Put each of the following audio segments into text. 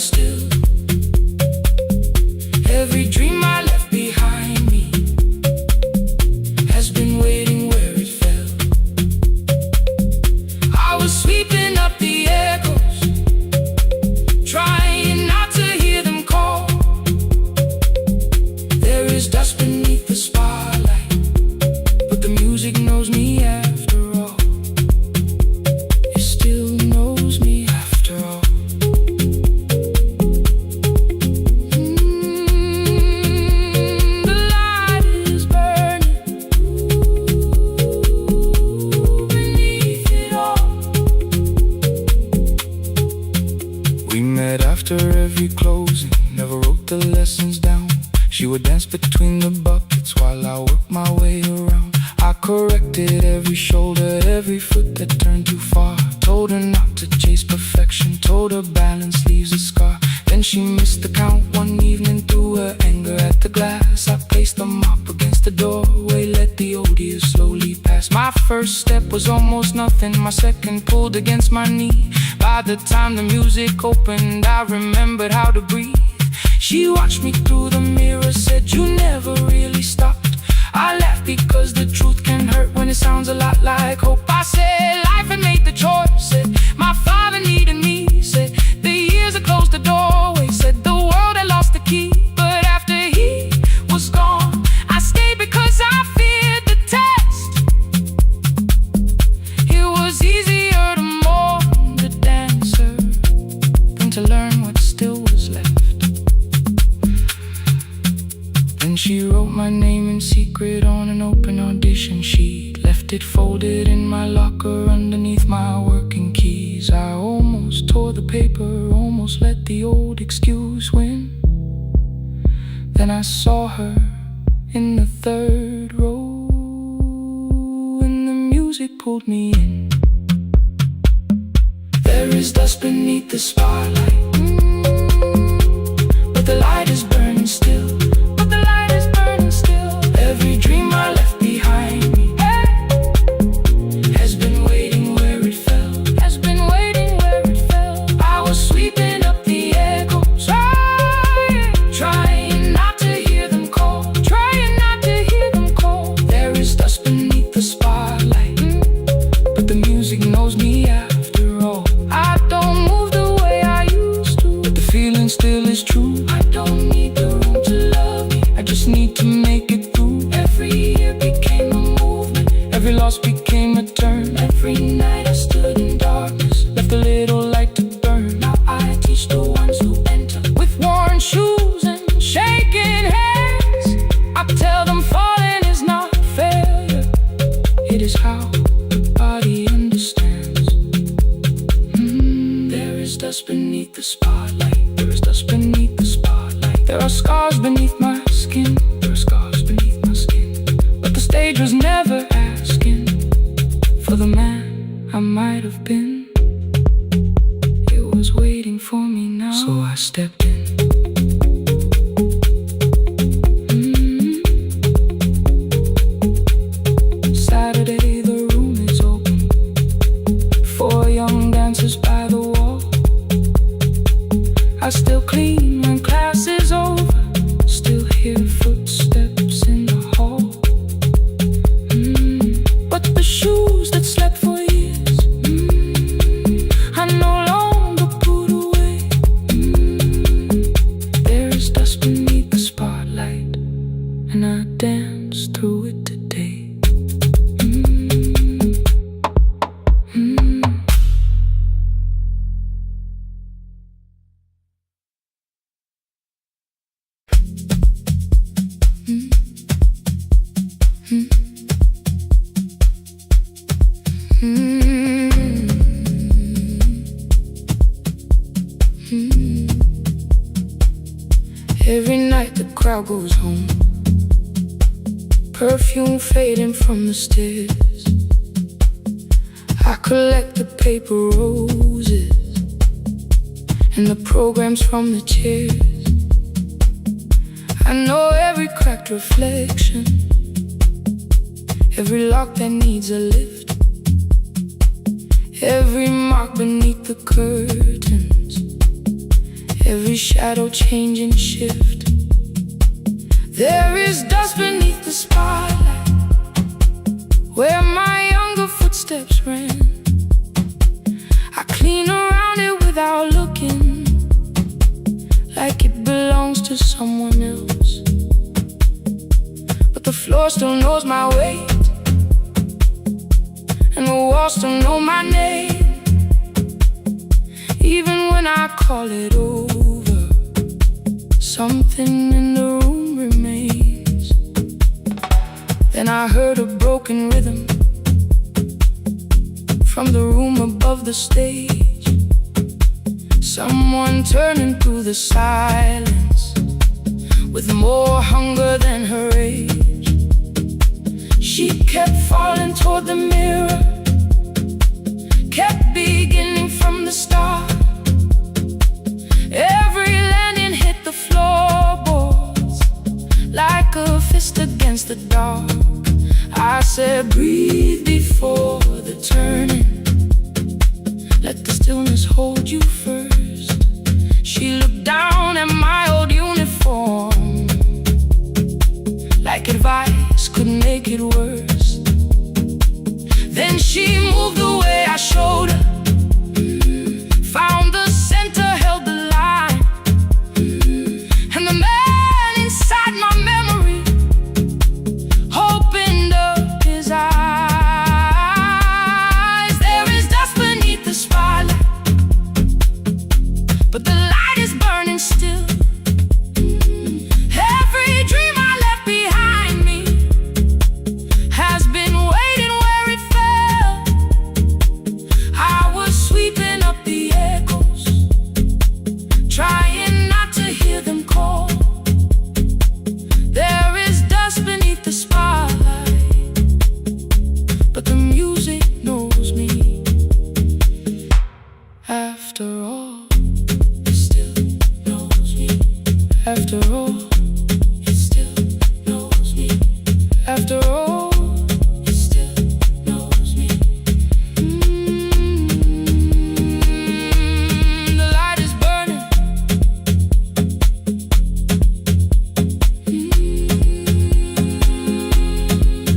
still. Every dream I left behind me has been waiting where it fell. I was sweeping up the echoes, trying not to hear them call. There is dust beneath the spotlight, but the music knows me after all. It still knows me after all. The light is burning beneath it all. We met after every closing, never wrote the lessons down. She would dance between the buckets while I worked my way around. I corrected every shoulder, every foot that turned too far. Told her not to chase perfection, told her balance leaves a scar. Then she missed the count one evening, threw her anger at the glass. I placed the mop against the doorway, let the odious slowly pass. My first step was almost nothing, my second pulled against my knee. By the time the music opened, I remembered how to breathe. She watched me through the mirror, said, "You never really stopped." I laughed because the truth can hurt when it sounds a lot like hope. I said life had made the choice, said my father needed me, said the years had closed the doorway, said the world had lost the key. But after he was gone, I stayed because I feared the test. It was easier to mourn the dancer than to learn what still was left. Then she wrote my name in secret on an open audition sheet, left it folded in my locker underneath my working keys. I almost tore the paper, almost let the old excuse win. Then I saw her in the third row, and the music pulled me in. There is dust beneath the spotlight, but the light is burning still. Every dream I left behind me has been waiting where it fell, has been waiting where it fell. I was sweeping up the echoes, trying not to hear them call, trying not to hear them call. There is dust beneath the spotlight, but the music knows me after all. I don't move the way I used to, but the feeling still is true. I don't need the room to love me, I just need to make it through. Every year became a movement, every loss became a turn. Every night I stood in darkness, left a little light to burn. Now I teach the ones who enter with worn shoes and shaking hands. I tell them falling is not failure, it is how the body understands. There is dust beneath the spotlight, there is dust beneath the spotlight. There are scars beneath my skin, there are scars beneath my skin. But the stage was never asking for the man I might have been. It was waiting for me now, so I stepped in. Saturday, the room is open, 4 young dancers by the wall. I still clean when class is over, still hear footsteps in the hall. But the shoes that slept for years, I no longer put away. There is dust beneath the spotlight, and I dance through it today. Every night the crowd goes home, perfume fading from the stairs. I collect the paper roses and the programs from the chairs. I know every cracked reflection, every lock that needs a lift, every mark beneath the curtains, every shadow change and shift. There is dust beneath the spotlight, where my younger footsteps ran. I clean around it without looking, like it belongs to someone else. But the floor still knows my weight, and the walls still know my name. Even when I call it over, something in the room remains. Then I heard a broken rhythm from the room above the stage. Someone turning through the silence with more hunger than her age. She kept falling toward the mirror, kept beginning from the start. Every landing hit the floorboards like a fist against the dark. I said, breathe before the turning, let the stillness hold you first. She looked down at my old uniform, like advice could make it worse. Then she moved the way I showed her, found the center, held the line, and the man inside my memory opened up his eyes. There is dust beneath the spotlight, but the light is burning still. Every dream I left behind me has been waiting where it fell. I was sweeping up the echoes, trying not to hear them call. There is dust beneath the spotlight, but the music knows me. After all, it still knows me. After all, it still knows me. After all, it still knows me. The light is burning.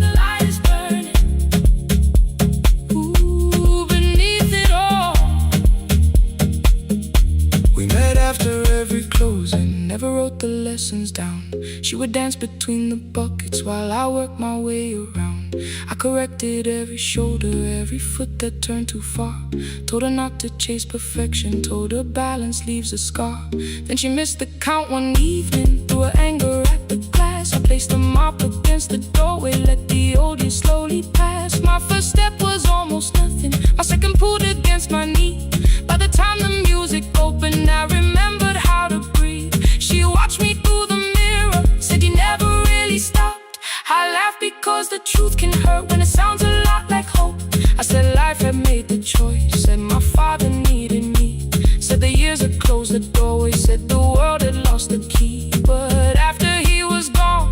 The light is burning. Ooh, beneath it all. We met after every closing, never wrote the lessons down. She would dance between the buckets while I worked my way around. I corrected every shoulder, every foot that turned too far. Told her not to chase perfection, told her balance leaves a scar. Then she missed the count one evening, threw her anger at the glass. I placed the mop against the doorway, let the old years slowly pass. My first step was almost nothing, my second pulled against my knee. By the time the music opened, I remembered how to breathe. She watched me through the mirror, said you never really stopped. I laughed because the truth can hurt when it sounds a lot like hope. I said life had made the choice, said my father needed me, said the years had closed the doorway, said the world had lost the key. But after he was gone,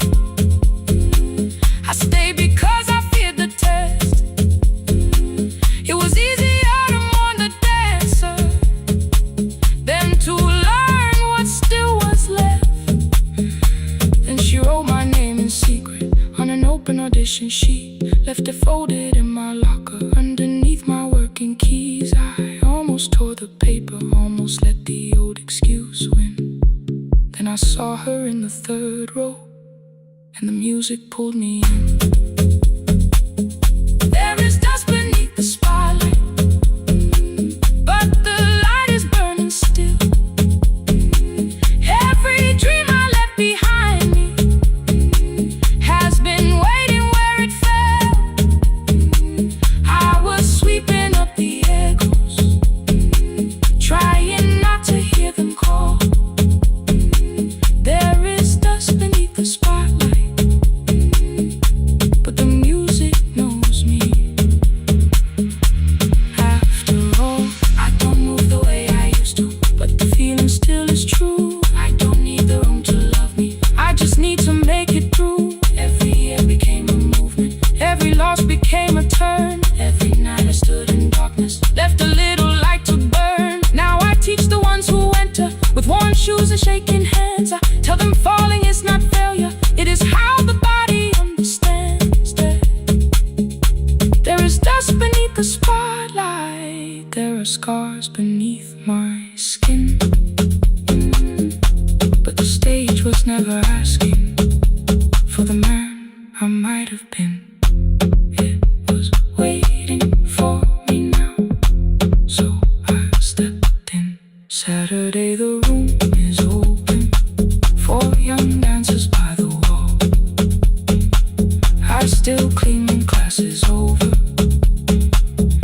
I stayed because I feared the test. It was easier to mourn the dancer than to learn what still was left. Then she wrote my name in secret on an open audition sheet, left it folded in my locker underneath my working keys. I almost tore the paper, almost let the old excuse win. Then I saw her in the third row, and the music pulled me in. There is dust beneath the spotlight, but the light is burning still. Every dream I left behind me has been waiting where it fell. I was sweeping up the echoes, trying not to hear them call. There is dust beneath the spotlight, but the shoes and shaking hands. I tell them falling is not failure, it is how the body understands. There is dust beneath the spotlight, there are scars beneath my skin. But the stage was never asking for the man I might have been. It was waiting for me now, so I stepped in. Saturday the room is open for young dancers by the wall. I still clean when class is over,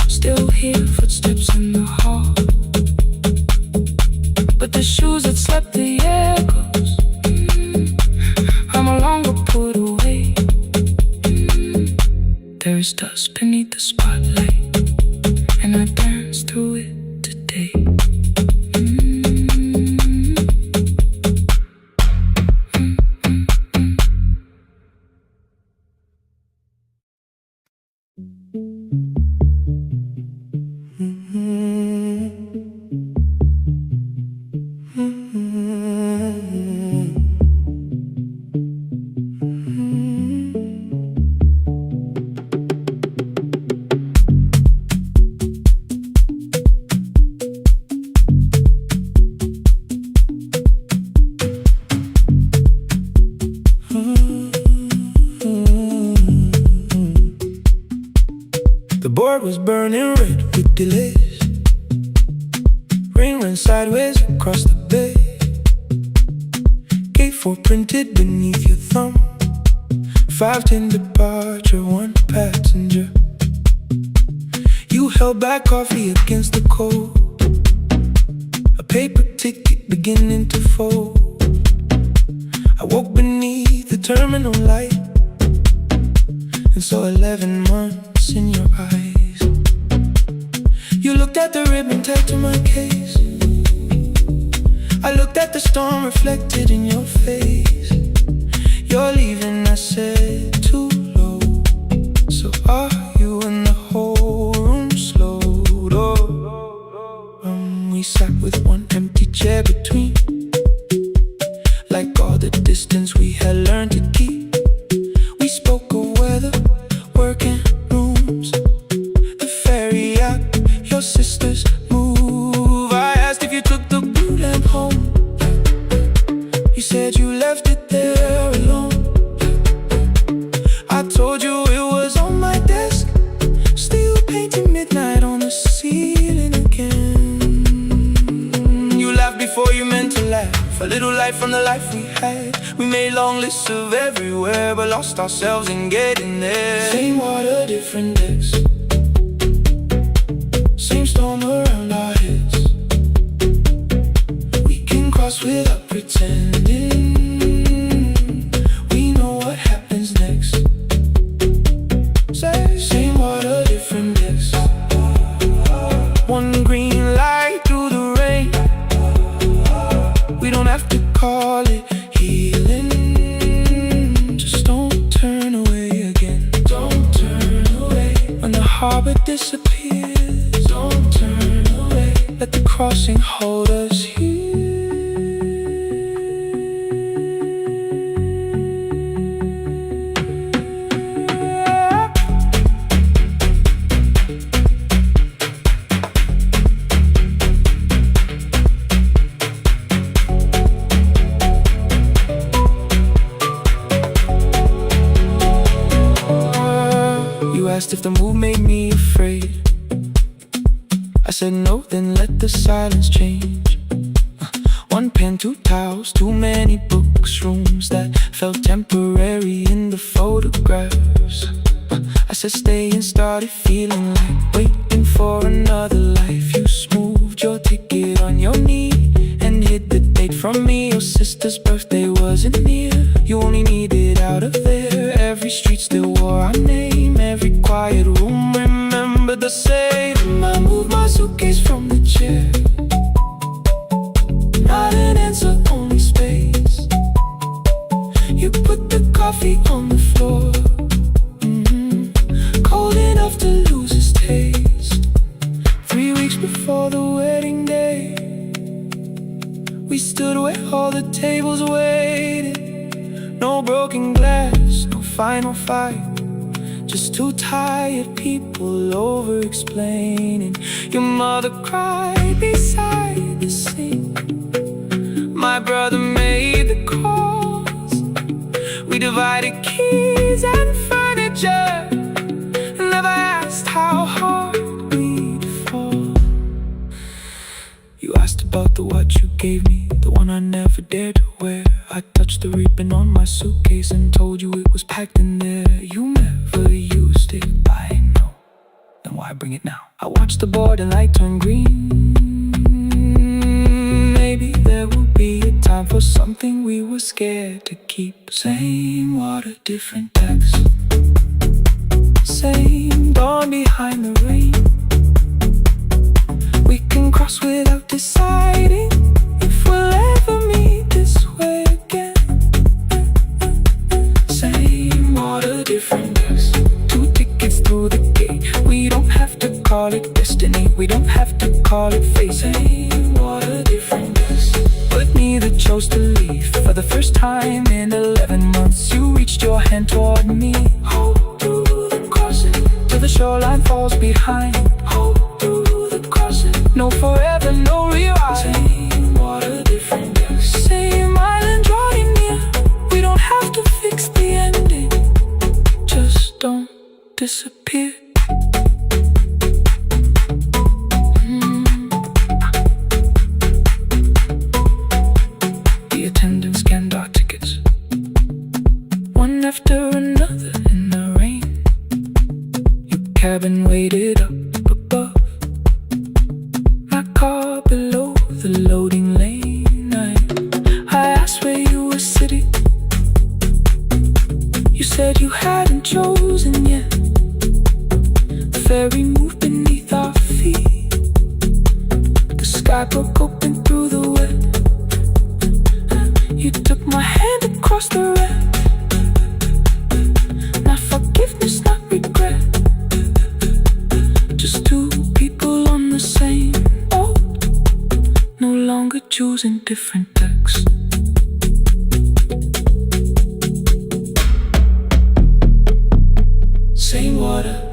still hear footsteps in the hall. But the shoes that slept the echoes, are no longer put away. There is dust beneath the spotlight, and I dance through it today. The board was burning red with delays. Rain ran sideways across the bay. Gate 4 printed beneath your thumb. 5:10 departure, 1 passenger. You held back coffee against the cold, a paper ticket beginning to fold. I woke beneath the terminal light and saw 11 months in your eyes. You looked at the ribbon tied to my case. I looked at the storm reflected in your face. You're leaving, I said, too low. So are you? And the whole room slowed. We sat with one empty chair between, like all the distance we had learned to keep. We spoke of weather, work and rooms, the ferry out, your sister's move. I asked if you took the blue lamp home. You said you left it there alone. I told you it was on my desk, still painting midnight on the ceiling again. You laughed before you meant to laugh, a little light from the life we had. We made long lists of everywhere, but lost ourselves in getting there. Same water, different decks, same storm around our heads. We can cross without pretending. We know what happens next. Same water, different decks. One green light through the rain. We don't have to call it healing. Just don't turn away again. Don't turn away. When the harbor disappears, don't turn away. Let the crossing hold us here. You asked if the move made me afraid. I said no, then let the silence change. One pen, 2 towels, too many books, rooms that felt temporary in the photographs. I said stay and started feeling like waiting for another life. You smoothed your ticket on your knee and hid the date from me. Your sister's birthday wasn't near. You only needed out of there. Every street still wore our name. Every quiet room remembered the same. I moved my suitcase from the chair. Not an answer, only space. You put the coffee on the floor, cold enough to lose its taste. 3 weeks before the wedding day, We stood where all the tables waited. No broken glass, no final fight. Just two tired people over-explaining. Your mother cried beside the sink. My brother made the calls. We divided keys and furniture. Never asked how hard we'd fall. You asked about the watch you gave me, the one I never dared to wear. I touched the ribbon on my suitcase and told you it was packed in there. You never used it, I know. Then why bring it now? I watched the board and light turn green. Maybe there will be a time for something we were scared to keep. Same water, different decks. Same dawn behind the rain. We can cross without deciding if we'll ever meet this way again. Same water, different decks. Two tickets through the gate. We don't have to call it destiny. We don't have to call it fate. Same water, different decks. But neither chose to leave. For the first time in 11 months, you reached your hand toward me. Hold through the crossing till the shoreline falls behind. Hold through the crossing. No forever, no rewind. Same water, different decks. Same island drawing near. We don't have to fix the ending. Just don't disappear. The attendant scanned our tickets, one after another in the rain. Your cabin waited up above, my car below the loading lane. I asked where you were sitting. You said you hadn't chosen yet. The ferry moved beneath our feet. The sky broke open through the wet. You took my hand across the red. Not forgiveness, not regret. Just two people on the same boat, no longer choosing different decks. Same water.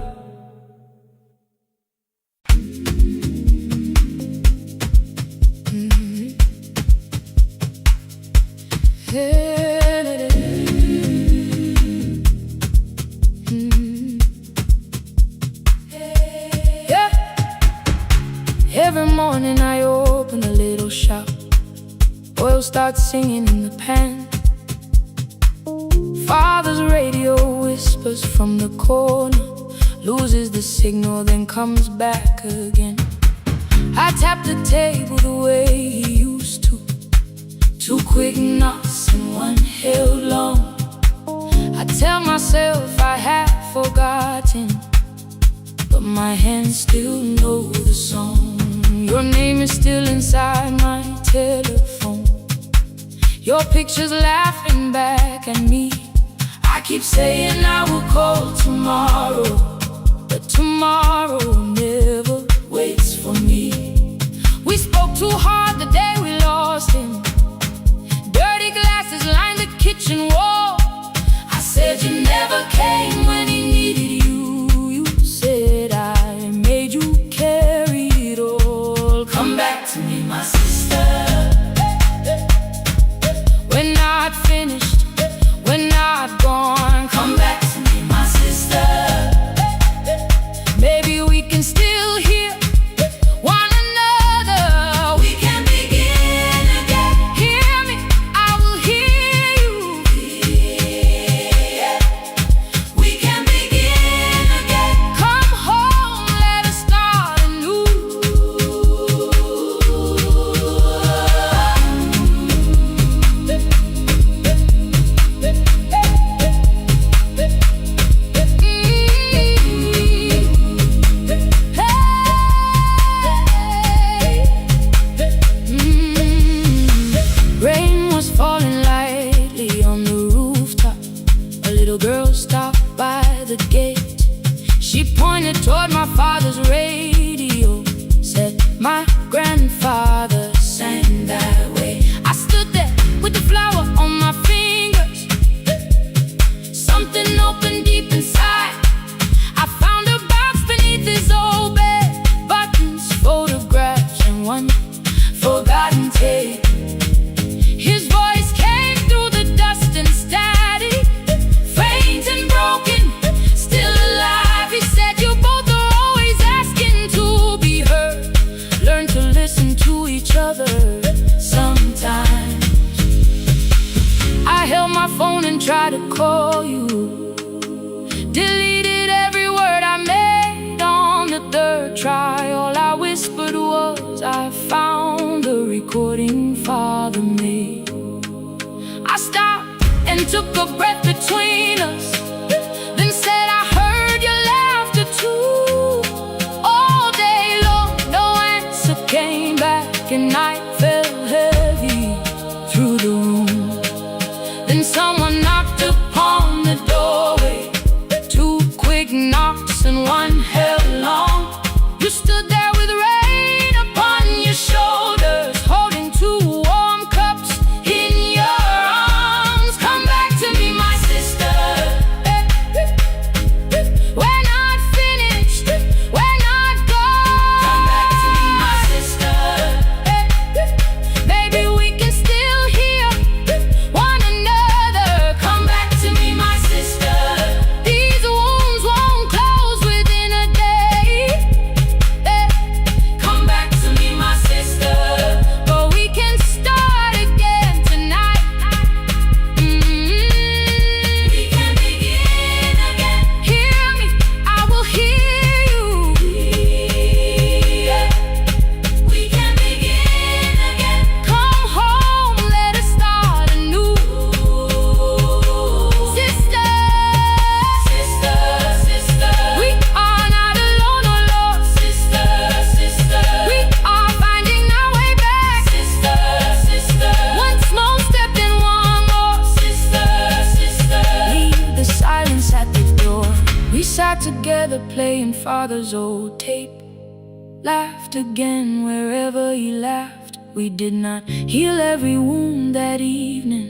Yeah. Every morning I open a little shop. Oil starts singing in the pan. Father's radio whispers from the corner, loses the signal, then comes back again. I tap the table the way he used to. Two quick knocks and one held long. I tell myself I have forgotten, but my hands still know the song. Your name is still inside my telephone. Your picture's laughing back at me. I keep saying I will call tomorrow, but tomorrow never waits for me. We spoke too hard the day we lost him. Dirty glasses lined the kitchen wall. I said you never came when he needed you. You said I made you carry it all. Come back to me, my sister. We're not finished, we're not gone. Come back to me, my sister. Maybe we can still hear one another. We can begin again. Hear me, I will hear you. Yeah. We can begin again. Come home, let us start anew. listen to each other sometimes. I held my phone and tried to call you, deleted every word I made on the third try. All I whispered was, I found the recording Father made. I stopped and took a breath between us, then said I heard your laughter too. All day long, no answer came back, and night fell heavy through the room. Then someone knocked upon the doorway, 2 quick knocks and 1 held long. You stood there with rain upon your shoulders, holding 2 warm cups in your arms. Come back to me, my sister. We're not finished, we're not gone. Come back to me, my sister. Baby, we can still hear one another. Come back to me, my sister. These wounds won't close within a day. Come back to me, my sister. But we can start again tonight. We can begin again. Hear me, I will hear you. We can begin again. Come home, let us start anew. Sister, sister, sister, we are not alone, oh Lord. Sister, sister, we are finding our way back. Sister, sister, one small step and one more. Sister, sister, leave the silence at the door. We sat together playing Father's old tape, laughed again wherever he laughed. We did not heal every wound that evening,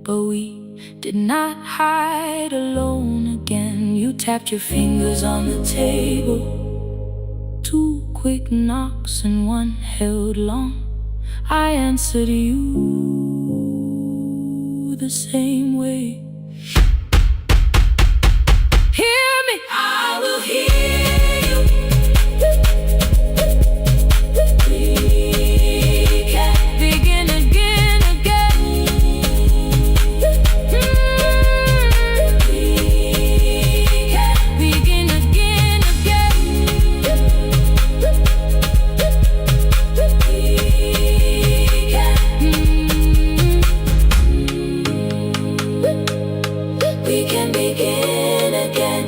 but we did not hide alone again. You tapped your fingers on the table, 2 quick knocks and 1 held long. I answered you the same way. Hear me, I will hear you. We can begin again, again. We can begin again, again. We can begin again.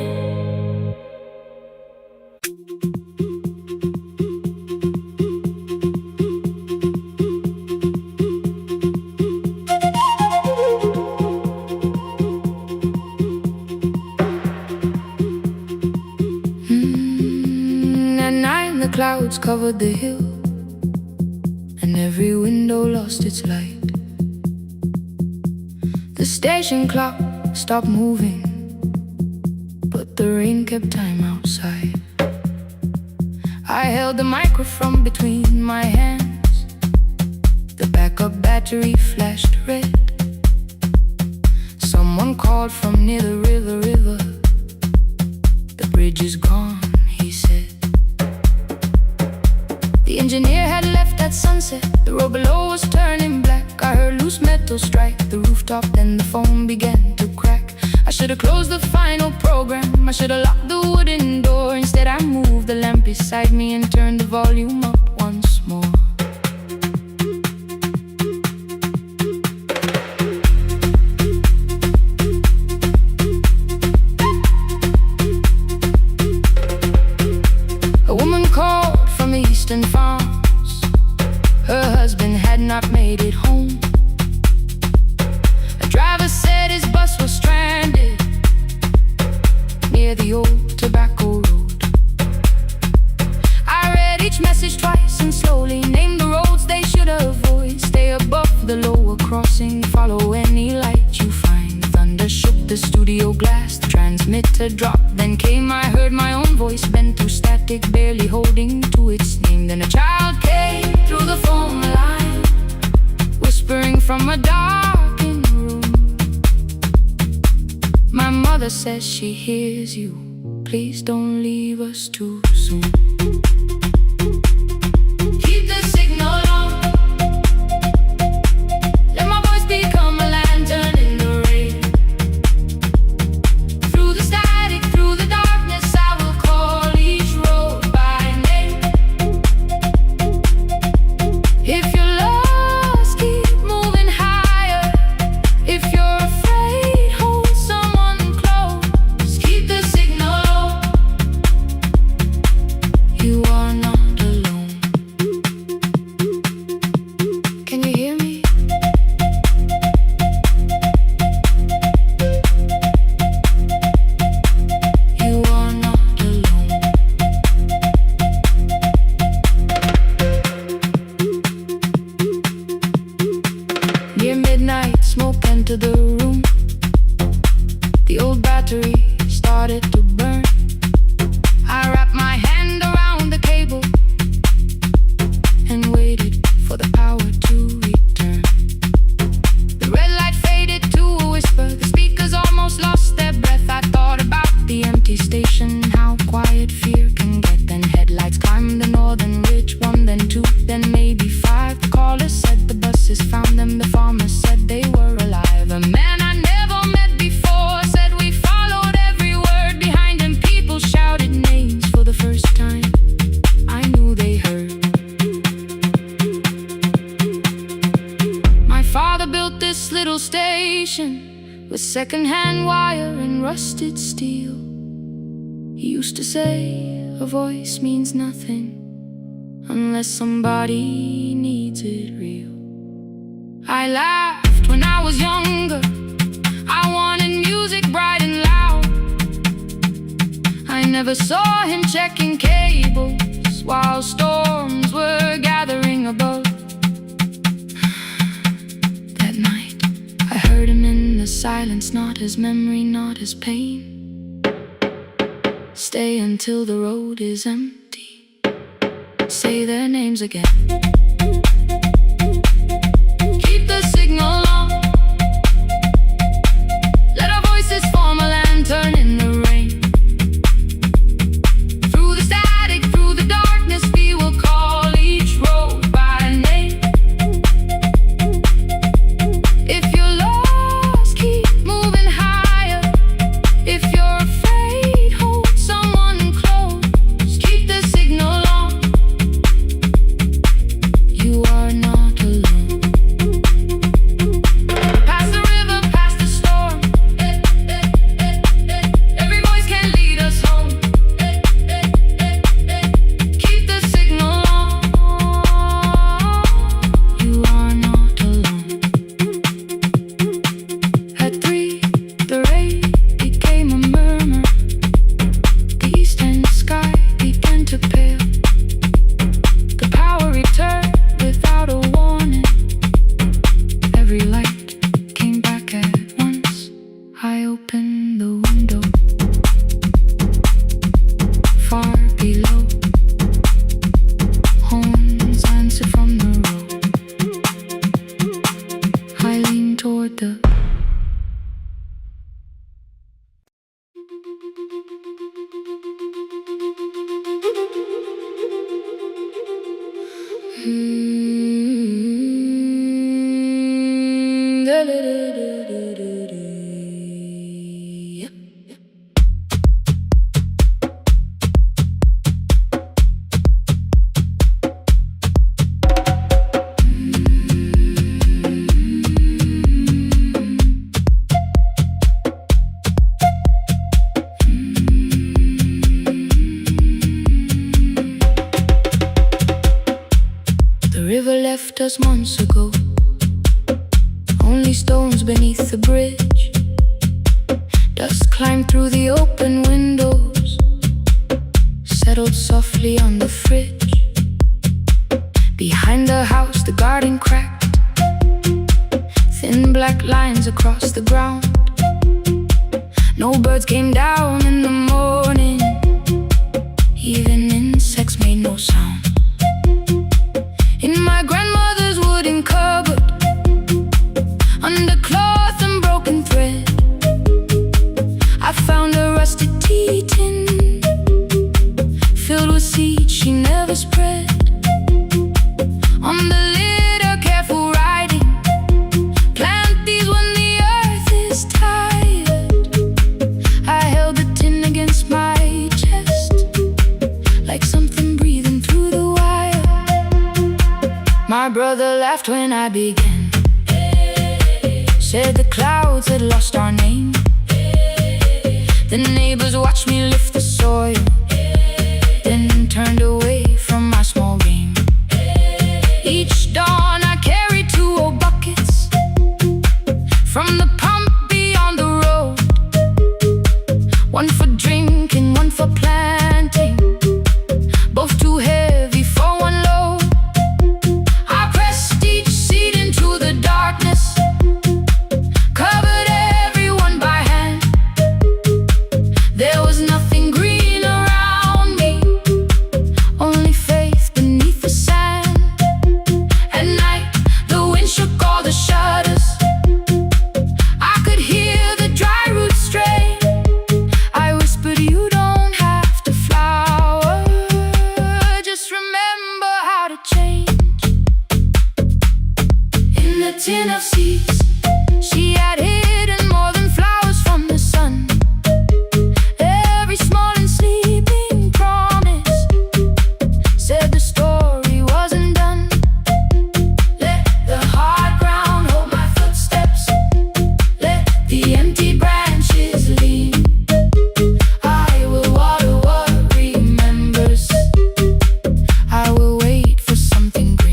At night the clouds covered the hill, and every window lost its light. The station clock stopped moving, but the rain kept time outside. I held the microphone between my hands. The backup battery flashed red. Someone called from near the river. The bridge is gone, he said. The engineer had left at sunset. The road below was turning black. I heard loose metal strike the rooftop, then the phone began to crack. I should've closed the final program, I should've locked the wooden door. Instead I moved the lamp beside me and turned the volume up once more. A woman called from the eastern farms. Her husband had not made it home. A driver said his bus was stranded near the old tobacco road. I read each message twice and slowly named the roads they should avoid. Stay above the lower crossing, follow any light you find. Thunder shook the studio glass, the transmitter dropped. Then came, I heard my own voice bent through static, barely holding to its name. Then a child came through the phone line, whispering from a darkened room. My mother says she hears you, please don't leave us too soon. Keep the and waited for the power to return. The red light faded to a whisper. The speakers almost lost their breath. I thought about the empty station, how quiet fear can get. Then headlights climbed the northern ridge, one, then two, then maybe five. The caller said the buses found them. The farmer said they were alive. A man I never met before said we followed every word behind him. People shouted names for the first time. I knew they heard. My father built this little station with second-hand wire and rusted steel. He used to say, a voice means nothing unless somebody needs it real. I laughed when I was younger. I wanted music bright and loud. I never saw him checking cables while storms were gathering above. That night, I heard him in the silence, not as memory, not as pain. Stay until the road is empty. Say their names again. Keep the signal on. Let our voices form a lantern in the rain. Through the static, through the darkness, we will call each road by name. If you're lost, keep moving higher. If you're afraid, hold someone close. Keep the signal on. You are not alone. Past the river, past the storm. Every voice can lead us home. Keep the signal on. You are not alone. At 3, the rain became a murmur. The eastern sky began to pale. The power returned without a warning. Every light came back at once. I opened the window. Far below, horns answered from the road. I leaned toward the The river left us months ago. Only stones beneath the bridge. Dust climbed through the open windows, settled softly on the fridge. Behind the house, the garden cracked. Thin black lines across the ground. No birds came down in the morning. Even insects made no sound. In my grandmother's wooden cupboard, under cloth and broken thread, I found a rusted tea tin filled with seeds she never spread. On the lid, a careful writing: plant these when the earth is tired. I held the tin against my chest, like something breathing through the wire. My brother laughed when I began. Said the clouds had lost our name. The neighbors watched me lift the soil, then turned away from my small game. Each dawn I carried 2 old buckets from the pump beyond the road. One for drinking, one for planting, both too heavy for one load. I pressed each seed into the darkness, covered everyone by hand. There was nothing green around me, only faith beneath the sand. the tin of seeds. She had hidden more than flowers from the sun. Every small and sleeping promise said the story wasn't done. Let the hard ground hold my footsteps. Let the empty branches lean. I will water what remembers. I will wait for something green.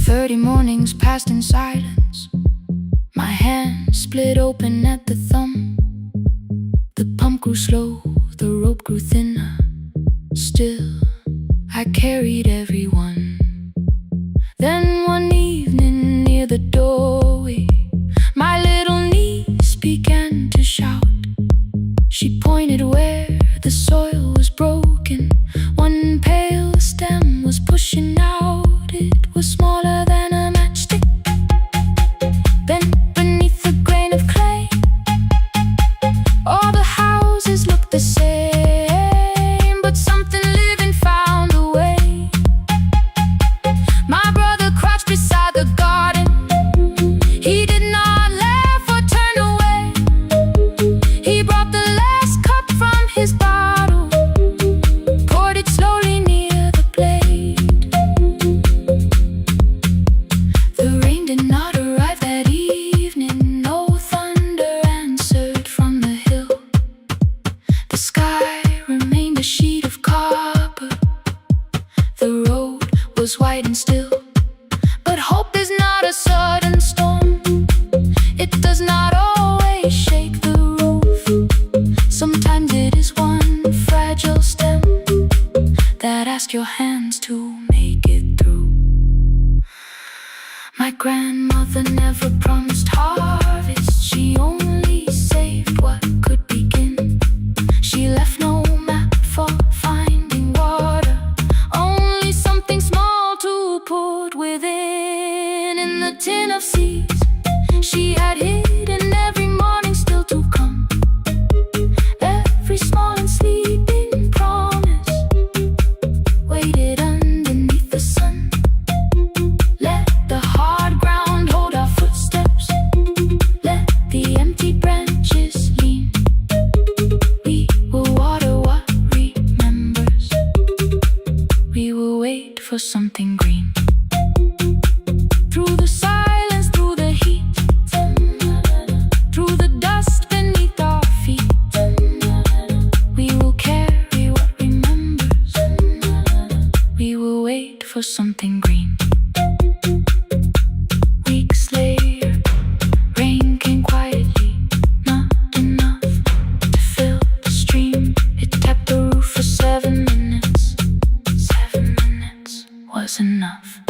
30 mornings passed in silence. My hand split open at the thumb. The pump grew slow, the rope grew thinner. Still, I carried everyone. Then one evening near the doorway, my little niece began to shout. She pointed where the soil was broken. One pale stem was pushing out. It was smaller than a matchstick, bent beneath a grain of clay. All the houses looked the same, but something living found a way. My brother crouched beside the garden. He did not laugh or turn away. He brought the last cup from his bottle, poured it slowly near the blade. The rain did not arrive that evening. No thunder answered from the hill. The sky remained a sheet of copper. The road was white and still. But hope is not a sudden storm. It does not always shake the roof. Sometimes it is one fragile stem that asks your hands to make it through. My grandmother never promised harvest. She only saved what could begin. She left no map for finding water, only something small to put within. In the tin of seeds she had hidden every morning still to come. Every small and sleeping promise waited underneath the sun. Let the hard ground hold our footsteps. Let the empty branches lean. We will water what remembers. We will wait for something green. Through the silence, through the heat, through the dust beneath our feet, we will carry what remembers. We will wait for something green. Weeks later, rain came quietly, not enough to fill the stream. It tapped the roof for 7 minutes. 7 minutes was enough.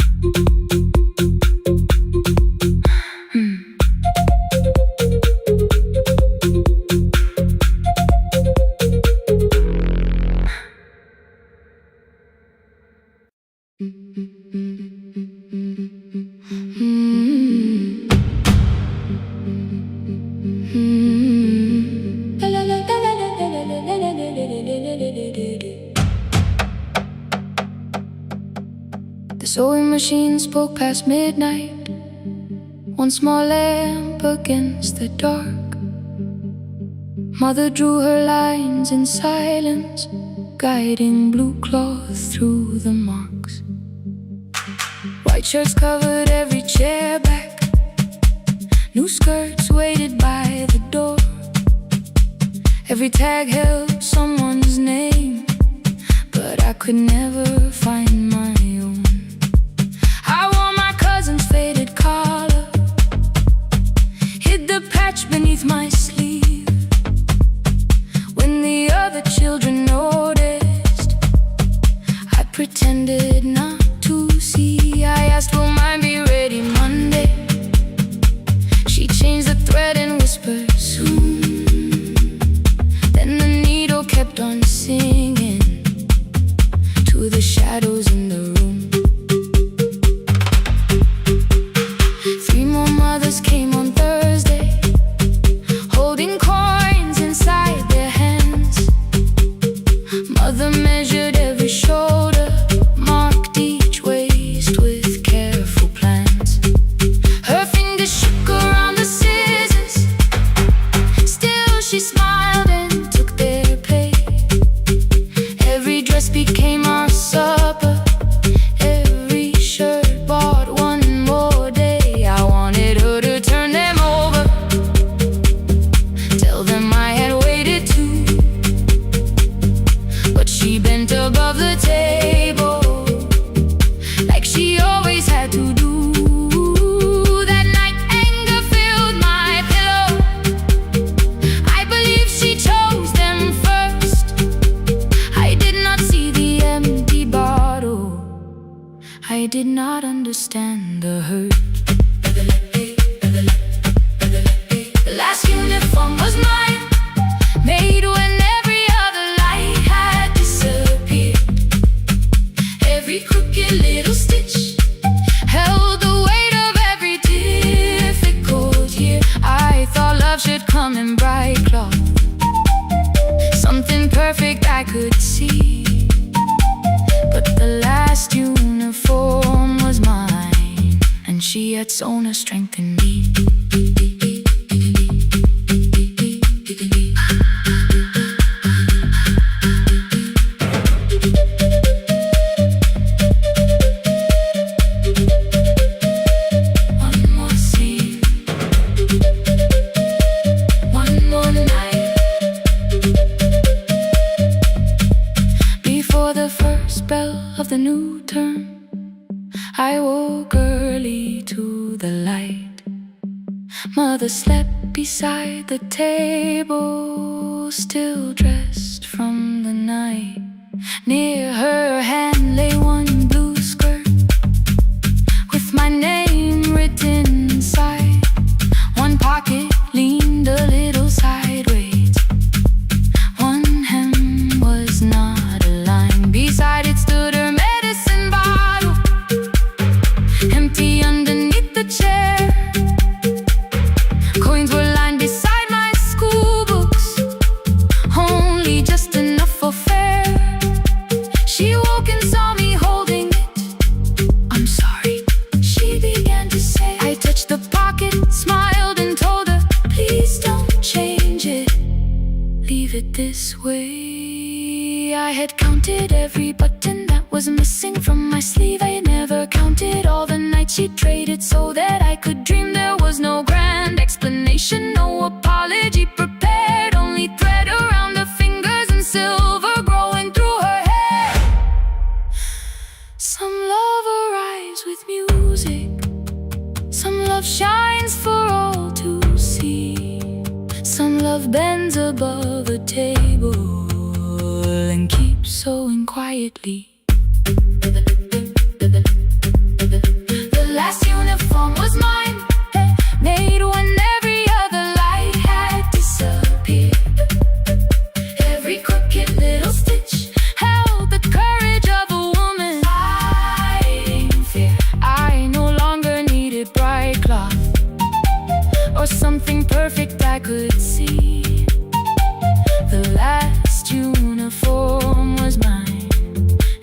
The sewing machine spoke past midnight. One small lamp against the dark. Mother drew her lines in silence, guiding blue cloth through the marks. White shirts covered every chair back. New skirts waited by the door. Every tag held someone's name, but I could never find my own. I wore my cousin's faded collar, hid the patch beneath my sleeve. When the other children noticed, I pretended not to see. I asked, will mine be ready Monday? She changed the thread and whispered, soon. Then the needle kept on singing to the shadows in the room. our supper, every shirt bought one more day. I wanted her to turn them over, tell them I had waited too. But she bent above the table, like she always had to do. That night anger filled my pillow. I believe she chose them first. I did not see the empty bottle. I did not understand the hurt. The last uniform was mine, made when every other light had disappeared. Every crooked little stitch held the weight of every difficult year. I thought love should come in bright cloth, something perfect I could see. But the last uniform was mine, and she had sewn her strength in me. One more scene, one more night. Before the first bell of the new term, I woke early to the light. Mother slept beside the table, still dressed from the night. Near her hand lay one blue skirt with my name written inside. One pocket leaned a little sideways, one hem was not aligned. Beside it stood her medicine bottle, empty underneath the chair. Coins were lined beside my school books, only just enough for fare. She woke and saw me holding it. I'm sorry, she began to say. I touched the pocket, smiled and told her, please don't change it, leave it this way. I had counted every button that was missing from my sleeve. I had never counted all the nights she traded so that I could dream. There was no grand explanation, no apology prepared, only thread around her fingers and silver growing through her hair. Some love arrives with music, some love shines for all to see. Some love bends above a table and keeps sewing quietly. The last uniform was mine, made when every other light had disappeared. Every crooked little stitch held the courage of a woman fighting fear. I no longer needed bright cloth or something perfect I could see. The last uniform was mine,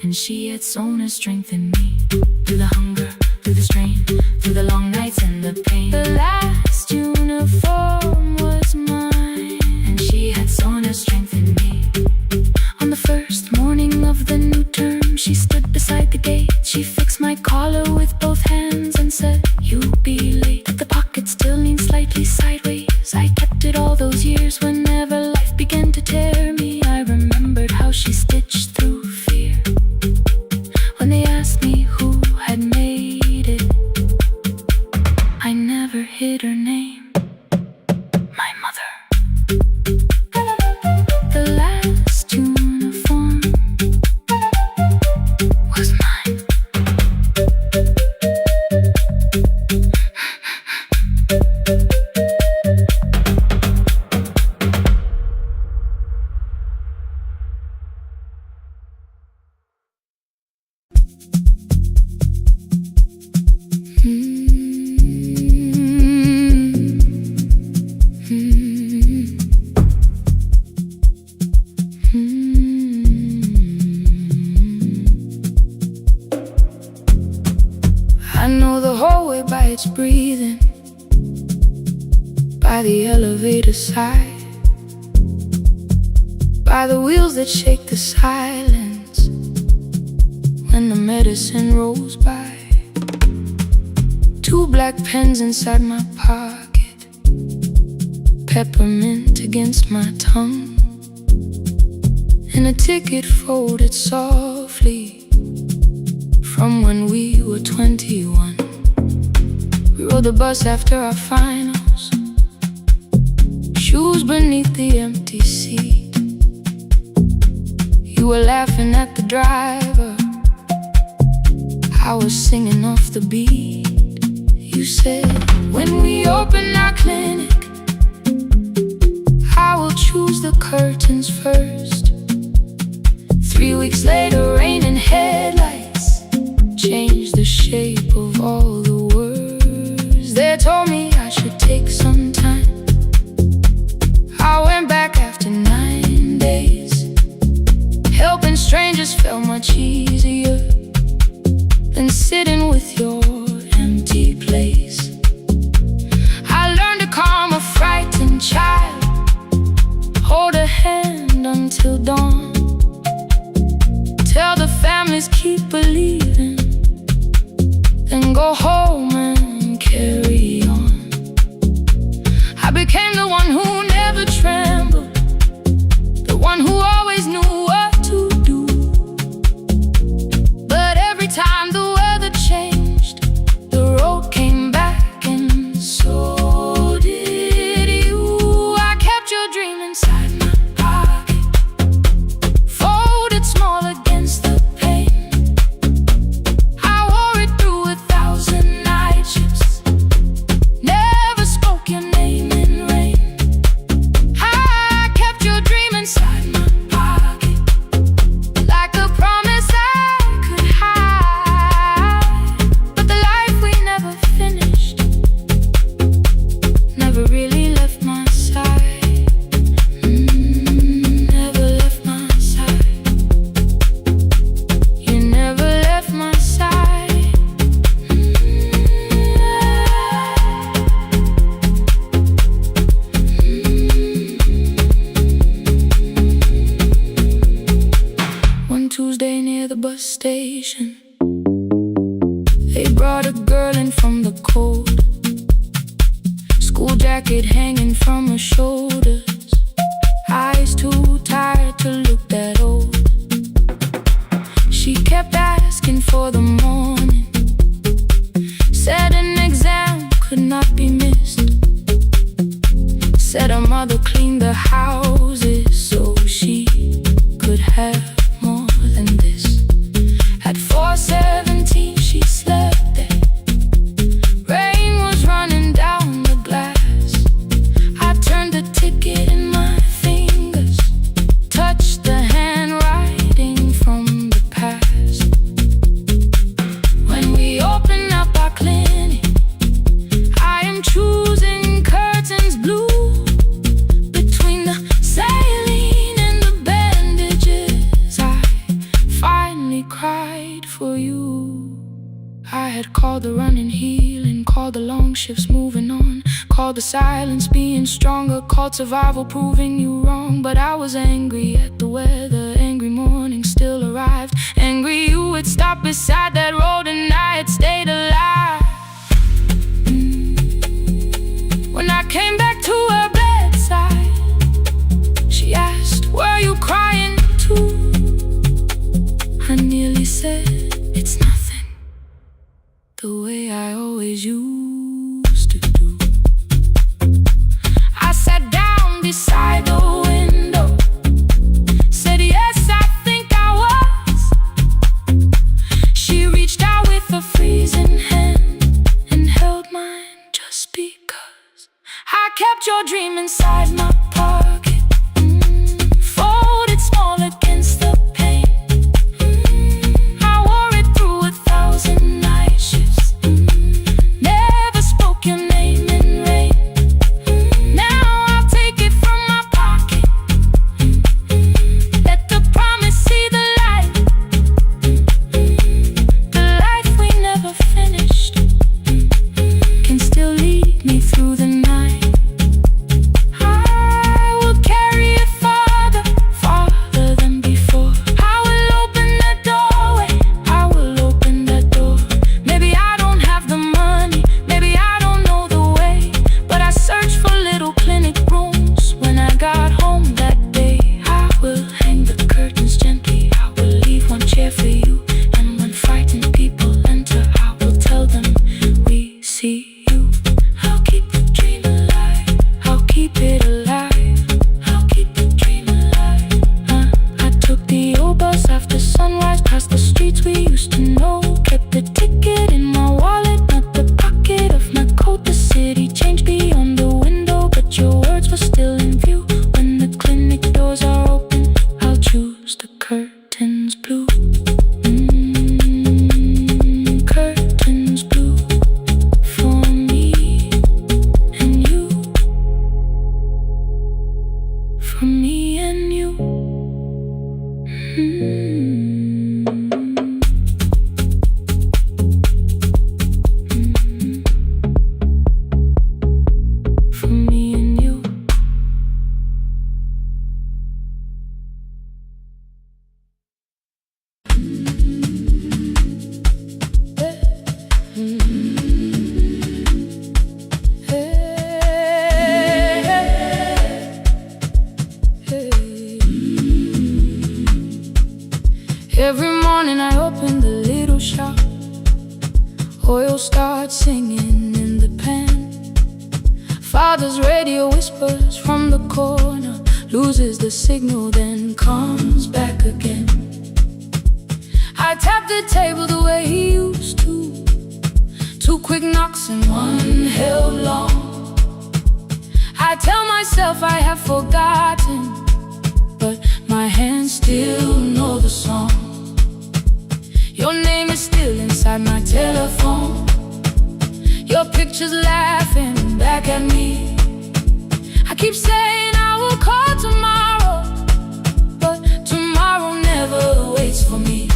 and she had sewn her strength in me. Through the hunger, through the strain, through the long nights and the pain. The last uniform was mine, and she had sewn her strength in me. On the first morning of the new term, she stood beside the gate. She fixed my collar with both hands and said, you'll be late. The pocket still leaned slightly sideways. I kept it all those years. Whenever life began to tear me, I remembered how she stitched through fear. When they asked me who had made it, I never hid her name, my mother. The last uniform was mine. I know the hallway by its breathing, by the elevator side, by the wheels that shake the silence, medicine rolls by. 2 black pens inside my pocket, peppermint against my tongue, and a ticket folded softly from when we were 21. We rode the bus after our finals, shoes beneath the empty seat. You were laughing at the driver, I was singing off the beat. You said, when we open our clinic, I will choose the curtains first. 3 weeks later, rain and headlights changed the shape of all the words. They told me I should take some time. I went back after 9 days. Helping strangers felt much easier than sitting with your empty place. I learned to calm a frightened child, hold a hand until dawn, tell the families keep believing, then go home and carry on. I became the one who never trembled, the one who always knew what to do. But every time the weather changed, the road came back, and so did you. I kept your dream inside my pocket, folded small against the pain. I wore it through 1,000 night shifts, never spoke your name in rain. I kept your dream inside my pocket, like a promise I could hide. But the life we never finished never really left my side. Never left my side. You never left my side. One Tuesday near the bus station, they brought a girl in from the cold, school jacket hanging from her shoulders, eyes too tired to look that old. She kept asking for the morning, said an exam could not be missed, said her mother cleaned the houses so she could have more than this. At 4:17 she slept there, rain was running down the glass. I turned the ticket in my fingers, touched the handwriting from the past. When we open up our clinic, I am choosing curtains blue, between the saline and the bandages. I finally cried for you. I had called the running healing, called the long shifts moving on, called the silence being stronger, called survival proving you wrong. But I was angry at the weather, angry morning still arrived, angry you had stopped beside that road and I had stayed alive. When I came back to her bedside, she asked, were you crying too? I nearly said, it's nothing, the way I always used to do. I sat down beside the window, said yes, I think I was. She reached out with a freezing hand and held mine just because. I kept your dream inside my pocket, folded small against the pain. I wore it through used to know. Kept the ticket in my wallet, not the pocket of my coat. The city changed beyond the window, but your words were still in view. When the clinic doors are open, I'll choose the curtains blue. Curtains blue for me and you. For me and you. For me and you. Every morning I open the little shop. Oil starts singing in the pan. Father's radio whispers from the corner, loses the signal, then comes back again. I tap the table the way he used to. 2 quick knocks and 1 held long. I tell myself I have forgotten, but my hands still know the song. Your name is still inside my telephone. Your picture's laughing back at me. I keep saying I will call tomorrow, but tomorrow never waits for me.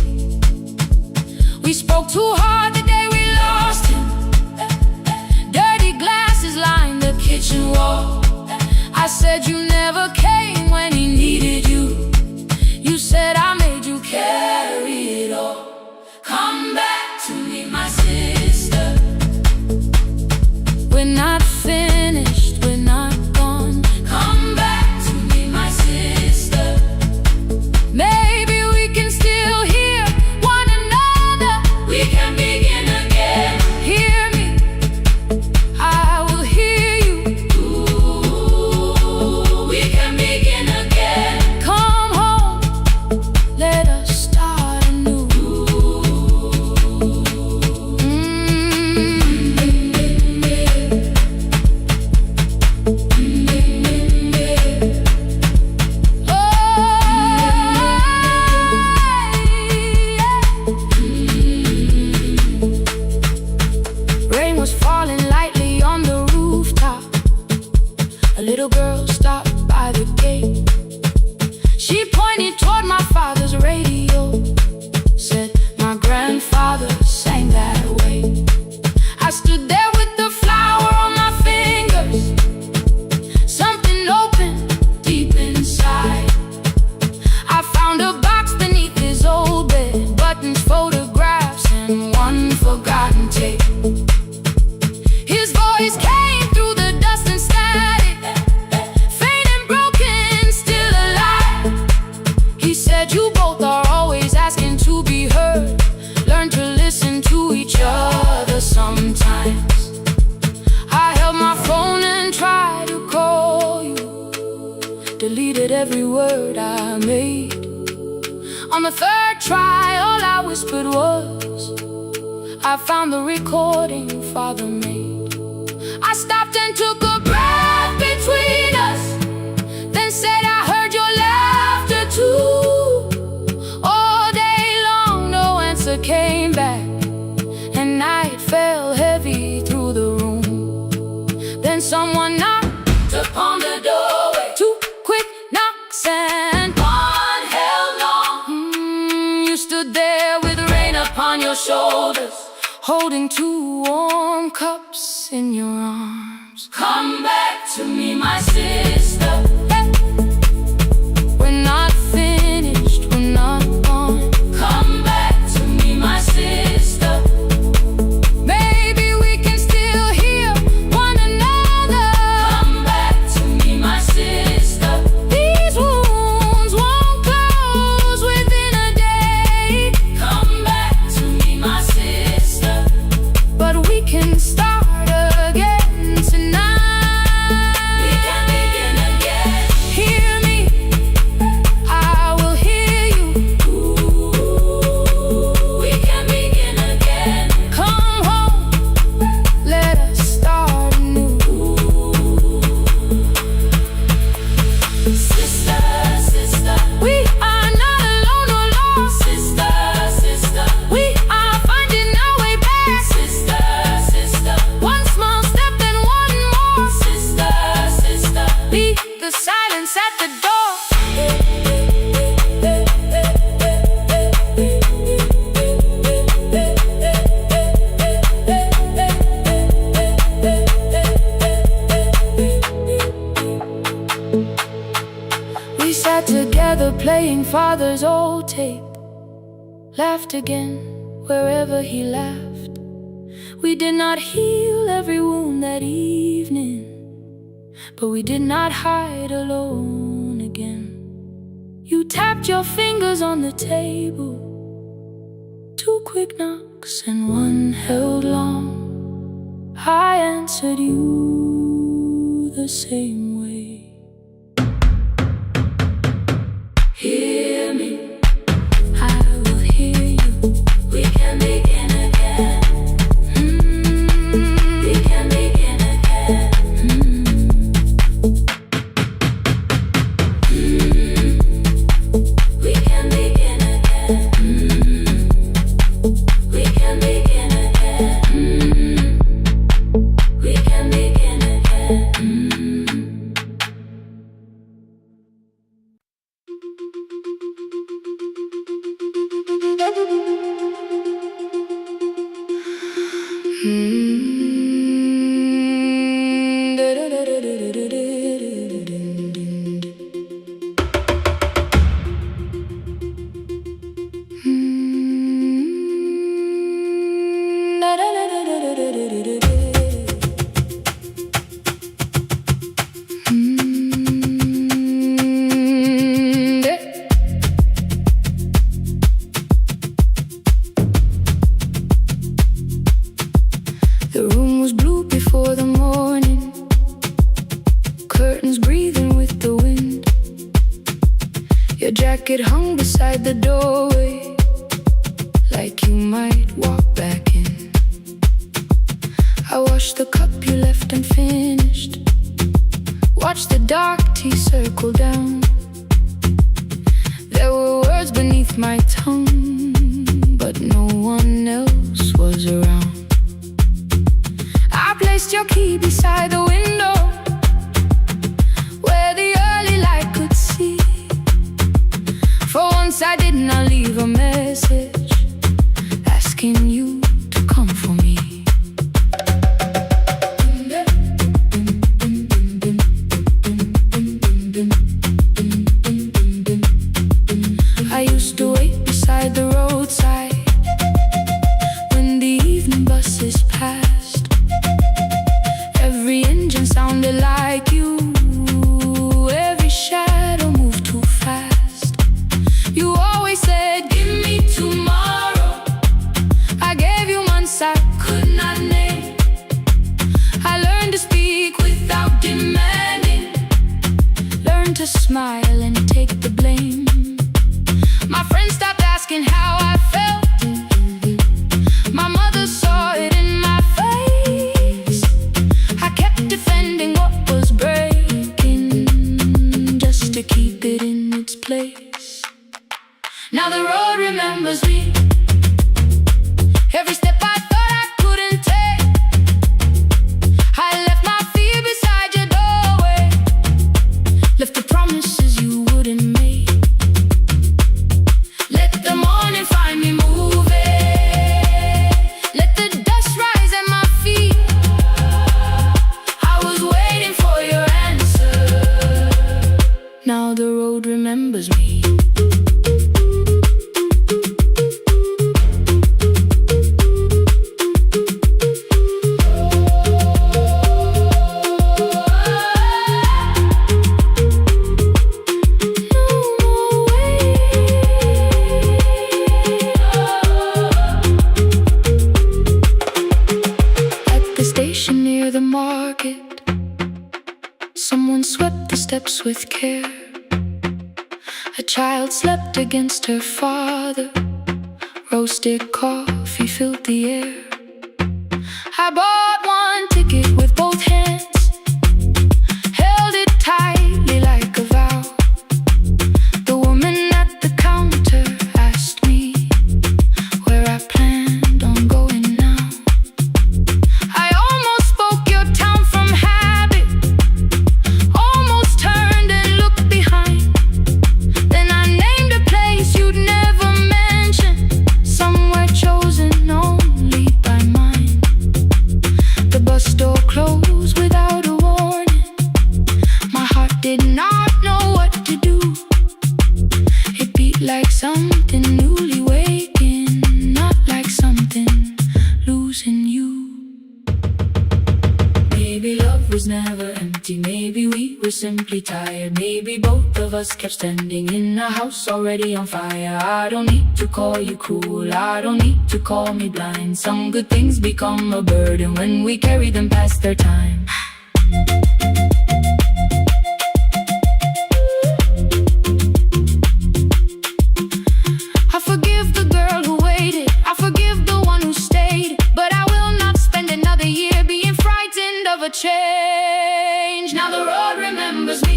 We spoke too hard the day we lost him. Dirty glasses lined the kitchen wall. I said you never came when he needed you. You said I made you carry it all. Come back to me, my sister. We're not finished, we're not gone. Come back to me, my sister. Maybe we can still hear one another. We can begin again. Hear me, I will hear you. Ooh, we can begin again. Come home, let us start anew. Rain was falling lightly on the rooftop. A little girl stopped by the gate. She pointed toward my father's radio, said my grandfather sang that way. I stood there with the flower on my fingers. Something opened deep inside. I found a box beneath his old bed, buttons, photographs, and 1 forgotten tape. His voice came through the dust and static, faint and broken, still alive. He said you both are always asking to be heard. Learn to listen to each other sometimes. I held my phone and tried to call you, deleted every word I made. On the 3rd try, all I whispered was, I found the recording Father made. I stopped and took a breath between us, then said I heard your laughter too. All day long no answer came back, and night fell heavy through the room. Then someone knocked upon the doorway. 2 quick knocks and 1 held long. You stood there with rain upon your shoulders, holding 2 warm cups in your arms. Come back to me, my sister. Hey. We're not finished, we're not gone. Come back to me, my sister. Maybe we can still hear one another. Come back to me, my sister. These wounds won't close within a day. Come back to me, my sister. But we can start again tonight. We can begin playing father's old tape. Laughed again wherever he laughed. We did not heal every wound that evening, but we did not hide alone again. You tapped your fingers on the table, 2 quick knocks and 1 held long. I answered you the same way. Hear me, I will hear you. We can begin again. We can begin again. We can begin again. We can begin again. We can begin again. The room was blue before the morning, curtains breathing with the wind. Your jacket hung beside the doorway, like you might walk back in. I washed the cup you left unfinished, watched the dark tea circle down. There were words beneath my tongue, but no one else was around. I placed your key beside the window, where the early light could see. For once I did not leave a message asking you to come for me. I used to wait beside the roadside when the evening buses passed. Every engine sounded like you, every shadow moved too fast. You always said, give me tomorrow. I gave you months I could not name. I learned to speak without demanding, learned to smile and take the blame. My friends stopped asking how I felt. My mother saw it in my face. I kept defending what was breaking, just to keep it in its place. Now the road remembers me. Every step I thought I couldn't take, I left my fear beside your doorway, left the promises you wouldn't make. Let the morning find me moving, let the dust rise at my feet. I was waiting for your answer. Now the road remembers me. Near the market, someone swept the steps with care. A child slept against her father, roasted coffee filled the air. I bought one ticket with both hands, held it tightly like a vow. The woman at the counter asked me where I planned on going now. I almost spoke your town from habit, almost turned and looked behind. Then I named a place you'd never mention, somewhere chosen only by mine. be tired. Maybe both of us kept standing in a house already on fire. I don't need to call you cruel, I don't need to call me blind. Some good things become a burden when we carry them past their time. I forgive the girl who waited, I forgive the one who stayed, but I will not spend another year being frightened of a change. Now the road remembers me.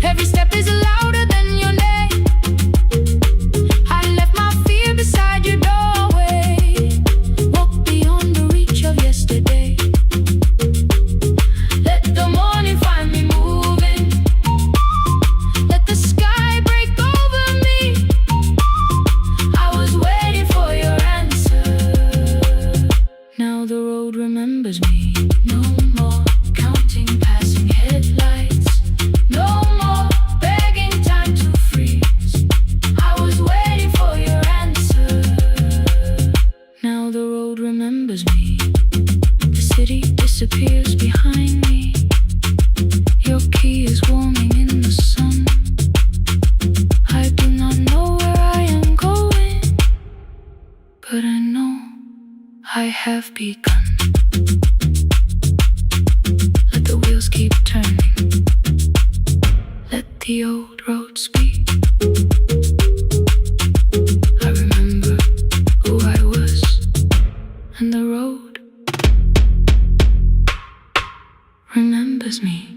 Every step is louder than your name. I left my fear beside your doorway. Walk beyond the reach of yesterday. Let the morning find me moving. Let the sky break over me. I was waiting for your answer. Now the road remembers me. No more counting passing headlights. No more begging time to freeze. I was waiting for your answer. Now the road remembers me. The city disappears behind me. Your key is warming in the sun. I do not know where I am going, but I know I have begun. Let the wheels keep turning. Let the old road speak. I remember who I was, and the road remembers me.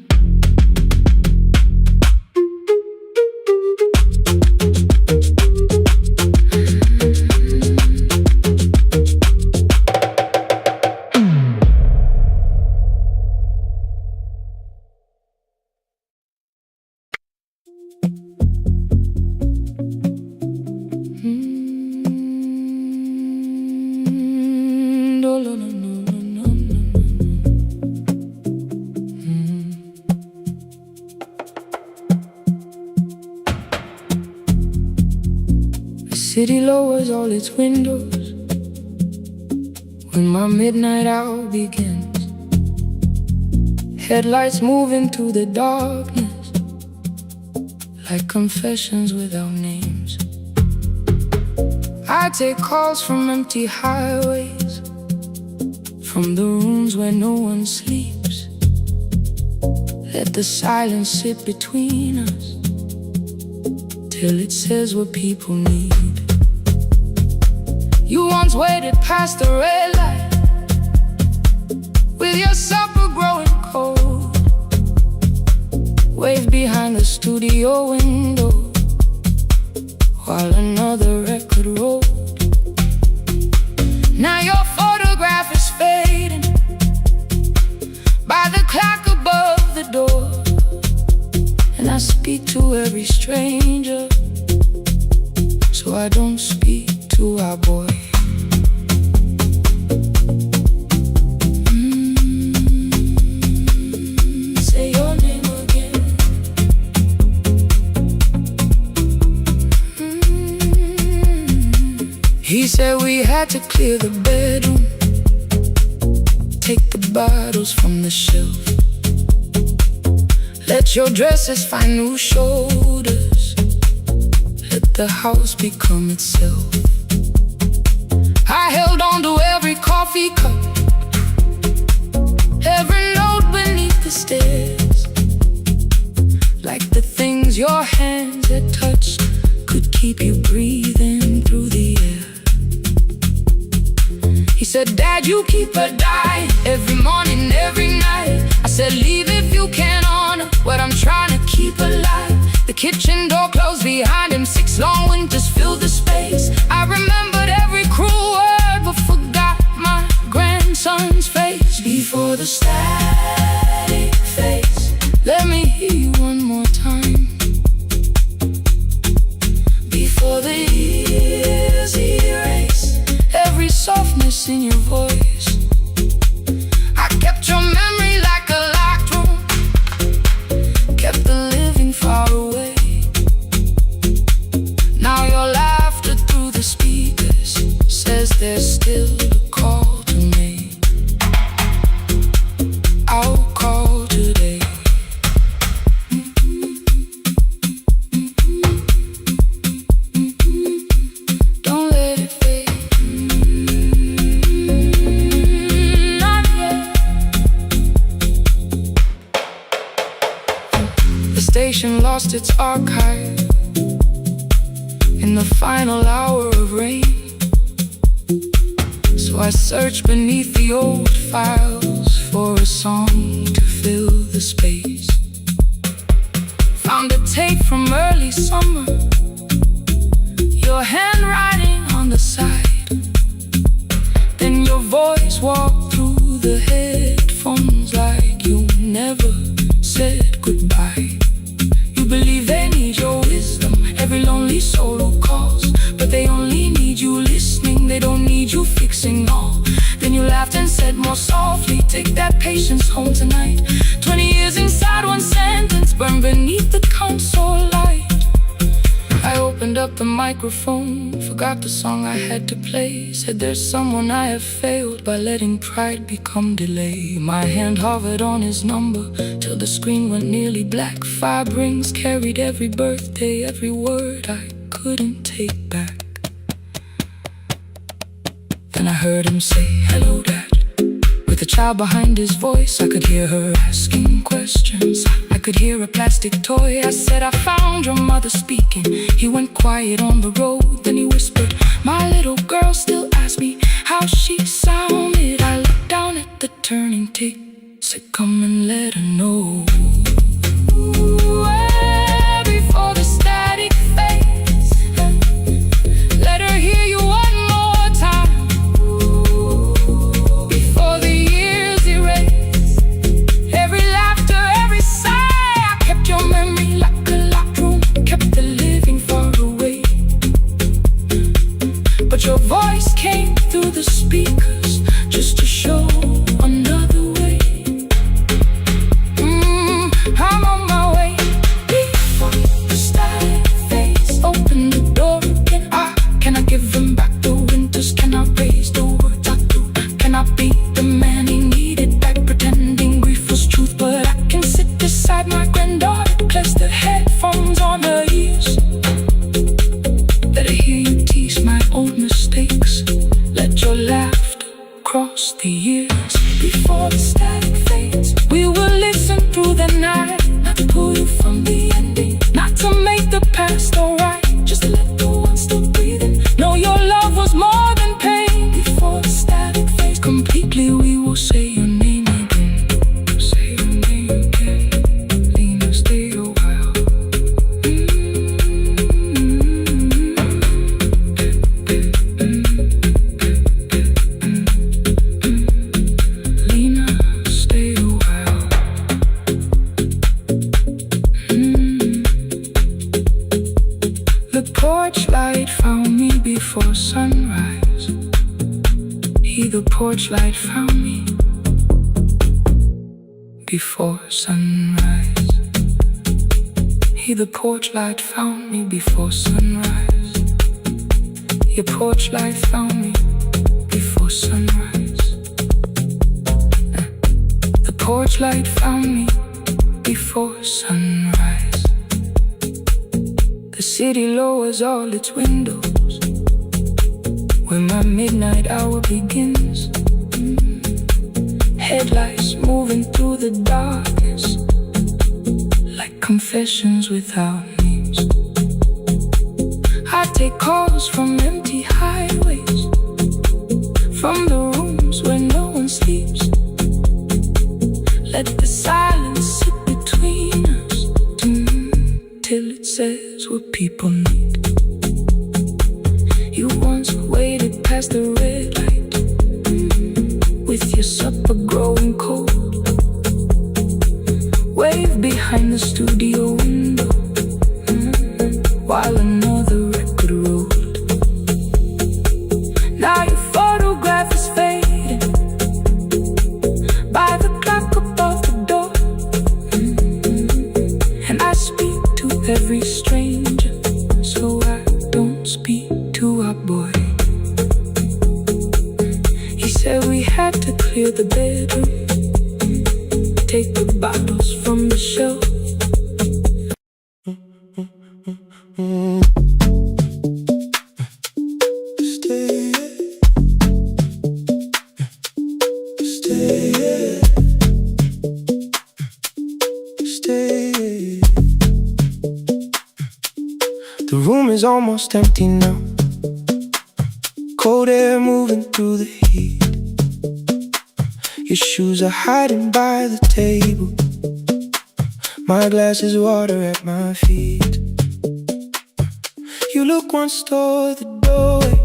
The city lowers all its windows when my midnight hour begins. Headlights move into the darkness like confessions without names. I take calls from empty highways, from the rooms where no one sleeps. Let the silence sit between us till it says what people need. You once waited past the red light with your supper growing cold. Waved behind the studio window while another record rolled. Now your photograph is fading by the clock above the door, and I speak to every stranger, so I don't speak to our boy. Say your name again. He said we had to clear the bedroom, take the bottles from the shelf. Let your dresses find new shoulders. Let the house become itself. I held on to every coffee cup, every note beneath the stairs, like the things your hands had touched could keep you breathing through the air. He said, Dad, you keep her dying every morning, every night. I said, leave if you can honor what I'm trying to keep alive. The kitchen door closed behind him, 6 long winters filled the space. I remembered every cruel word but forgot my grandson's face. Before the static fades, let me hear you one more time. Before the years erase every softness in your voice, I kept your memory like a locked room, kept the living far away. Now your laughter through the speakers says there's still a call to make. I'll call today. lost its archive in the final hour of rain. So I searched beneath the old files for a song to fill the space. Found a tape from early summer, your handwriting on the side. Then your voice walked through the headphones like you never said goodbye. You believe they need your wisdom, every lonely soul who calls, but they only need you listening, they don't need you fixing all. Then you laughed and said more softly, take that patience home tonight. 20 years inside one sentence, burned beneath the console light. I opened up the microphone, forgot the song I had to play. Said there's someone I have failed by letting pride become delay. My hand hovered on his number till the screen went nearly black. 5 rings carried every birthday, every word I couldn't take back. Then I heard him say, hello dad. With a child behind his voice, I could hear her asking questions. I could hear a plastic toy. I said, I found your mother speaking. He went quiet on the road, then he whispered, my little girl still asks me how she sounded. I looked down at the turning tick, said come and let her know. Before the static fades, let her hear you one more time. Before the years erase every laughter, every sigh. I kept your memory like a locked room, kept the living far away. But your voice came through the speakers just to show another way. I'm on my way. Before the static fades, open the door again. Can I give him back the winters? Can I raise the words I do? Can I be the man he needed back, pretending grief was truth? But I can sit beside my granddaughter, place the headphones on her ears. Let her hear you tease my old mistakes. Let your laughter cross the years. Before the static fades, we will listen through the night, not to pull you from the ending, not to make the past alright, just to let the one still breathing know your love was more than pain. Before the static fades completely, we will say your name again. Say your name again. Lena, stay a while. Lena, stay a while. The porch light found me before sunrise. The porch light found me before sunrise. The porch light found me before sunrise. Your porch light found me before sunrise. The porch light found me before sunrise. The city lowers all its windows when my midnight hour begins. Headlights moving through the darkness like confessions without names. I take calls from empty highways, from the rooms where no one sleeps. Let the silence sit between us till it says what people need. You once waited past the red light with your supper growing cold. Wave behind the studio window while another record rolled. Now your photograph is fading by the clock above the door. And I speak to every stranger, so I don't speak to our boy. He said we had to clear the bedroom, take the bottles from the shelf. is almost empty now. Cold air moving through the heat. Your shoes are hiding by the table. My glass is water at my feet. You look once toward the doorway,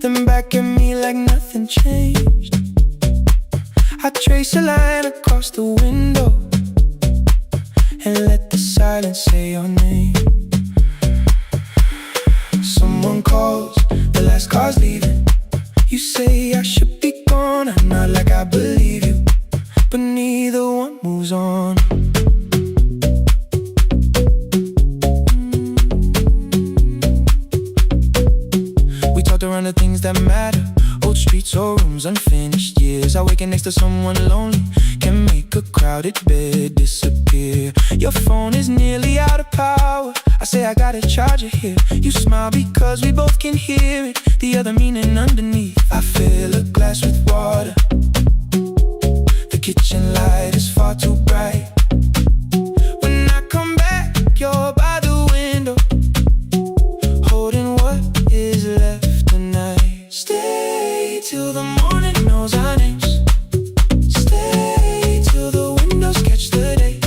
then back at me like nothing changed. I trace a line across the window and let the silence say your name. Someone calls, the last car's leaving. You say I should be gone, I nod like I believe you, but neither one moves on. We talked around the things that matter, old streets or rooms, unfinished years. I waking next to someone lonely can make a crowded bed disappear. Your phone is nearly out of power. I say I got a charger here. You smile because we both can hear it, the other meaning underneath. I fill a glass with water. The kitchen light is far too bright. When I come back, you're by the window, holding what is left tonight. Stay till the morning knows our names. Stay till the windows catch the day.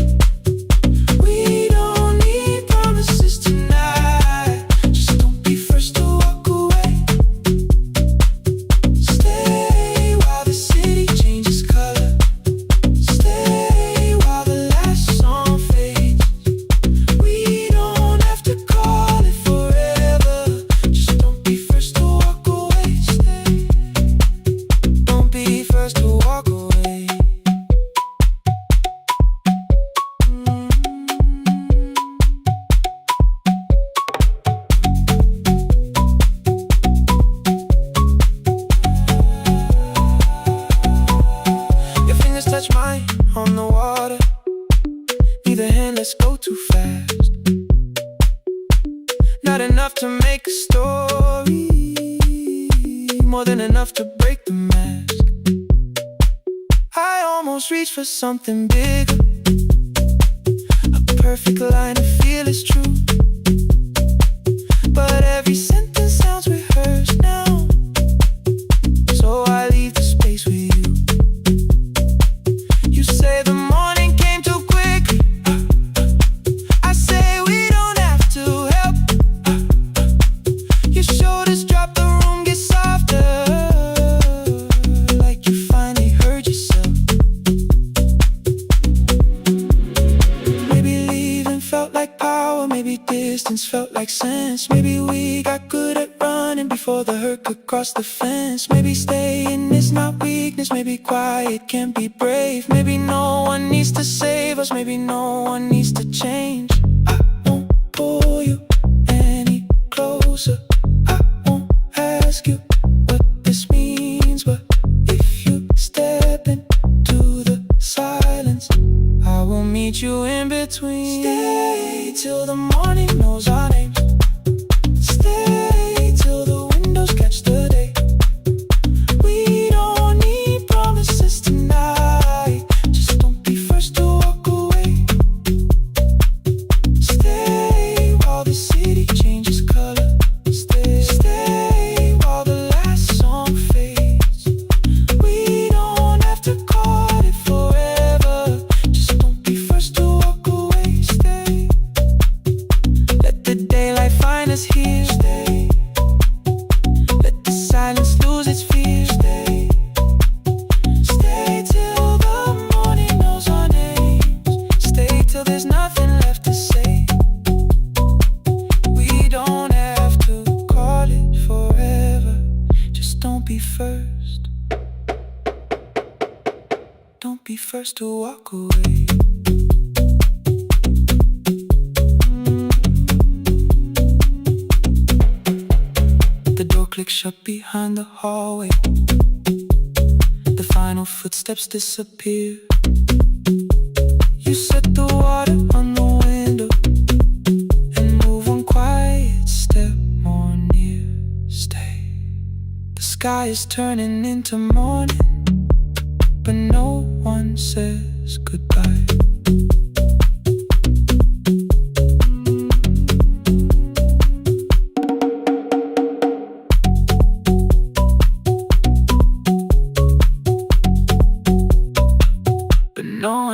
We don't need promises tonight. Just don't be first to walk away. Stay while the city changes color. Stay while the last song fades. We don't have to call it forever. Just don't be first to walk away. Stay. Don't be first to walk away. Your fingers touch mine on the water. Neither hand, let's go too fast. Not enough to make a story, more than enough to break the mask. I almost reach for something bigger, a perfect line of feel is true. But every sentence sounds rehearsed now, so I leave the space with you. You say the morning came too quickly. I say we don't have to help. Your shoulders drop, the room gets softer, like you finally heard yourself. Maybe leaving felt like power, maybe distance felt like sense. Maybe we got good at running before the hurt could cross the fence. Maybe staying is not weakness, maybe quiet can be brave. Maybe no one needs to save us, maybe no one needs to change. I won't pull you any closer. I won't ask you what this means, but if you step into the silence, I will meet you in between. Stay till the morning knows our names. Stay till the windows catch the day. We don't need promises tonight. Just don't be first to walk away. Stay while the city changes color. Stay while the last song fades. We don't have to call it forever. Just don't be first to walk away. Stay. Let the daylight find us here. Stay. Let the silence lose its fear. Stay. Stay till the morning knows our names. Stay till there's nothing left to say. We don't have to call it forever. Just don't be first. Don't be first to walk away. The door clicks shut behind the hallway. The final footsteps disappear. You set the water on the window and move one quiet step more near. Stay. The sky is turning into morning, but no one says goodbye.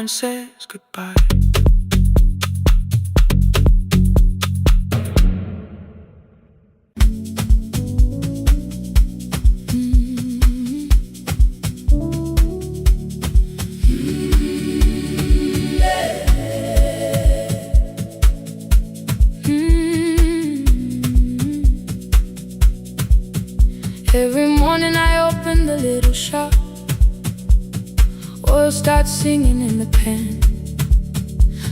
one says goodbye. Every morning I open the little shop. Oil starts singing in the pan.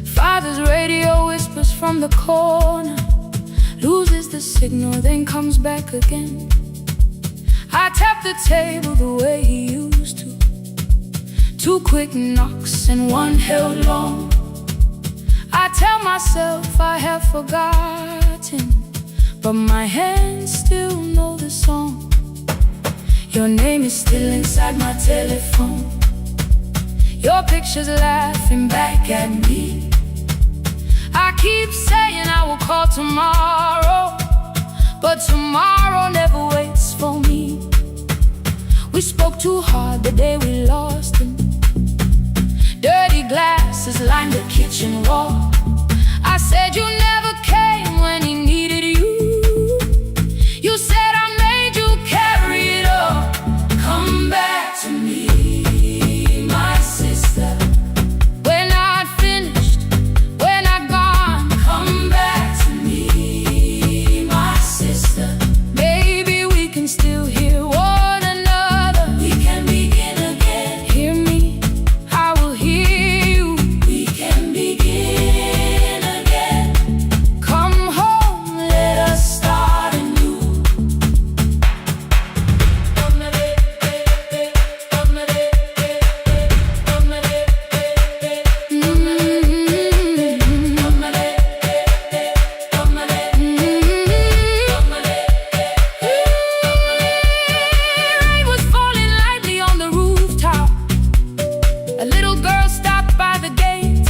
Father's radio whispers from the corner, loses the signal, then comes back again. I tap the table the way he used to. 2 quick knocks and 1 held long. I tell myself I have forgotten, but my hands still know the song. Your name is still inside my telephone. Your picture's laughing back at me. I keep saying I will call tomorrow, but tomorrow never waits for me. We spoke too hard the day we lost him. Dirty glasses lined the kitchen wall. I said you never came when he needed you. You said I made you carry it all. Come back to me, my sister. We're not finished, we're not gone. Come back to me, my sister. Maybe we can still hear one another. We can begin again. Hear me, I will hear you. We can begin again. Come home, let us start anew. Rain was falling lightly on the rooftop. A little girl stopped by the gate.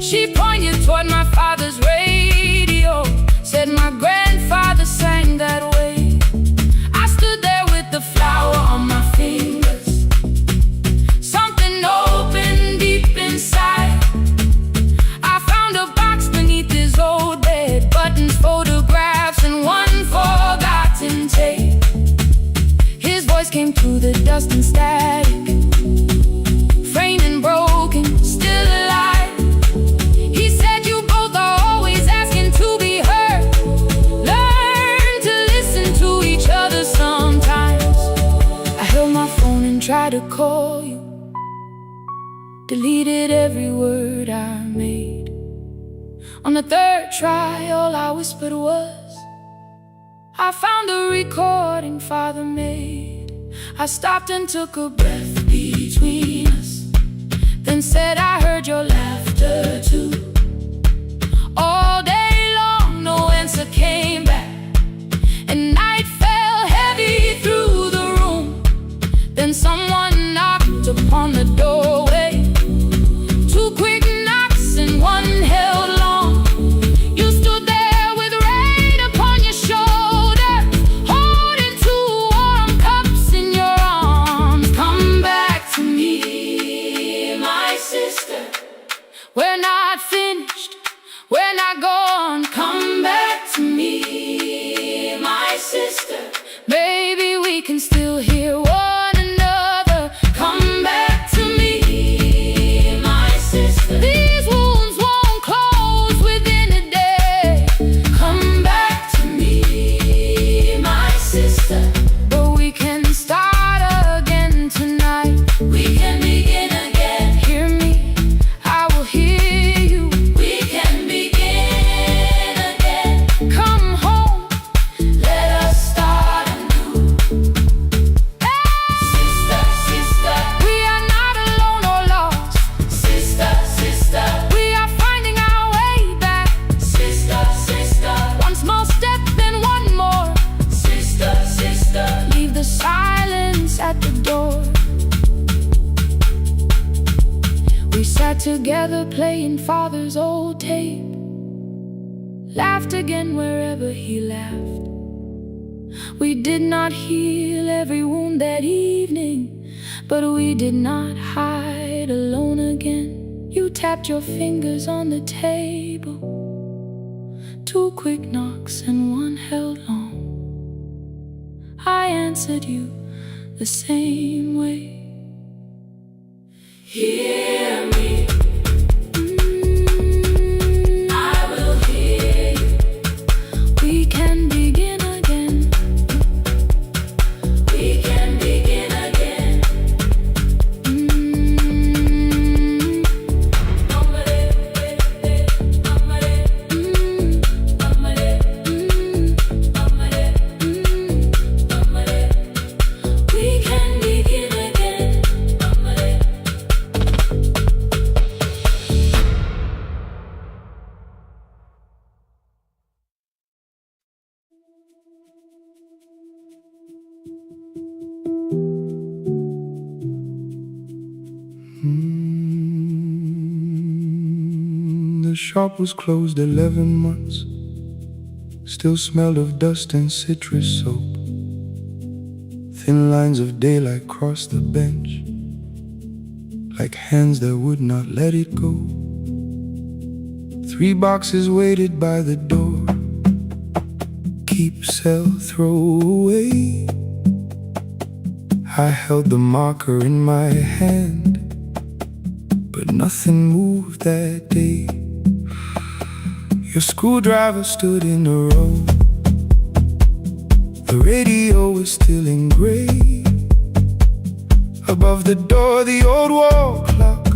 She pointed toward my father's radio, said my grandfather sang that way. I stood there with the flower on my fingers. Something opened deep inside. I found a box beneath his old bed, buttons, photographs, and 1 forgotten tape. His voice came through the dust and static, framed and broken, still alive. He said you both are always asking to be heard. Learn to listen to each other sometimes. I held my phone and tried to call you, deleted every word I made. On the 3rd try, all I whispered was, I found a recording Father made. I stopped and took a breath between us, then said I heard your laughter too. All day long no answer came back, and night fell heavy through the room. Then someone knocked upon the doorway. 2 quick knocks and 1 held long. You stood there with rain upon your shoulder, holding 2 warm cups in your arms. Come back to me, my sister. We're not finished, we're not gone. Come back to me, my sister. Maybe we can still hear one another. Come back to me, my sister. These wounds won't close within a day. Come back to me, my sister. But we can start again tonight. We can begin again. Hear me, I will hear you. We can begin again. Come home, let us start anew. Sister, sister, we are not alone or lost. Sister, sister, we are finding our way back. Sister, sister, 1 small step, then 1 more. Sister, sister, leave the silence at the door. We sat together playing Father's old tape, laughed again wherever he laughed. We did not heal every wound that evening, but we did not hide alone again. You tapped your fingers on the table, 2 quick knocks and 1 held long. I answered you the same way. Hear me. I will hear you. We can begin again. We can begin again. We can begin again. The shop was closed 11 months. Still smelled of dust and citrus soap. Thin lines of daylight crossed the bench, like hands that would not let it go. 3 boxes waited by the door. Keep, sell, throw away. I held the marker in my hand, but nothing moved that day. Your screwdriver stood in a row. The radio was still in gray. Above the door, the old wall clock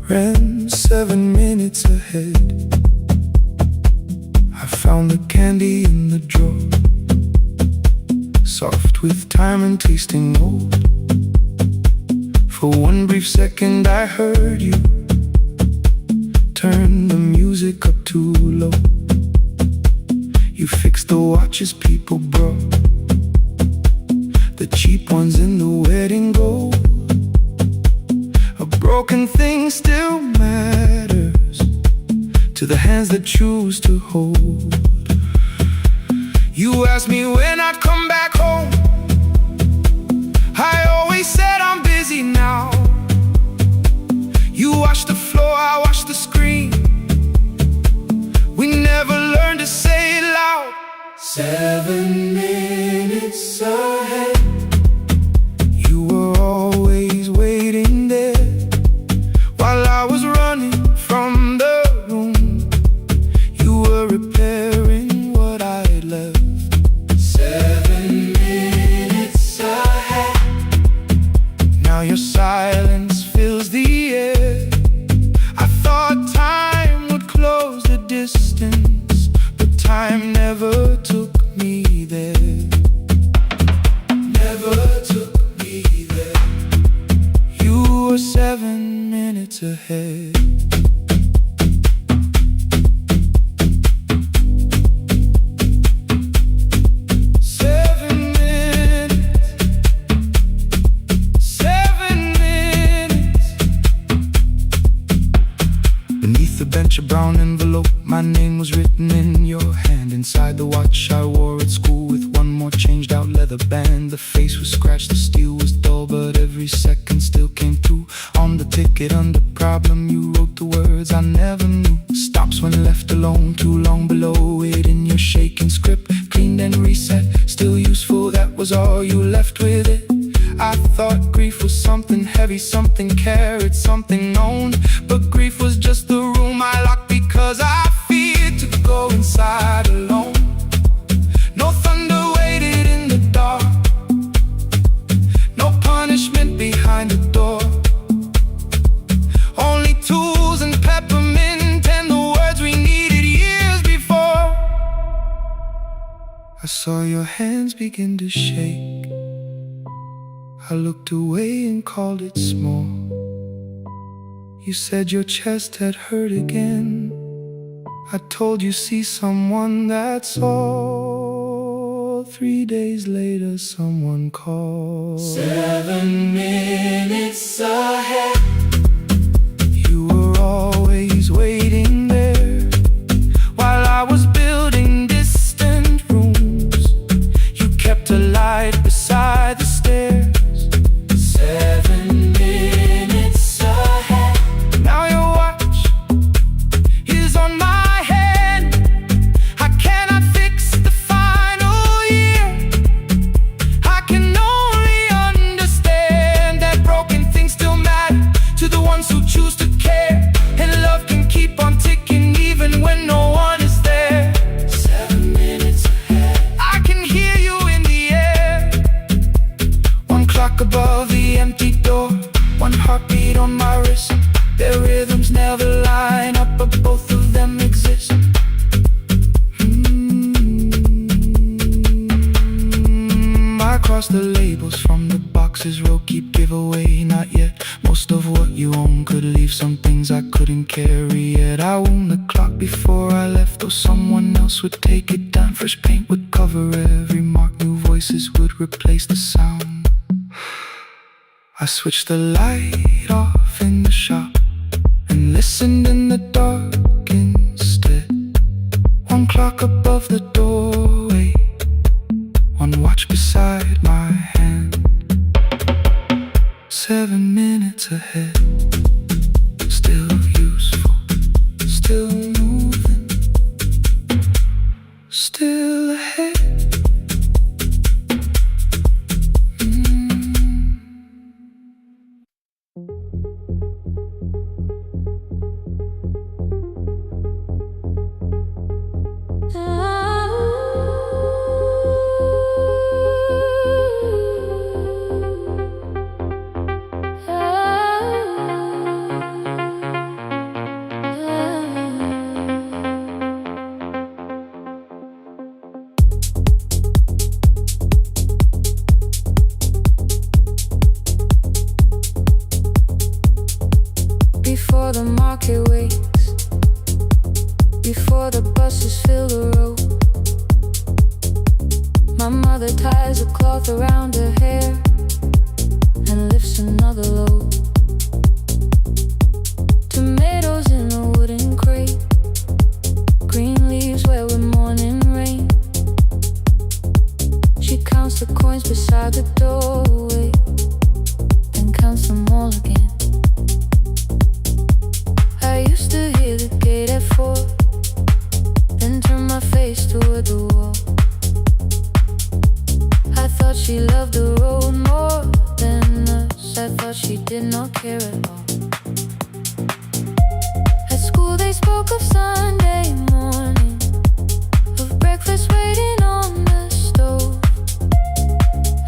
ran 7 minutes ahead. I found the candy in the drawer, soft with time and tasting old. For 1 brief second I heard you turn the music up too low. You fixed the watches people brought, the cheap ones in the wedding gold. A broken thing still matters to the hands that choose to hold. You asked me when I'd come back home. I always said I'm busy now. You washed the floor, I washed the screen. We never learned to say it loud. 7 minutes ahead. You were always waiting there while I was running from the room. You were repairing what I had left. 7 minutes ahead. Now your silence fills the air. I thought time would close the distance, but time never took me there. Never took me there. You were 7 minutes ahead. A brown envelope, my name was written in your hand. Inside the watch I wore at school with 1 more changed out leather band. The face was scratched, the steel was dull, but every second still came through. On the ticket under problem you wrote the words I never knew. Stops when left alone, too long below it in your shaking script. Cleaned and reset, still useful, that was all you left with it. I thought grief was something heavy, something carried, something owned. But grief was just the room I locked because I feared to go inside alone. No thunder waited in the dark, no punishment behind the door. Only tools and peppermint and the words we needed years before. I saw your hands begin to shake. I looked away and called it small. You said your chest had hurt again. I told you see someone, that's all. 3 days later someone called. 7 minutes ahead. You were always waiting there while I was building distant rooms. You kept a light beside the stairs. 7 across the labels from the boxes. Row keep giveaway, not yet. Most of what you own could leave some things I couldn't carry yet. I wound the clock before I left, or someone else would take it down. Fresh paint would cover every mark, new voices would replace the sound. I switched the light off in the shop and listened in the dark instead. One clock above the doorway, one watch beside my hand. 7 minutes ahead, still useful, still moving, still ahead. Before the market wakes, before the buses fill the road, my mother ties a cloth around her hair and lifts another load. Tomatoes in a wooden crate, green leaves wet with morning rain. She counts the coins beside the doorway, then counts them all again. I used to hear the gate at 4, then turn my face toward the wall. I thought she loved the road more than us. I thought she did not care at all. At school they spoke of Sunday morning, of breakfast waiting on the stove.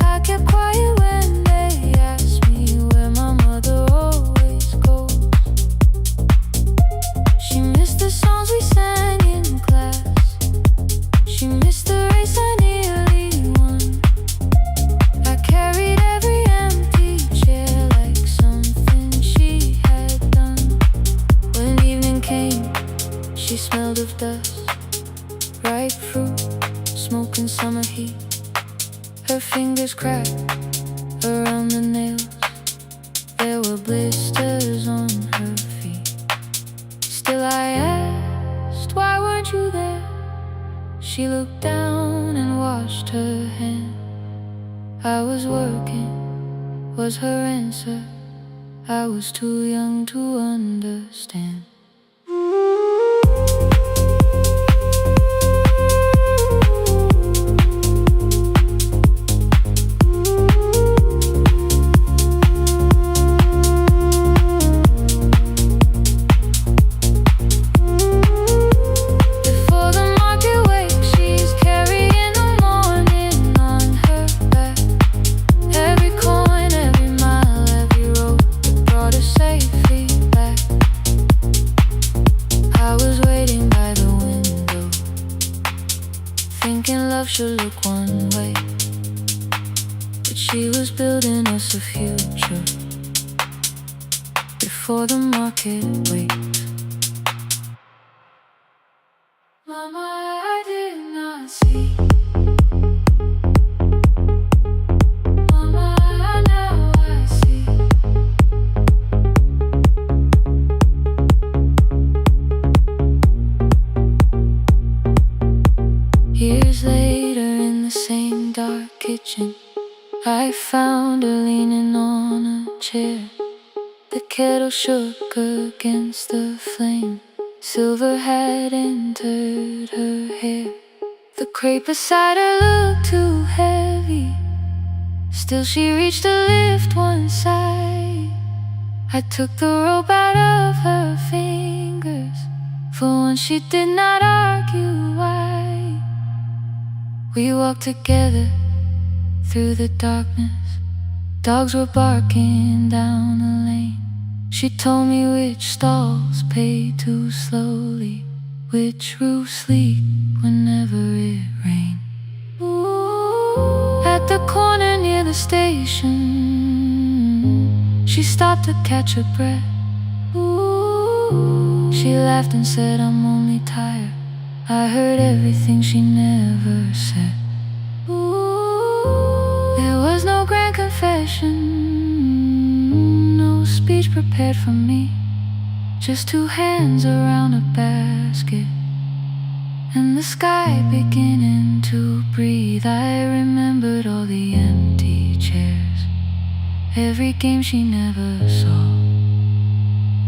I kept quiet when they asked me where my mother always goes. She missed the songs we sang in class, she missed the race I nearly won. I carried every empty chair like something she had done. When evening came, she smelled of dust, ripe fruit, smoke and summer heat. Her fingers cracked around the nails, there were blisters on her feet. Still I asked, why weren't you there? She looked down and washed her hand. I was working, was her answer. I was too young to understand. Should look one way, but she was building us a future before the market wakes. Mama, I did not see. Mama, now I see. Years later in the same dark kitchen, I found her leaning on a chair. The kettle shook against the flame, silver had entered her hair. The crate beside her looked too heavy, still she reached to lift one side. I took the rope out of her fingers, for once she did not argue why. We walked together through the darkness, dogs were barking down the lane. She told me which stalls pay too slowly, which roofs leak whenever it rained. Ooh, at the corner the station, she stopped to catch her breath. Ooh. She laughed and said, I'm only tired. I heard everything she never said. Ooh. There was no grand confession, no speech prepared for me. Just two hands around a basket and the sky beginning to breathe. I remembered all the empty chairs, every game she never saw.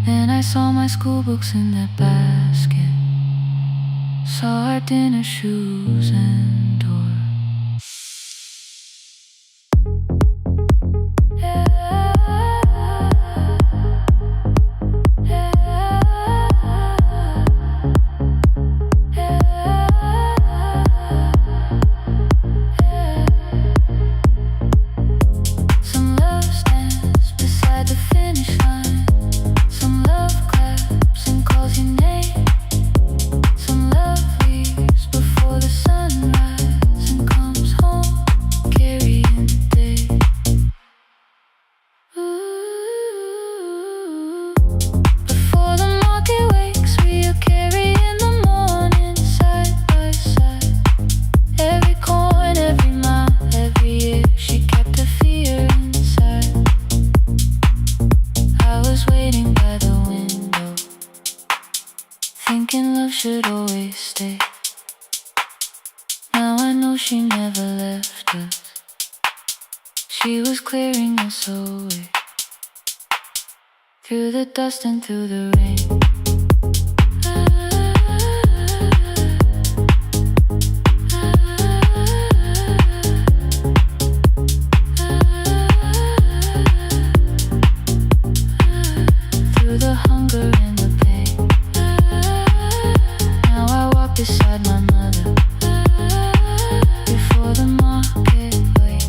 Then I saw my school books in that basket, saw our dinner shoes and door. Thinking love should always stay. Now I know she never left us. She was clearing us away, through the dust and through the rain. Through the hunger and the pain. Now I walk beside my mother, before the market wait.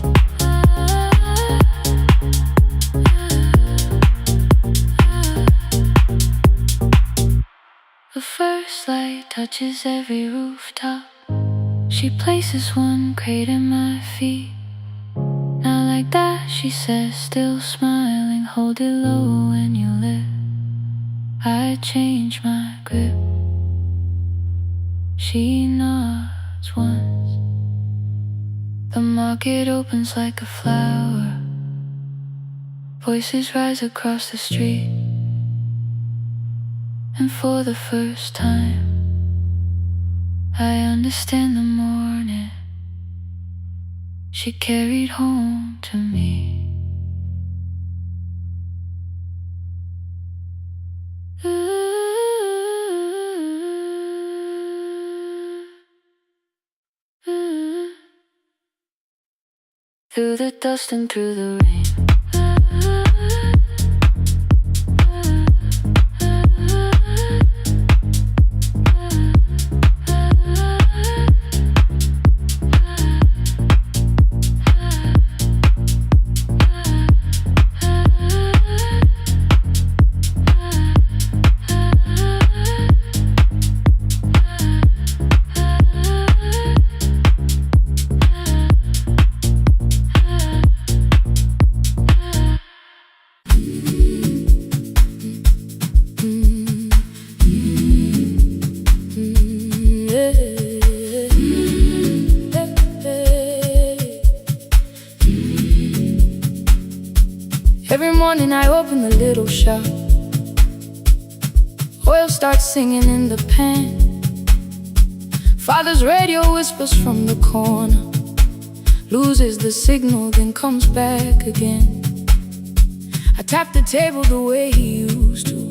The first light touches every rooftop. She places one crate at my feet. Now like that, she says, still smiling, hold it low when you live. I change my grip. She nods once. The market opens like a flower. Voices rise across the street. And for the first time, I understand the morning she carried home to me. Through the dust and through the rain. Every morning I open the little shop. Oil starts singing in the pan. Father's radio whispers from the corner, loses the signal, then comes back again. I tap the table the way he used to.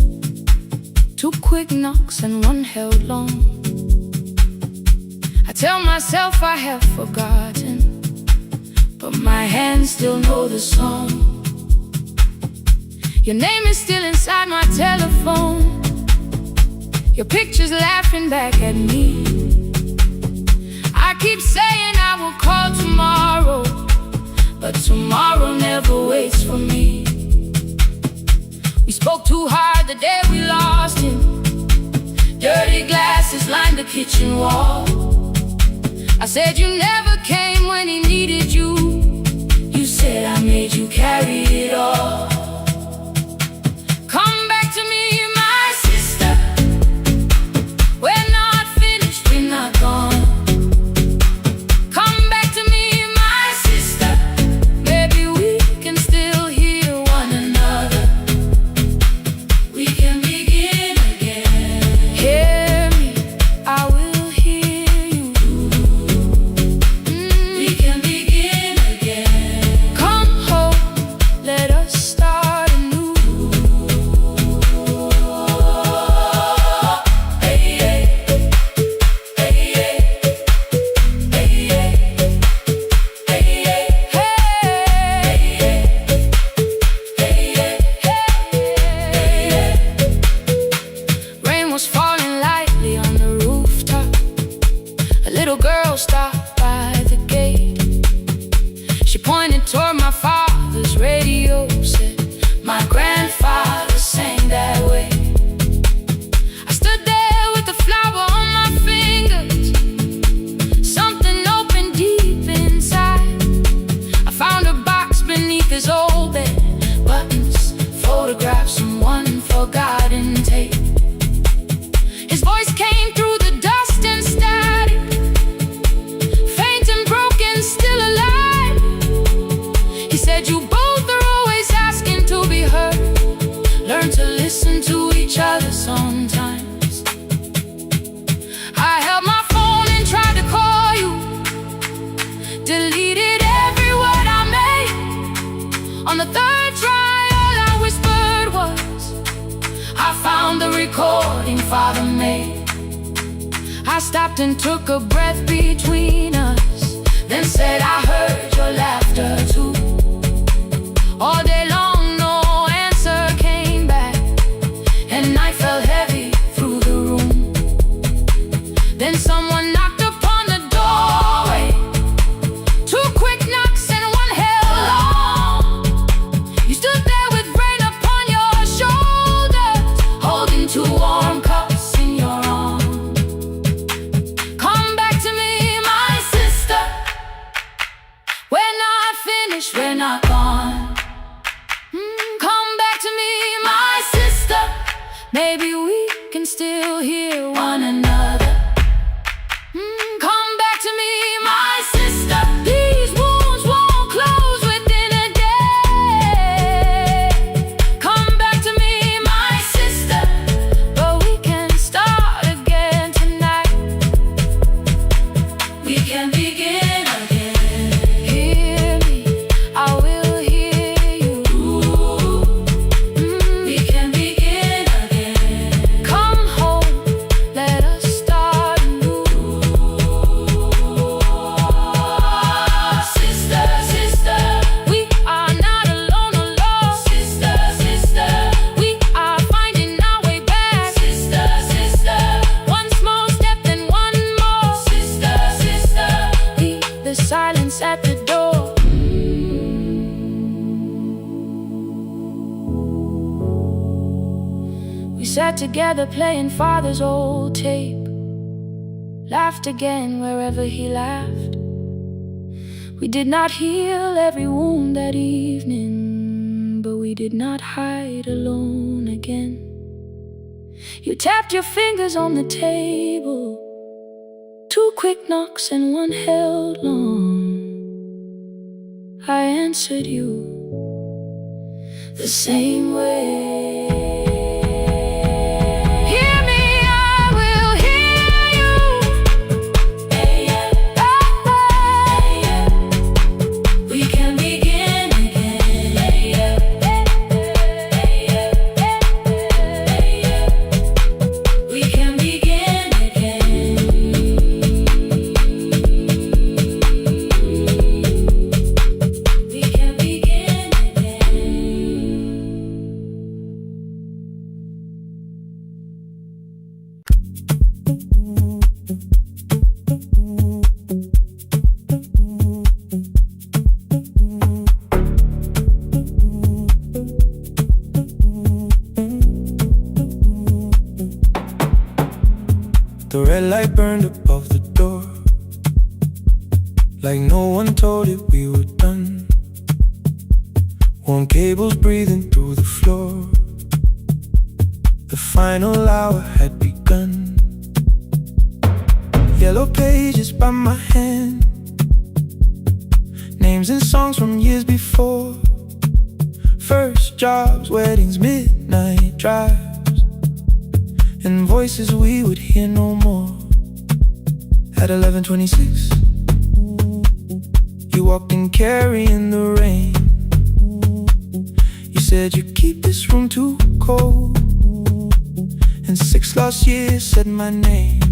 2 quick knocks and 1 held long. I tell myself I have forgotten, but my hands still know the song. Your name is still inside my telephone. Your picture's laughing back at me. I keep saying I will call tomorrow, but tomorrow never waits for me. We spoke too hard the day we lost him. Dirty glasses lined the kitchen wall. I said you never came when he needed you. You said swore my father's radio said my grandfather sang that way. I stood there with the flower on my fingers, something opened deep inside. I found a box beneath his old bed, buttons, photographs, and one forgotten tape. His voice came through the dust and static, faint and broken, still alive. He said, "You both are always asking to be heard. Learn to listen to each other sometimes." I held my phone and tried to call you, deleted every word I made. On the third try, all I whispered was, "I found the recording Father made." I stopped and took a breath between us, then said, "I heard your laughter too." All day long, no answer came back, and night fell heavy through the room. Then someone knocked upon the doorway, 2 quick knocks and one held long. You stood there with rain upon your shoulders, holding 2 warm cups in your arms. "Come back to me, my sister. We're not finished, we're not gone. Come back to me, my sister. Maybe we can still hear one another. Come back to me, my sister. These wounds won't close within a day. Come back to me, my sister. But we can start again tonight. We can begin again. Hear me, I will hear you. We can begin again. Come home, let us start anew. Sister, sister, we are not alone, alone. Sister, sister, we are finding our way back. Sister, sister, one small step, then one more. Sister, sister, leave the silence at the door. We sat together playing Father's old tape, laughed again wherever he laughed. We did not heal every wound that evening, but we did not hide alone again. You tapped your fingers on the table, 2 quick knocks and one held long. I answered you the same way. Hear me, I will hear you. We can begin again. We can begin again. We can begin The red light burned above the door, like no one told it we were done. Warm cables breathing through the floor. The final hour had begun. Yellow pages by my hand, names and songs from years before. First jobs, weddings, midnight drives, and voices we would hear no more. At 11:26, you walked in carrying the rain. You said you keep this room too cold, and 6 lost years said my name.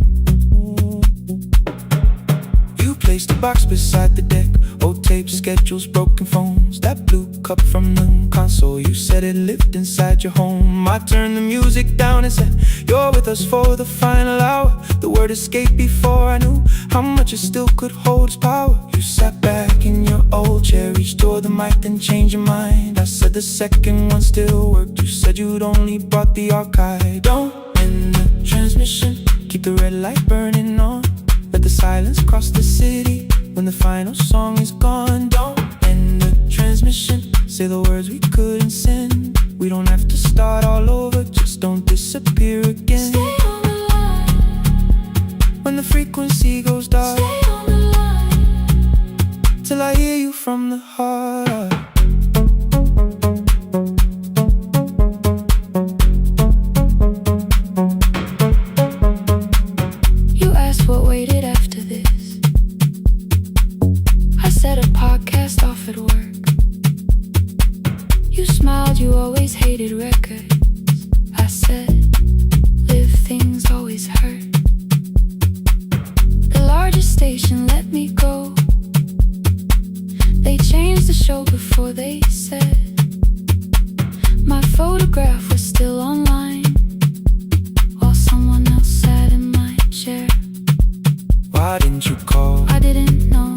You played placed a box beside the deck. Old tapes, schedules, broken phones. That blue cup from the console, you said it lived inside your home. I turned the music down and said, you're with us for the final hour. The word escaped before I knew how much it still could hold its power. You sat back in your old chair, reached toward the mic, then changed your mind. I said the second one still worked. You said you'd only brought the archive. Don't end the transmission, keep the red light burning on. Let the silence cross the city when the final song is gone. Don't end the transmission, say the words we couldn't send. We don't have to start all over, just don't disappear again. Stay on the line. When the frequency goes dark, Stay on the line. till I hear you from the heart. You asked what waited after this. I said a podcast off at work. You smiled, you always hated records. I said, live things always hurt. The largest station let me go. They changed the show before they said my photograph was still online, while someone else sat in my chair. Why didn't you call? I didn't know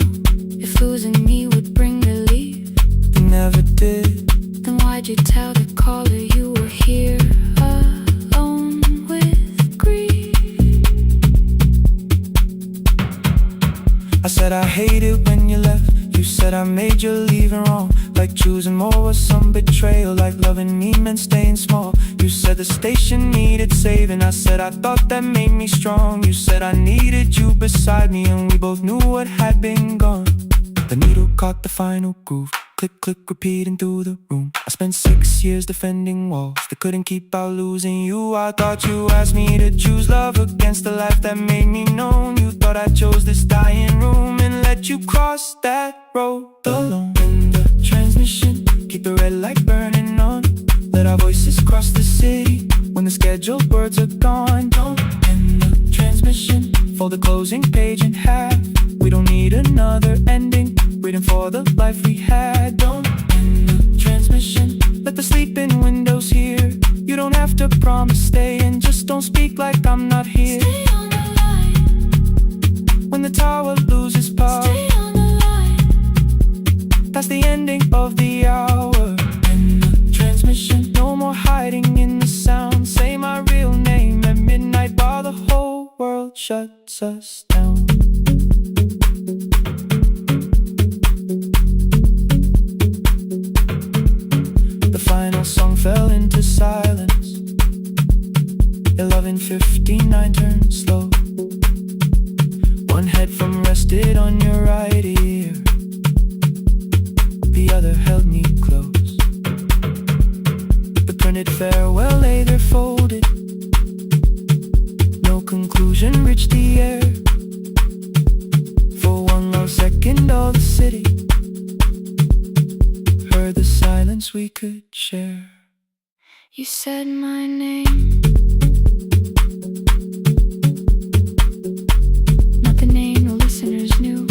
if losing me would bring relief. You never did. Then why'd you tell the caller you were here alone with grief? I said I hate it when you left. You said I made you leaving wrong, like choosing more was some betrayal, like loving me meant staying small. You said the station needed saving. I said I thought that made me strong. You said I needed you beside me, and we both knew what had been gone. The needle caught the final groove. Click, click, repeating through the room. I spent 6 years defending walls that couldn't keep out losing you. I thought you asked me to choose love against the life that made me known. You thought I chose this dying room and let you cross that road alone. In the transmission, keep the red light burning on. Let our voices cross the city when the scheduled words are gone. Don't end the transmission, fold the closing page in half. We don't need another ending, waiting for the life we had. Don't end the transmission, let the sleeping windows hear. You don't have to promise staying, just don't speak like I'm not here. Stay on the line. When the tower loses power, Stay on the line. that's the ending of the hour. End the transmission, no more hiding in the sound. Say my real name at midnight while the whole world shuts us down. The final song fell into silence. 11:59 turned slow. One headphone rested on your right ear, the other held me close. The printed farewell lay there folded. No conclusion reached the air. For one lost second all the city heard the silence we could share. You said my name, not the name the listeners knew.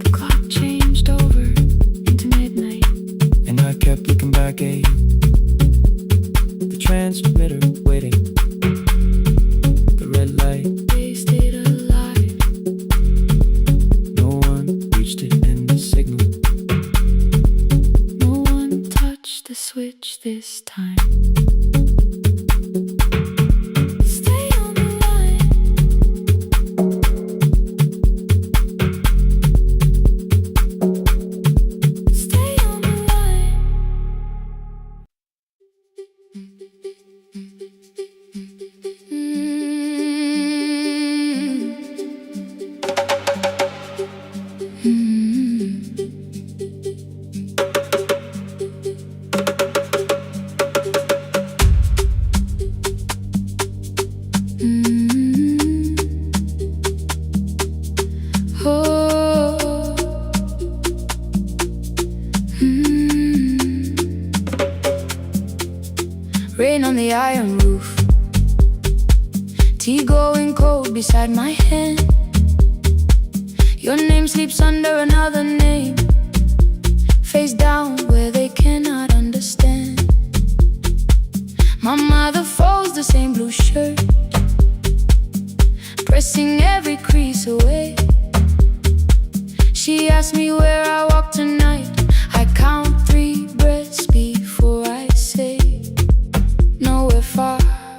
The clock changed over into midnight, And I kept looking back at you, the transmitter waiting, the red light. they stayed alive. No one reached it in the signal. No one touched the switch this time. Stay on the line. Stay on the line. Rain on the iron roof, tea going cold beside my hand. Your name sleeps under another name, face down where they cannot understand. My mother folds the same blue shirt, pressing every crease away. She asks me where I walk tonight. I count 3 breaths before I say nowhere far,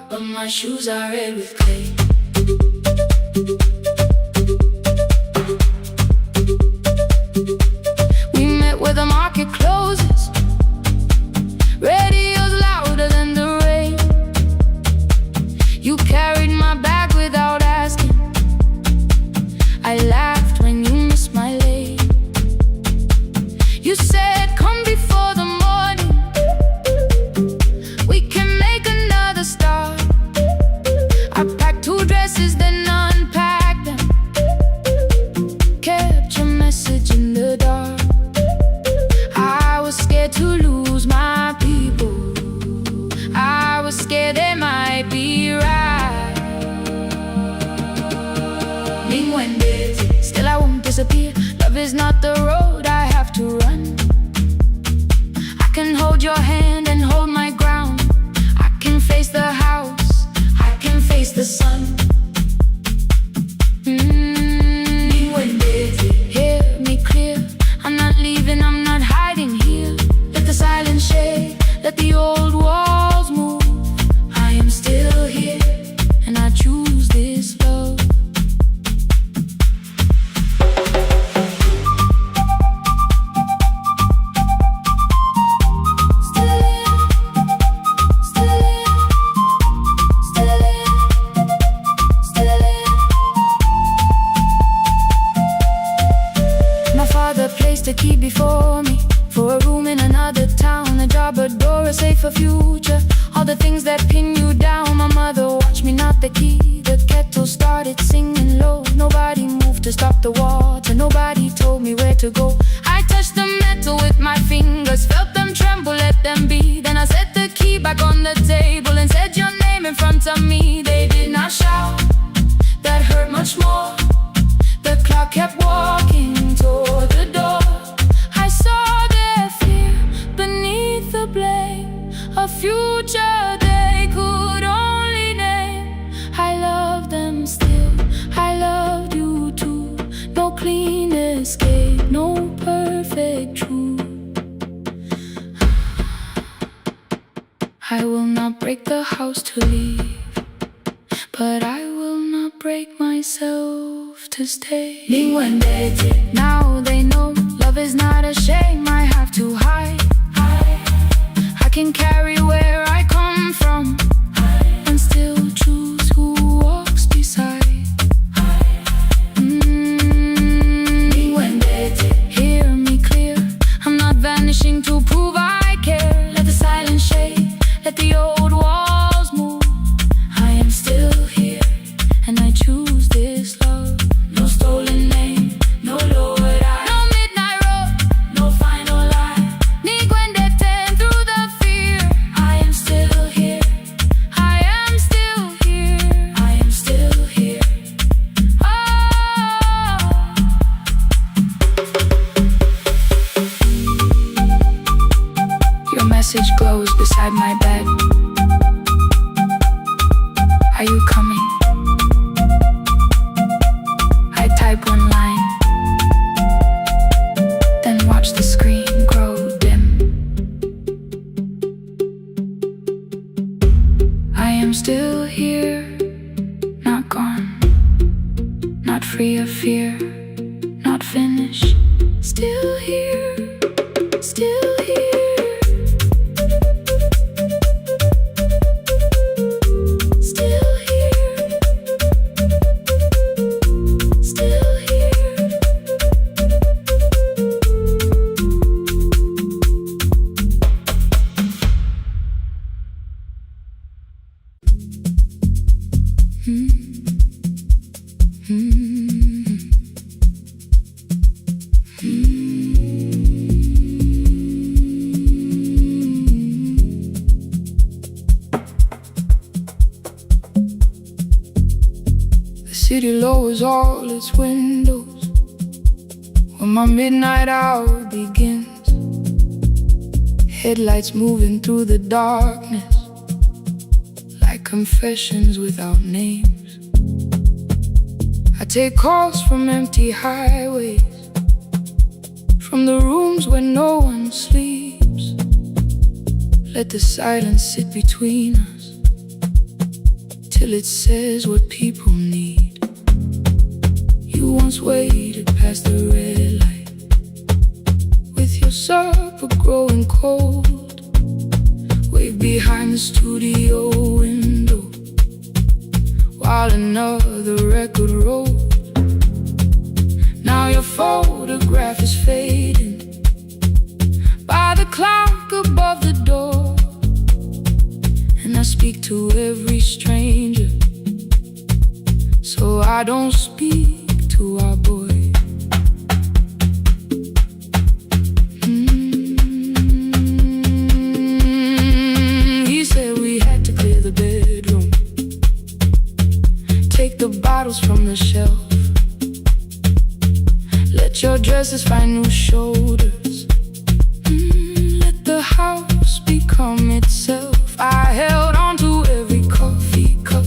but my shoes are red with clay. We met where the market closes, radio's louder than the rain. You carried my bag without asking. I laughed when you missed my lane. You said come before the morning, we can make another start. I packed 2 dresses then unpacked them, kept your message in the dark. I was scared to lose my people, I was scared they might be right. Still I won't disappear. Love is not the road I have to run. I can hold your hand and hold my ground. I can face the house, I can face the sun. Hear me clear, I'm not leaving, I'm not hiding here. Let the silence shake, let the old walls move. I am still here, and I choose this love. The key before me, for a room in another town, a job, a door, a safer future. All the things that pin you down. My mother watched me knock the key. The kettle started singing low. Nobody moved to stop the water, nobody told me where to go. I touched the metal with my fingers, felt them tremble, let them be. Then I set the key back on the table and said your name in front of me. They did not shout, that hurt much more. The clock kept walking toward the door. I saw their fear beneath the blame, a future they could only name. I love them still, I loved you too. No clean escape, no perfect truth. I will not break the house to leave, but I will not break myself to stay. Now they know love is not a shame I have to hide. I can carry where I come from and still choose who walks beside. Hear me clear, I'm not vanishing to prove I care. Let the silence shake, let the old walls move. I am still here, and I choose this love. No stolen name, no lowered eye, no midnight road, no final lie. Ni ten through the fear. I am still here, I am still here, I am still here. Oh. Your message glows beside my bed. Are you coming? I type one line, then watch the screen grow dim. I am still here, not gone, not free of fear, not finished. Still here, still here. The city lowers all its windows, my midnight hour begins. Headlights moving through the darkness, like confessions without names. I take calls from empty highways, from the rooms where no one sleeps. Let the silence sit between us till it says what people need. You once waited past the red light, with your supper growing cold, waved behind the studio window while another record rolled. Now your photograph is fading by the clock above the door, and I speak to every stranger, so I don't speak to our boy. He said we had to clear the bedroom, take the bottles from the shelf, let your dresses find new shoulders, let the house become itself. I held on to every coffee cup,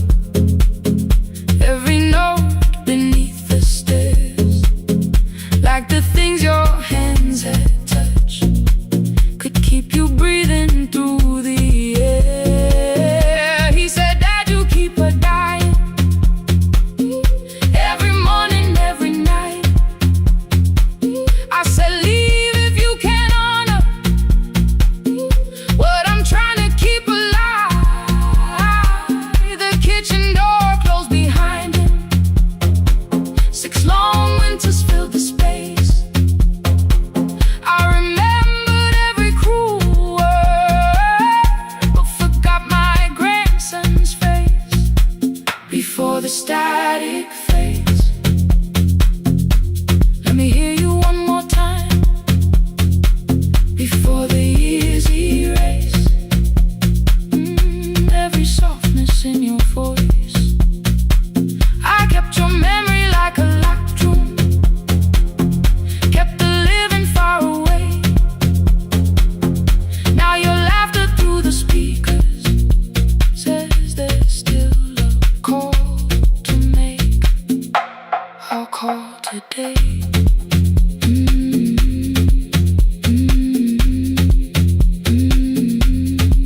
every note beneath the stairs, like the things your hands had touched could keep you breathing through the air. He said, Dad, you keep her dying, every morning, every night. I said, leave if you can honor what I'm trying to keep alive. The kitchen door closed behind him, 6 long winters filled the space. I remembered every cruel word, but forgot my grandson's face. Before the static fades, let me hear you one more time. Before the years erase every softness in your voice, I kept your memory like a locked room, kept the living far away. Now your laughter through the speakers says there's still a call to make. I'll call today.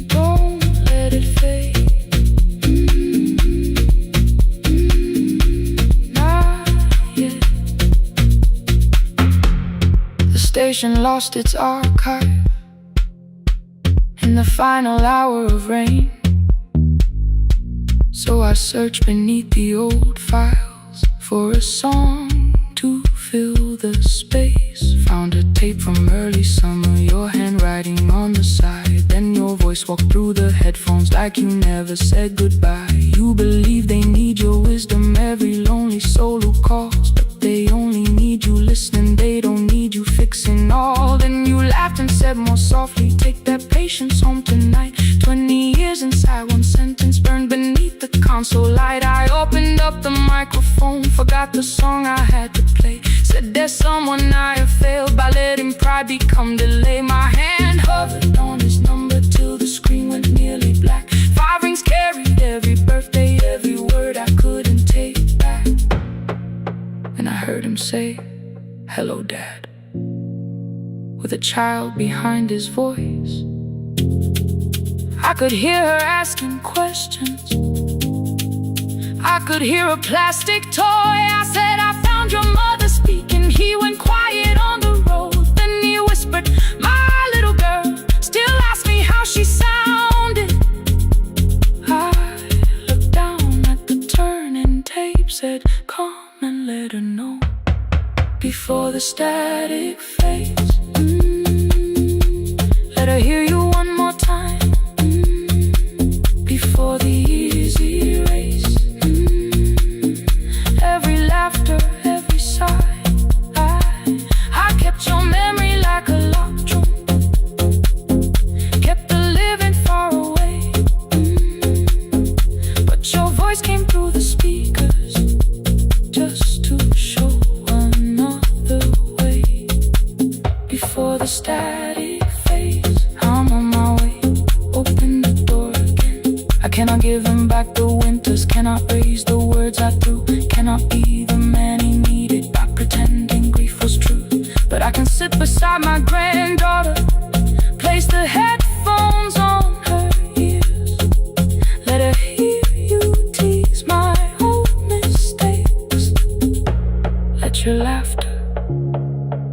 Don't let it fade. Not yet. The station lost its archive in the final hour of rain, so I searched beneath the old files for a song to fill the space. Found a tape from early summer, your handwriting on the side. Then your voice walked through the headphones like you never said goodbye. You believe they need your wisdom, every lonely soul who calls, but they only need you listening, they don't need you fixing all. Then you laughed and said more softly, take that patience home tonight. 20 years inside one sentence burned beneath the console light. I opened up the microphone, forgot the song I had to play. Said there's someone I have failed by letting pride become delay. My hand hovered on his number till the screen went nearly black. 5 rings carried every birthday, every word I couldn't take back. And I heard him say, hello, Dad, with a child behind his voice. I could hear her asking questions, I could hear a plastic toy. I said, I found your mother speaking. He went quiet on the road, then he whispered, my little girl still asks me how she sounded. I looked down at the turning tape, said, come and let her know before the static fades. Let her hear you one more time. Before the years erase every laughter, every sigh. I kept your memory like a locked room, kept the living far away. But your voice came through the speakers just to show another way. Cannot give him back the winters, cannot raise the words I threw, cannot be the man he needed by pretending grief was true. But I can sit beside my granddaughter, place the headphones on her ears, let her hear you tease my old mistakes. Let your laughter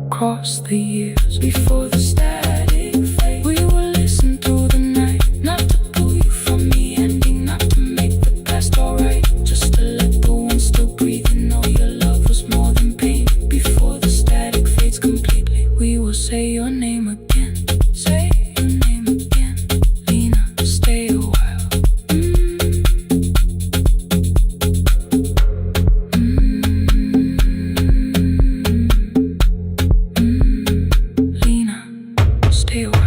cross the years before the static fades. We will listen through the night, not to pull you from the ending, not to make the past alright, just to let the one still breathe and know your love was more than pain. Before the static fades completely, we will say your name again. Say your name again. Lena, stay a while. Lena, stay a while.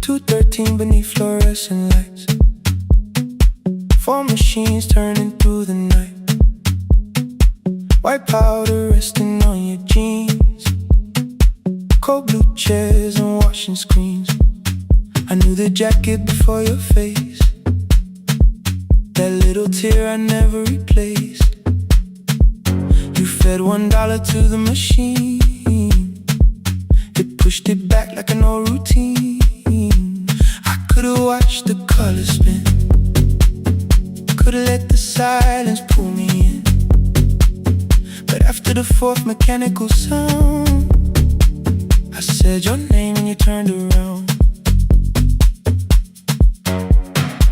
2:13 beneath fluorescent lights, 4 machines turning through the night, white powder resting on your jeans, cold blue chairs and washing screens. I knew the jacket before your face, that little tear I never replaced. You fed $1 to the machine, it pushed it back like an old routine. I could've watched the colors spin, could've let the silence pull me in. But after the 4th mechanical sound, I said your name and you turned around.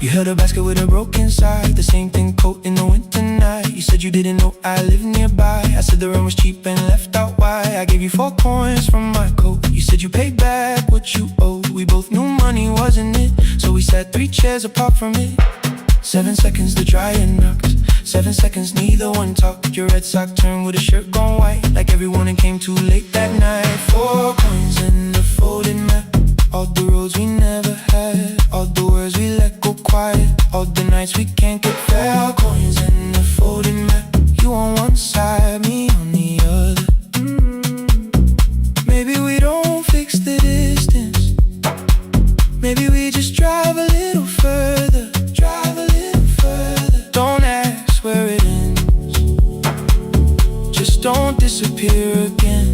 You held a basket with a broken side, the same thing coat in the winter night. You said you didn't know I lived nearby. I said the rent was cheap and left out why. I gave you 4 coins from my coat. You said you paid back what you owed. We both knew money wasn't it, so we sat 3 chairs apart from it. 7 seconds the dryer knocked, 7 seconds neither one talked. Your red sock turned with a shirt gone white, like everyone that came too late that night. 4 coins in the folded map, all the roads we never had, all the words we let go quiet, all the nights we can't get fair. Coins in the folded map, you on one side, me on the other. Maybe we don't fix the distance, maybe we just drive a little further, drive a little further. Don't ask where it ends, just don't disappear again.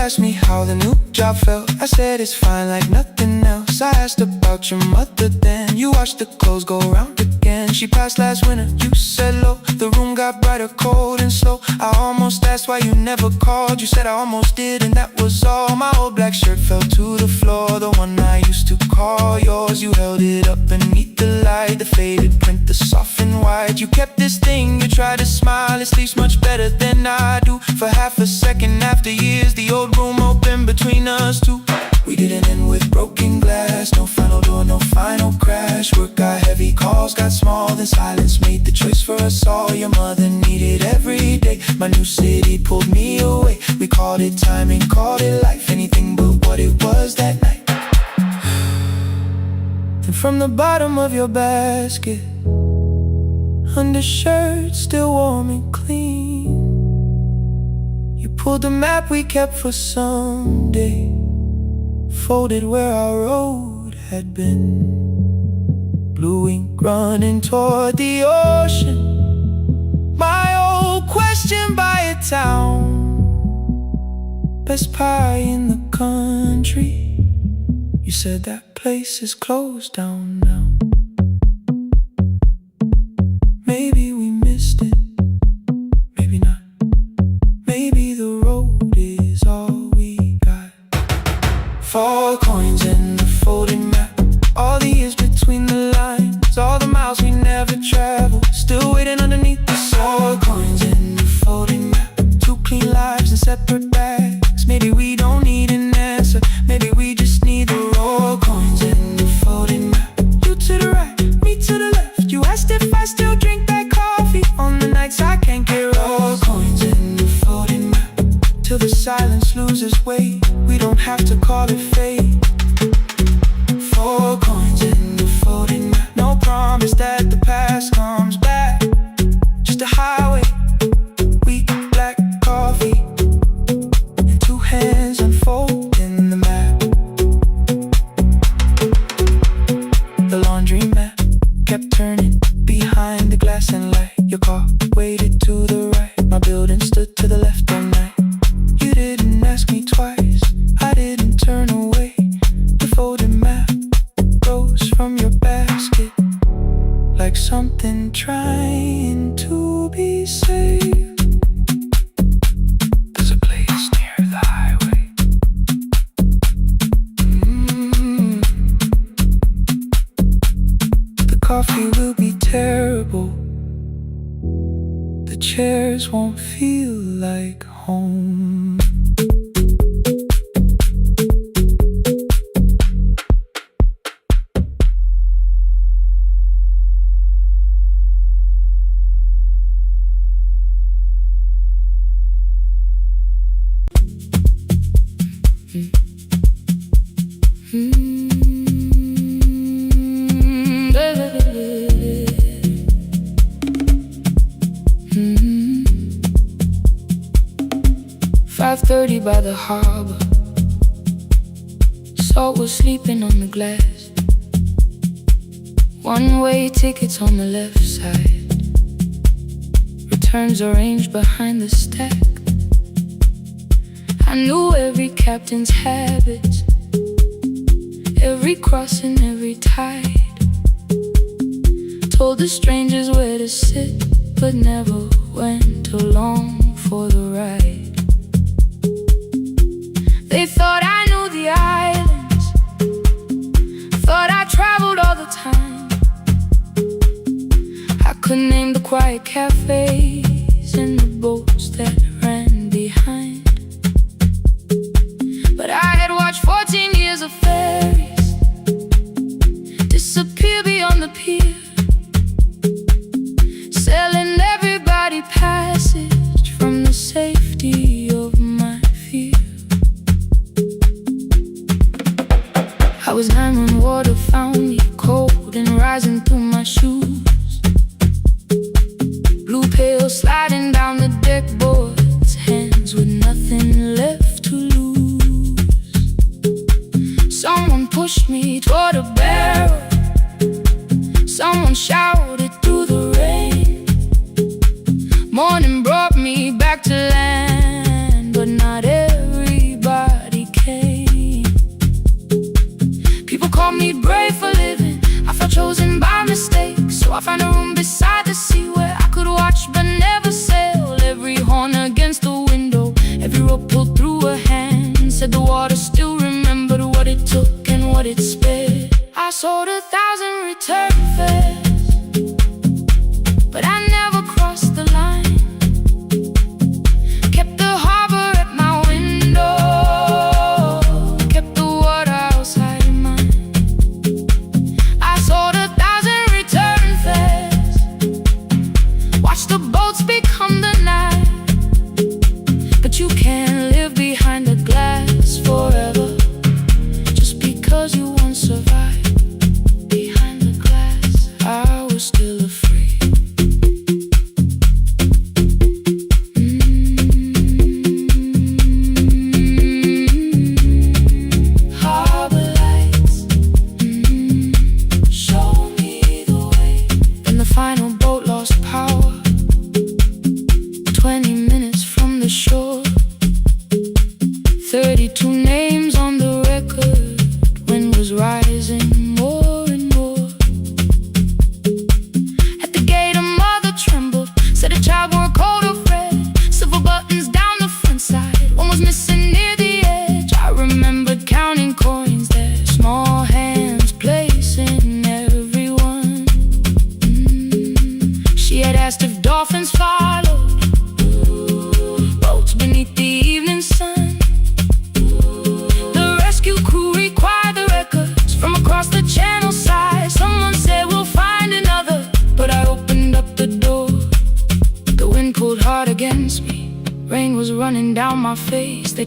Asked me how the new job felt, I said it's fine like nothing else. I asked about your mother then, you watched the clothes go round again. She passed last winter, you said low, the room got brighter, cold and slow. I almost asked why you never called, you said I almost did and that was all. My old black shirt fell to the floor, the one I used to call yours. You held it up beneath the light, the faded print, the soft and white. You kept this thing, you tried to smile, it sleeps much better than I do. For half a second after years, the old room open between us two. We didn't end with broken glass, no final door, no final crash. Work got heavy, calls got small, then silence made the choice for us all. Your mother needed every day, my new city pulled me away. We called it timing, called it life, anything but what it was that night. Then from the bottom of your basket, undershirt still warm and clean, you pulled the map we kept for someday, folded where our road had been. Blue ink running toward the ocean, my old question by a town, best pie in the country. You said that place is closed down now. Maybe we missed it, maybe not. Maybe the road is all we got. 4 coins in the folding map, all the years between between the lines. All the miles we never traveled, still waiting underneath the soil. Coins in the folding map, 2 clean lives in separate bags. Maybe we don't need an answer, maybe we just need the raw. Coins in the folding map, you to the right, me to the left. You asked if I still drink that coffee on the nights I can't get raw. Coins in the folding map, till the silence loses weight. We don't have to call it fate. 4 coins in the folding map, no promise that the past comes back. Just a highway, weak black coffee, and 2 hands unfolding the map. The laundry mat kept turning behind the glass and light. Your car waited to the right, my building stood to the left all night. You didn't ask me twice, I didn't turn away. The folded map rose from your basket, like something trying to be saved. There's a place near the highway. The coffee will be terrible, the chairs won't feel like home. Mm-hmm. 5:30 by the harbor, salt was sleeping on the glass. One-way tickets on the left side, returns arranged behind the stack. I knew every captain's habits, every crossing, every tide. Told the strangers where to sit, but never went along for the ride. They thought I knew the islands, thought I traveled all the time. I could name the quiet cafes and the boats that ran behind. But I had watched 14 years of ferries disappear beyond the pier, selling everybody passage from the safety of my fear. I was 9 when water found me, cold and rising through my shoes. Blue pail sliding down the deck boards, hands with nothing left to lose. Someone pushed me toward a barrel, someone shouted through the rain. Morning brought me back to land, but not everybody came. People called me brave for living, I felt chosen by mistake. So I found a room beside the sea where I could watch but never sail. Every horn against the window, every rope pulled through a hand, said the water still remembered what it took and what it spared. I sold 1,000 return fares, but I never crossed the line. Kept the harbor at my window, kept the water outside of mine. I sold 1,000 return fares, watched the boats become the night. But you can't live behind the glass forever, just because you once survived. Behind the glass, I was still afraid.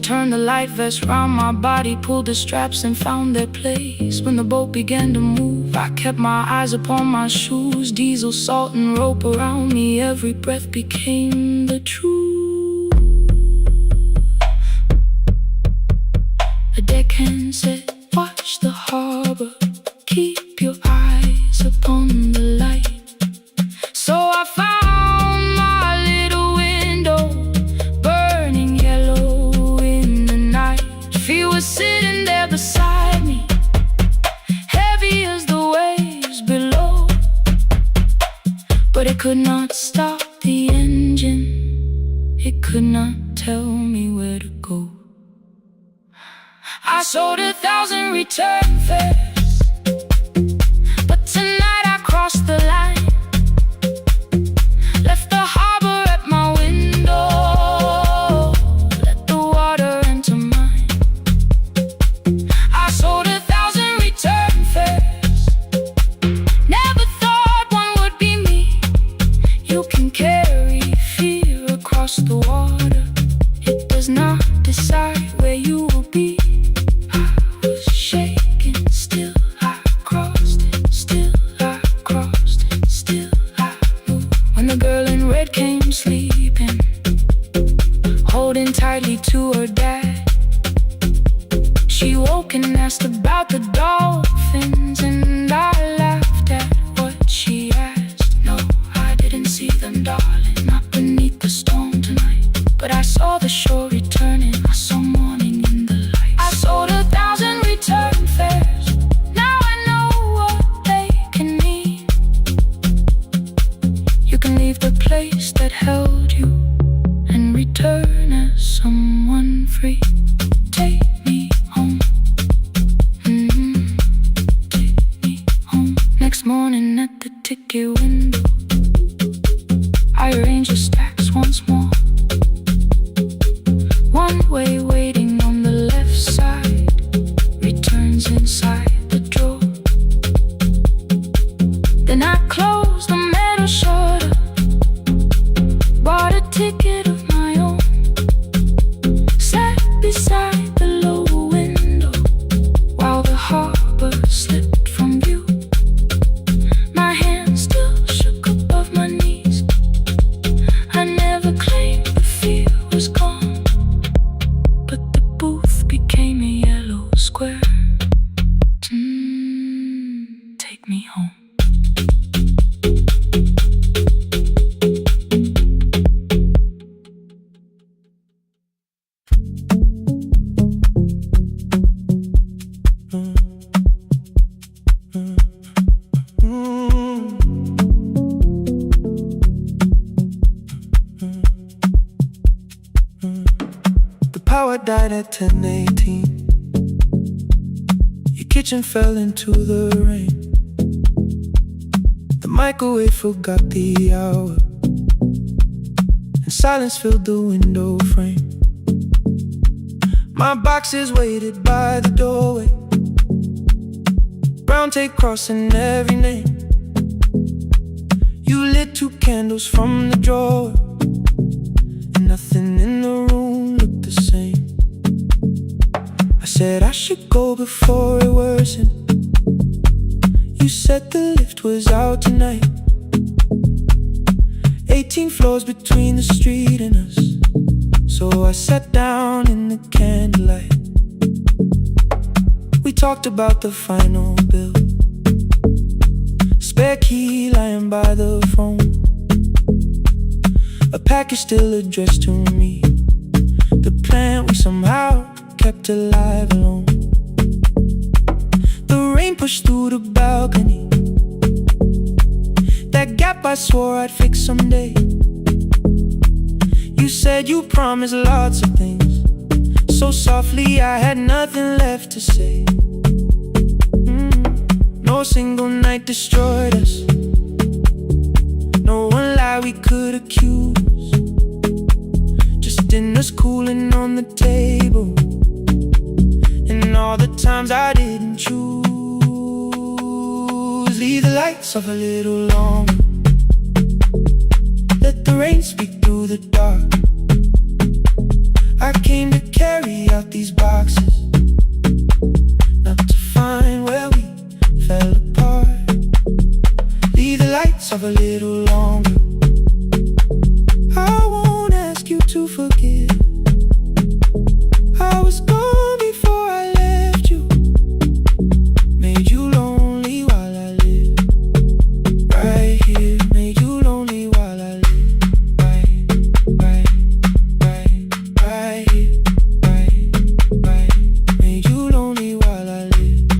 turned the light vest round my body, pulled the straps and found their place. When the boat began to move, I kept my eyes upon my shoes. Diesel, salt and rope around me, every breath became the truth. A deckhand said, watch the harbor, keep your eyes upon the light. So I found my little window, burning yellow in the night. She was sitting there beside me, heavy as the waves below, but it could not stop the engine, it could not tell me where to go. I sold 1,000 return fares, but tonight I crossed the line. Left the harbor at my window, let the water enter mine. I sold 1,000 return fares, never thought one would be me. You can carry fear across the water, it does not decide where you will be. Shaking, still I crossed it, still I crossed it, still I moved. When the girl in red came sleeping, holding tightly to her dad, she woke and asked about the dolphins, and I laughed at what she asked. No, I didn't see them, darling, not beneath the storm tonight, but I saw the shore returning, I saw morning in the light. I sold 1,000 return fares, now I know what they can mean. You can leave the place that held you and return as someone free. Take me home, take me home. Next morning at the ticket window, I arranged the stacks once more. One way waiting on the left side, returns inside the drawer. Then I closed the metal shutter, bought a ticket of my own, sat beside the low window while the harbor slipped from view. My hands still shook above my knees, I never claimed the fear was gone, but the booth became a yellow square. Take me home. The power died at 10:18. Your kitchen fell into the rain. The microwave forgot the hour, and silence filled the window frame. My boxes waited by the doorway, brown tape crossing every name. You lit 2 candles from the drawer, and nothing in the room looked the same. I said I should go before it worsened. You said the lift was out tonight. 18 floors between the street and us, so I sat down in the candlelight. We talked about the final bill, spare key lying by the phone, a package still addressed to me, the plant we somehow kept alive alone. The rain pushed through the balcony, that gap I swore I'd fix someday. You said you promised lots of things, so softly I had nothing left to say. No single night destroyed us, no one lie we could accuse, just dinners cooling on the table, and all the times I didn't choose. Leave the lights off a little longer, let the rain speak through the dark. I came to carry these boxes, not to find where we fell apart. Leave the lights off a little longer. I won't ask you to forgive. I was gone before I left you, made you lonely while I lived right here, made you lonely while I lived right here, right, made you lonely while I lived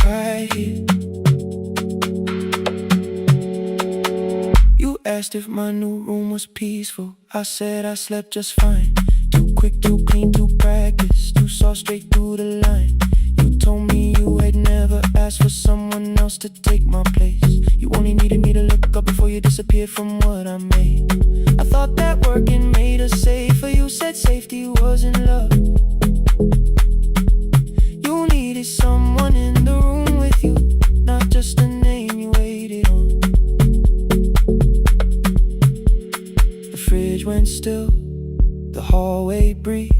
right here. You asked if my new room was peaceful. I said I slept just fine. Too quick, too clean, too practiced. You saw straight through the line. You told me you had never asked for someone else to take my place. You only needed me to look up before you disappeared from what I made. I thought that working made us safer. You said safety was in love. You needed someone in the room with you, not just a name you waited on. The fridge went still, the hallway breathed.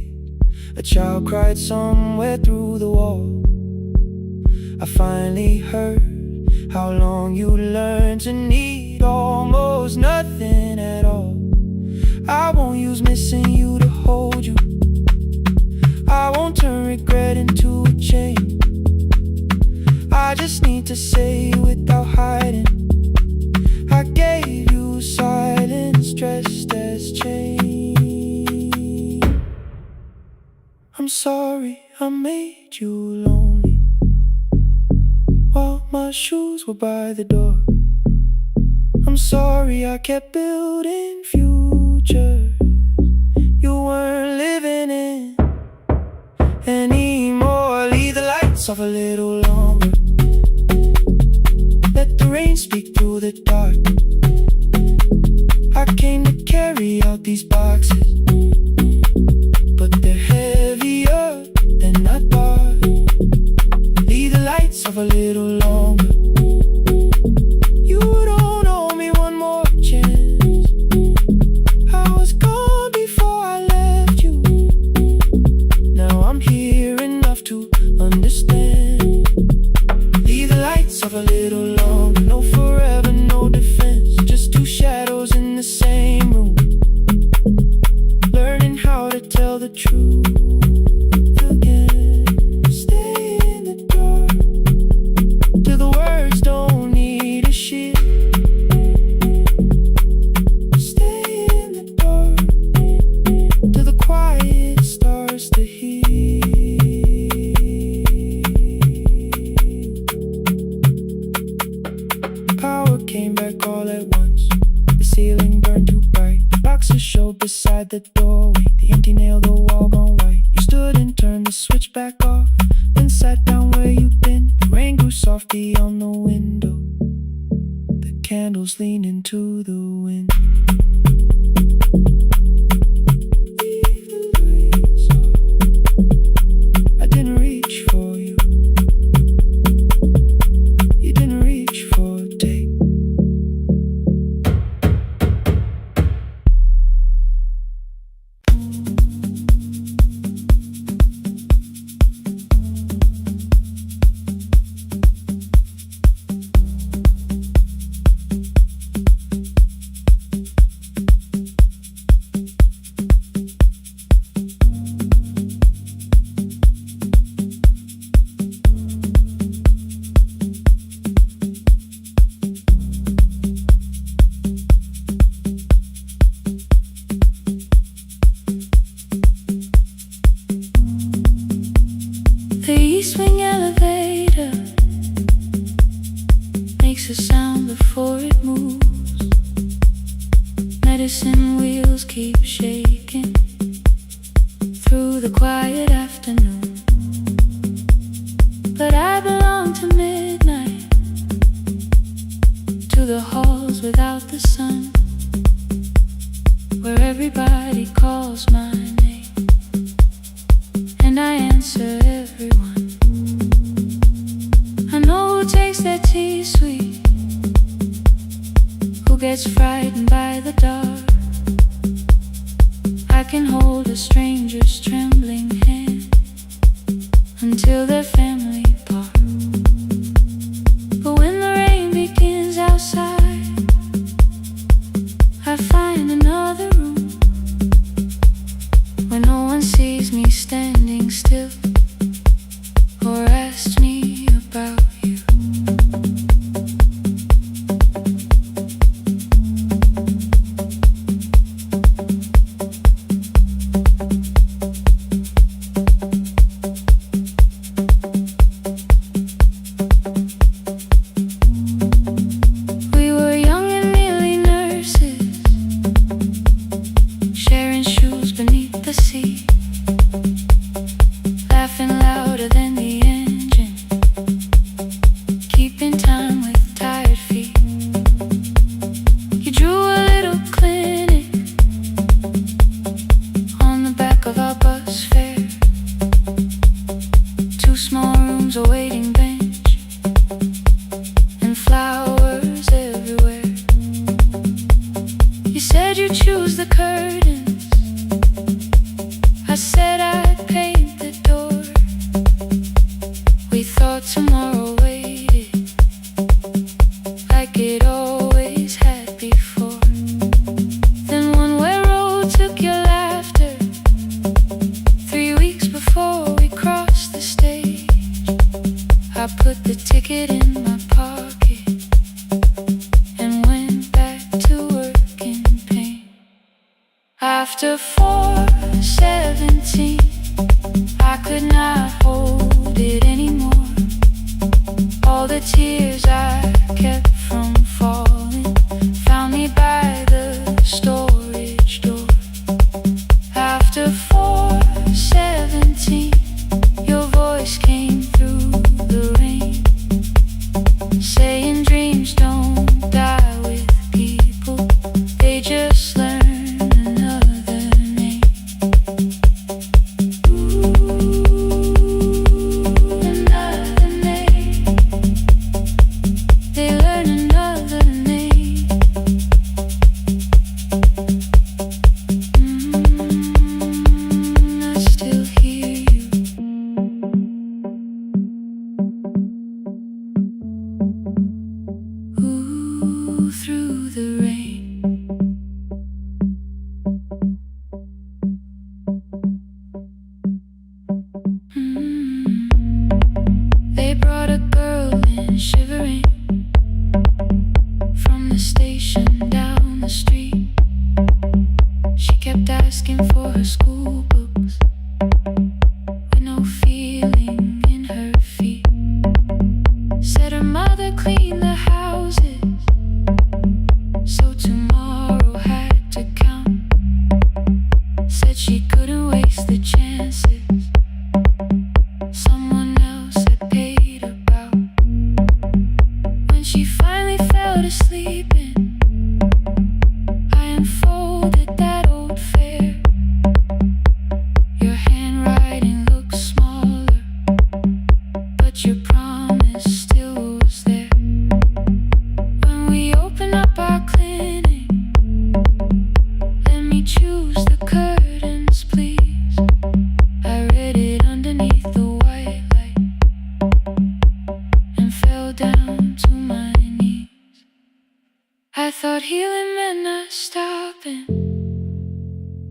A child cried somewhere through the wall. I finally heard how long you learned to need almost nothing at all. I won't use missing you to hold you. I won't turn regret into a chain. I just need to say without hiding, I gave you silence dressed as change. I'm sorry I made you lonely while my shoes were by the door. I'm sorry I kept building futures you weren't living in anymore. Leave the lights off a little longer. Let the rain speak through the dark. I came to carry out these boxes, but they're heavier than I thought. Leave the lights off a little longer. You don't owe me one more chance. I was gone before I left you. Now I'm here enough to understand. Leave the lights off a little longer. No forever, no defense, just two shadows in the same room, learning how to tell the truth again. Stay in the dark till the words don't need a shield. Stay in the dark till the quiet starts to heal. Power came back all at once. The ceiling burned too bright. The boxes showed beside the doorway. The empty nail, the wall gone white. You stood and turned the switch back off, then sat down where you'd been. The rain grew softly on the window. The candles leaned into the wind. Leave the lights off. I didn't reach for you. You didn't reach for a take. The east wing elevator makes a sound before it moves. Medicine wheels keep shaking through the quiet afternoon. But I belong to midnight, to the halls without the sun, where everybody calls my name and I answer everyone. I know who takes their tea sweet, who gets frightened by the dark. I can hold a stranger's trembling hand until their family part. But when the rain begins outside, I find another room where no one sees me standing still or asks me about you. We were young and nearly nurses, sharing shoes beneath the sea, laughing louder than the engine, keeping time with tired feet. You drew a little clinic on the back of our bus fare, 2 small rooms, a waiting bench, and flowers everywhere. You said you'd choose the curtains, I said I'd paint the door. We thought tomorrow waited like it always had before. Then one way road took your laughter, 3 weeks before we crossed the stage. I put the ticket in my pocket and went back to work in pain. After 4:17, I could not hold it anymore. All the tears I kept from falling found me by the storage door. After 4:17, your voice came through the rain, saying dreams don't die with people, they just learn another name. Another name. They learn another name. I still hear you. Ooh, through the rain. They brought a girl in shivering from the station down the street. She kept asking for her school books with no feeling in her feet. Said her mother cleaned the houses, so tomorrow had to count. Said she couldn't waste the chances someone else had paid about. When she finally fell to sleeping, I unfolded that old fare. Your handwriting looks smaller, but your promise still was there. When we open up our clinic, let me choose the curtains, please. I read it underneath the white light and fell down to my knees. I thought healing meant not stopping,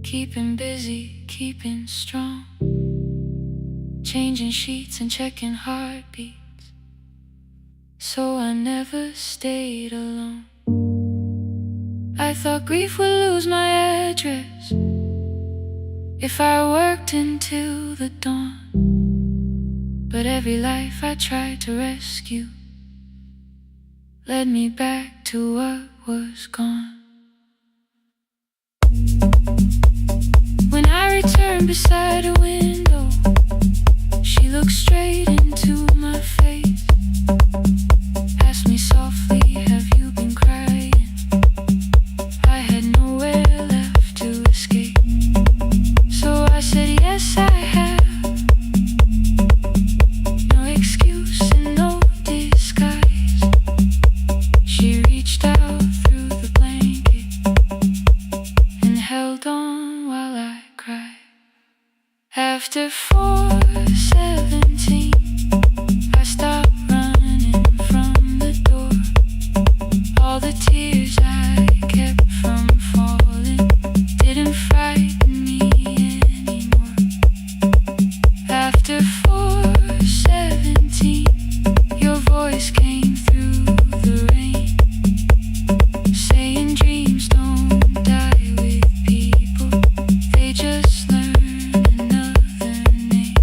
keeping busy, keeping strong, changing sheets and checking heartbeats, so I never stayed alone. I thought grief would lose my address if I worked until the dawn. But every life I tried to rescue led me back to what was gone. When I returned beside a window, she looked straight into my face, asked me softly, have you been crying? I had nowhere left to escape, so I said yes I have. No excuse and no disguise. She reached out through the blanket and held on while I After 4:17, I stopped running from the door. All the tears I kept from falling didn't frighten me anymore. After 4:17, your voice came through the rain, saying dreams don't die with people, they just learn another name.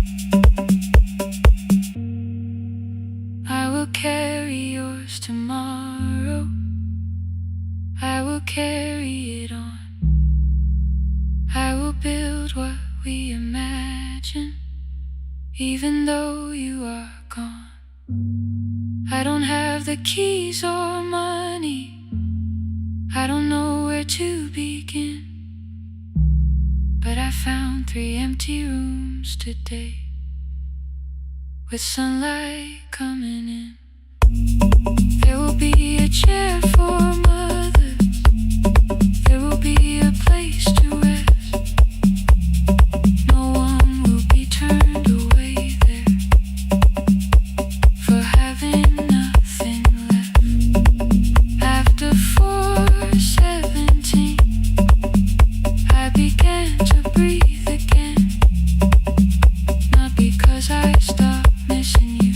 I will carry yours tomorrow, I will carry it on. I will build what we imagine, even though you are gone. I don't have the keys or money, I don't know where to begin, but I found 3 empty rooms today, with sunlight coming in. There will be a chair for mothers, there will be a place to rest. No one will be turned away there for having nothing left. After 4:17, I began to breathe again, not because I stopped missing you,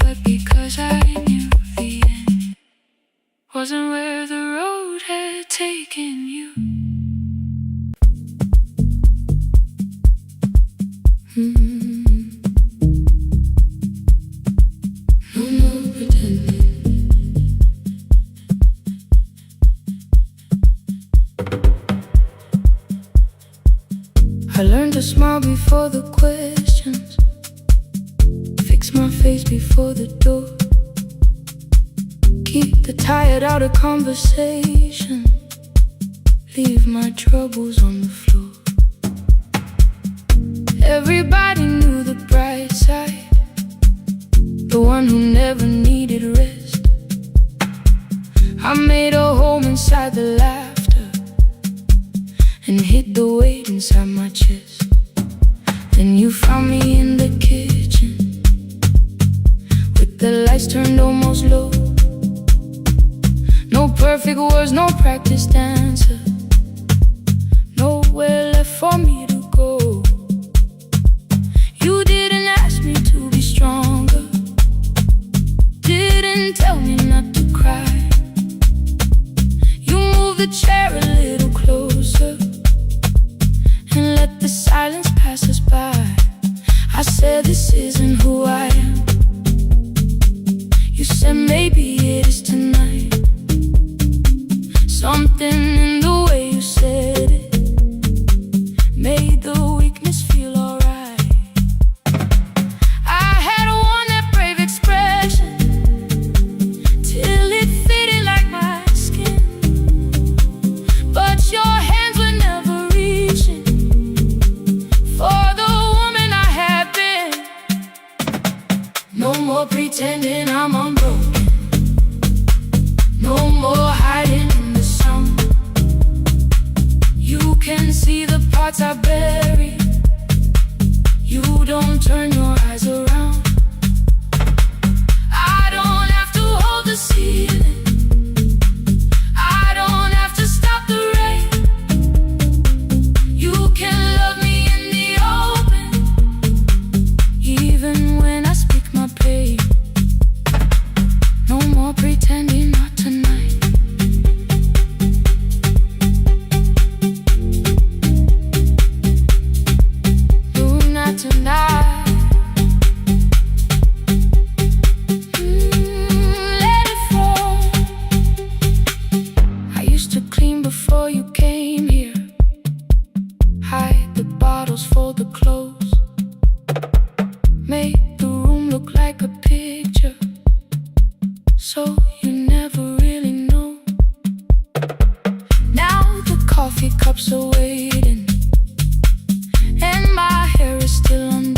but because I knew the end wasn't where the road had taken you. No more pretending. I learned to smile before the questions, fix my face before the door, keep the tired out of conversation, leave my troubles on the floor. Everybody knew the bright side, the one who never needed rest. I made a home inside the laughter and hid the weight inside my chest. Then you found me in the kitchen, with the lights turned almost low. No perfect words, no practice dancer, nowhere left for me to go. You didn't ask me to be stronger, didn't tell me not to cry. You moved the chair a little closer and let the silence pass us by. I said, this isn't who I am. You said, maybe it is tonight. Something in the way you said it made the weakness feel alright. I had worn that brave expression till it fitted like my skin, but your hands were never reaching for the woman I had been. No more pretending I'm unbroken, no more hiding in the sound. You can see the parts I bury, you don't turn your eyes around. I don't have to hold the ceiling, I don't have to stop the rain. You can love me in the open, even when I speak my pain. No more pretending, not tonight. No, not tonight. Let it fall. I used to clean before you came here, hide the bottles, fold the clothes, make the room look like a picture, so you never really know. Now the coffee cups are waiting, and my hair is still undone.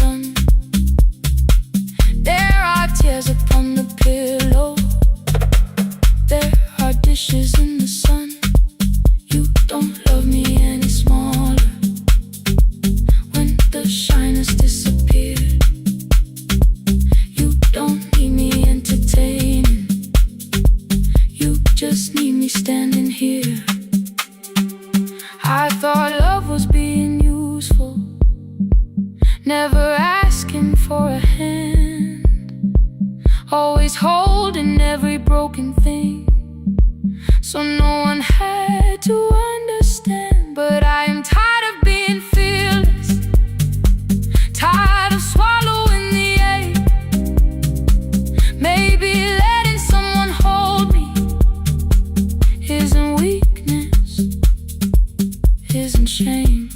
never asking for a hand, always holding every broken thing, so no one had to understand. But I am tired of being fearless, tired of swallowing the ache. Maybe letting someone hold me isn't weakness, isn't shame.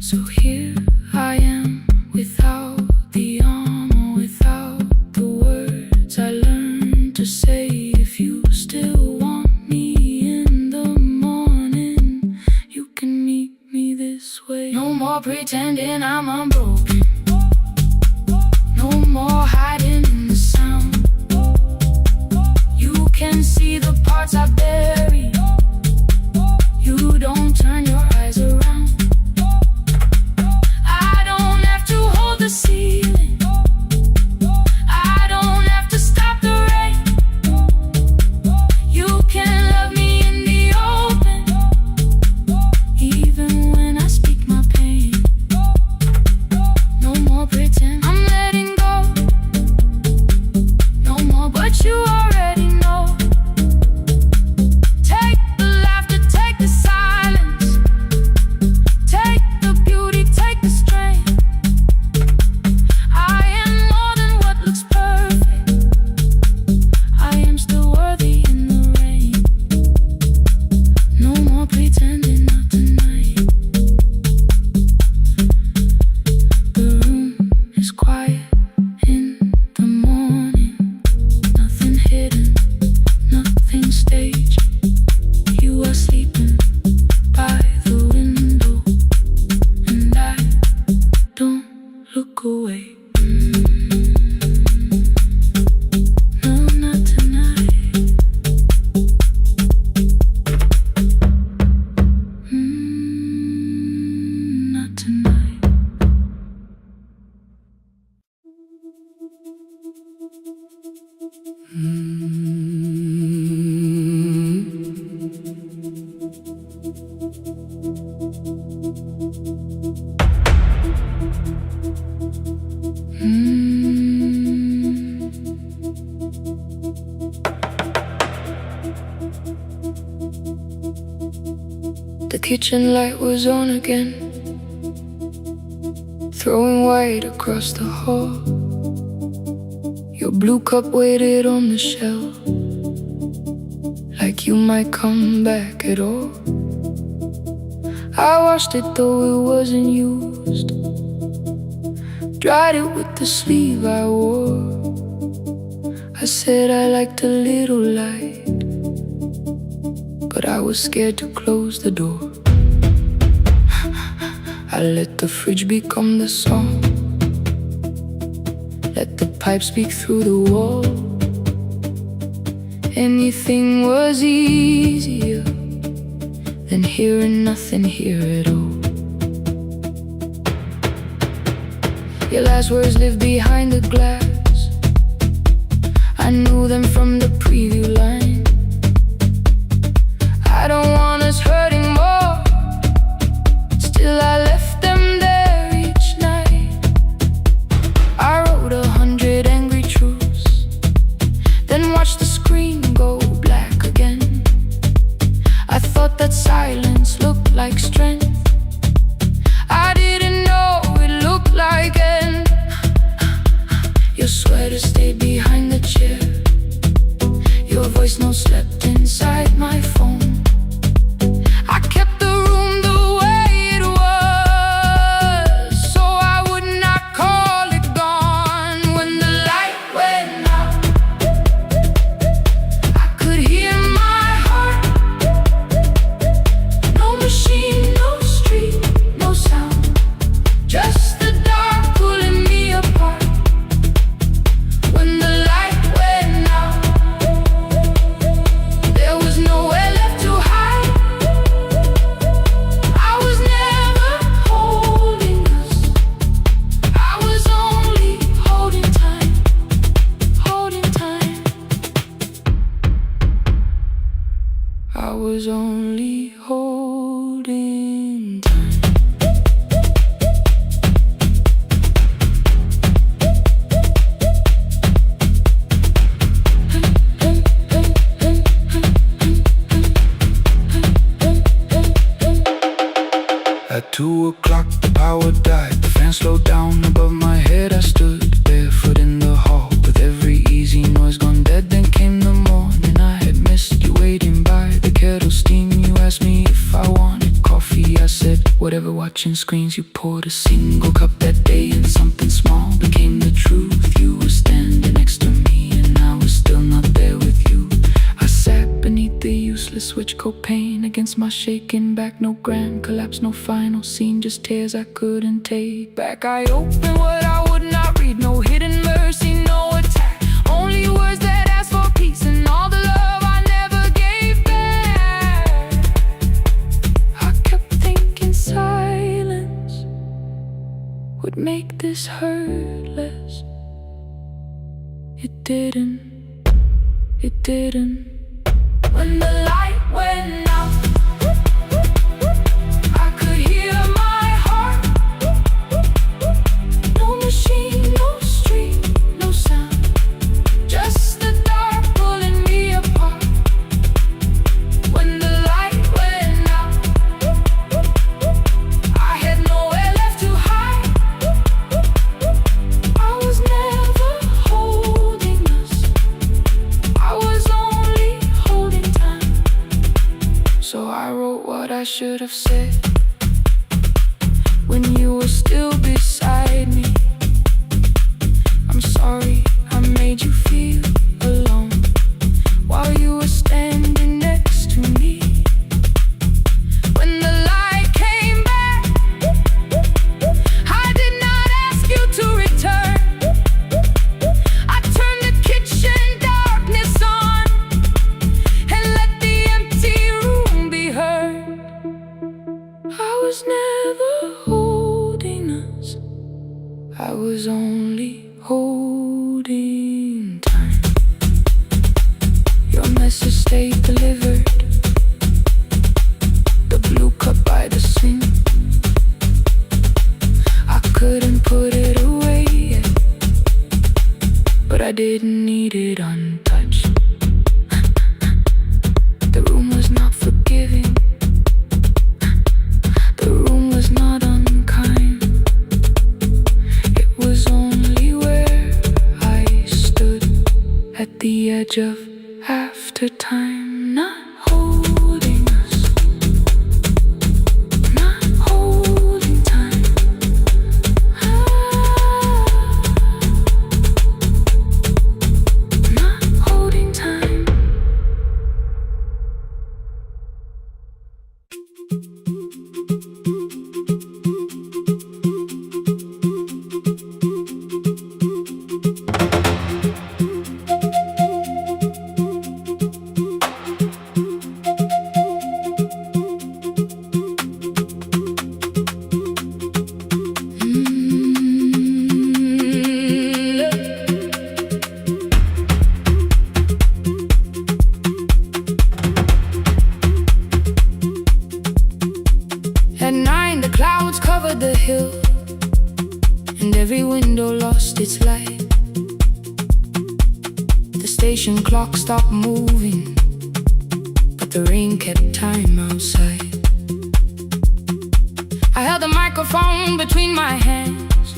So here I am, without the armor, without the words I learned to say. If you still want me in the morning, you can meet me this way. No more pretending I'm unbroken, no more hiding in the sound. You can see the parts I bury, you don't turn your eyes around. I don't have to hold the ceiling, I don't have to stop the rain. You can love me in the open, even when I speak my pain. No more pretend, I'm letting go. No more, but you already know. Take the laughter, take the silence, take the beauty, take the strength. I am more than what looks perfect, I am still worthy in the rain. No more pretending, not tonight. The room is quiet in the morning, nothing hidden, nothing staged. You are sleeping by the window, and I don't look away. No, not tonight. Not tonight. The kitchen light was on again, throwing white across the hall. Your blue cup waited on the shelf, like you might come back at all. I washed it though it wasn't used, dried it with the sleeve I wore. I said I liked a little light, but I was scared to close the door. I let the fridge become the song, let the pipe speak through the wall. Anything was easier than hearing nothing here at all. Your last words live behind the glass, I knew them from the preview line. I don't want us hurting more, still I left them there each night. I wrote 100 angry truths, then watched the screen go black again. I thought that silence looked like strength, I didn't know it looked like end. Your sweater stayed behind the chair, your voice no slowed down above my head. I stood barefoot in the hall with every easy noise gone dead. Then came the morning, I had missed you waiting by the kettle steam. You asked me if I wanted coffee, I said whatever. Watching screens, you poured a single cup that day, and something small became the truth. You were standing next to me, and I was still not there with you. I sat beneath the useless switch, copain against my shaking back. No grand collapse, no final scene, just tears I couldn't take back. I opened what I would not read, no hidden mercy, no attack. Only words that ask for peace and all the love I never gave back. I kept thinking silence would make this hurt less. It didn't. It didn't. When the light went out, I could hear my heart. No machine, no street, no sound, just the dark pulling me apart. When the light went out, I had nowhere left to hide. I was never holding us, I was only holding time. So I wrote what I should have said when you were still beside me. I'm sorry I made you feel alone while you were standing next to me. When the light came back, I did not ask you to return. I turned the kitchen darkness on and let the empty room be heard. I was never holding us, I was only holding time. Your message stayed delivered, the blue cup by the sink. I couldn't put it away yet, but I didn't need it untouched. The room was not forgiving, the room was not unkind. It was only where I stood at the edge of after time, not holding us, not holding time. Not holding time. At 9, the clouds covered the hill, and every window lost its light. The station clock stopped moving, but the rain kept time outside. I held the microphone between my hands,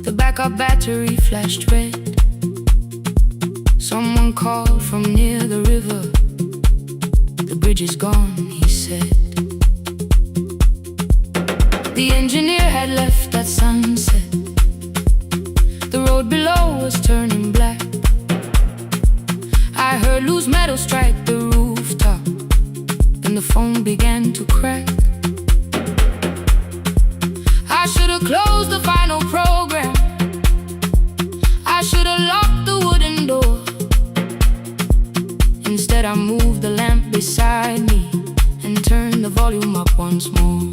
the backup battery flashed red. Someone called from near the river, the bridge is gone, he said. The engineer had left at sunset, the road below was turning black. I heard loose metal strike the rooftop, and the phone began to crack. I should have closed the final program, I should have locked the wooden door. Instead I moved the lamp beside me and turned the volume up once more.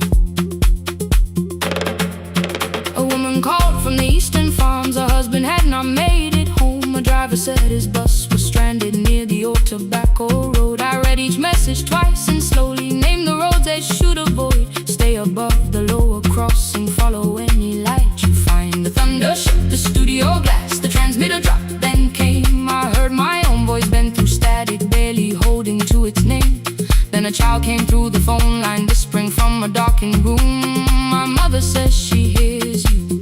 A woman called from the eastern farms, her husband had not made it home. A driver said his bus was stranded near the old tobacco road. I read each message twice and slowly named the roads they should avoid. Stay above the lower crossing, follow any light you find. The thunder shook the studio glass, the transmitter dropped, then came. I heard my own voice bend through static, barely holding to its name. Then a child came through the phone line, whispering from a darkened room. My mother says she hears you,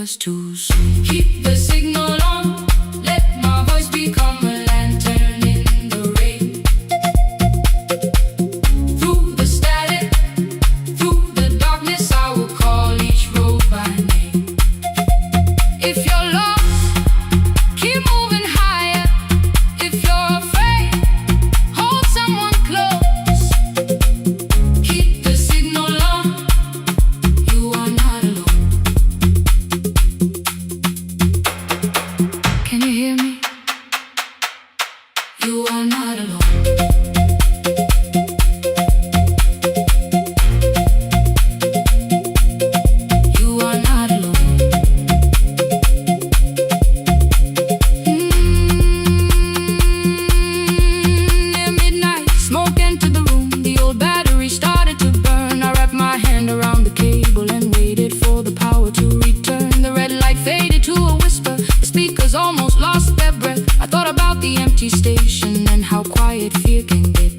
us too soon. Keep the signal on, let my voice become a lantern in the rain. Through the static, through the darkness, I will call each road by name. If you're lost, keep moving higher. If you're afraid, hold someone close. Keep the signal on, you are not alone. Can you hear me? You are not alone. You are not alone. Near midnight, smoke entered the room. The old battery started to burn. I wrapped my hand around the cable and waited for the power to return. The red light faded to a whisper. The speakers almost lost their breath. I thought about the empty station and how quiet fear can get.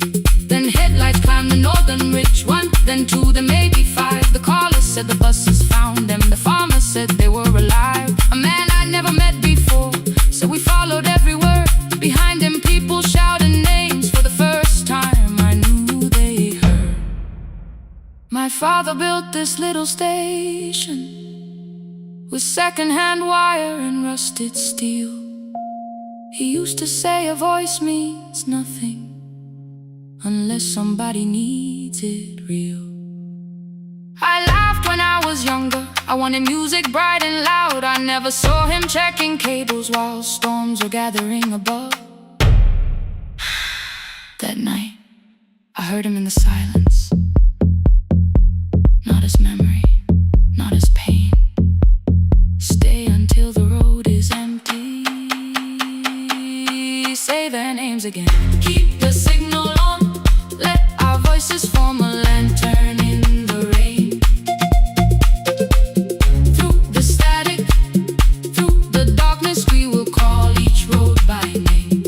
Then headlights climbed the northern ridge. One, then two, then maybe five. The caller said the buses found them. The farmer said they were alive. A man I'd never met before, so we followed every word. Behind him people shouted names. For the first time I knew they heard. My father built this little station with second-hand wire and rusted steel. He used to say a voice means nothing unless somebody needs it real. I laughed when I was younger. I wanted music bright and loud. I never saw him checking cables while storms were gathering above. That night, I heard him in the silence. Not as memory, not as pain. Stay until the road is empty. Say their names again. Keep the signal on, let our voices form a lantern in the rain. Through the static, through the darkness, we will call each road by name.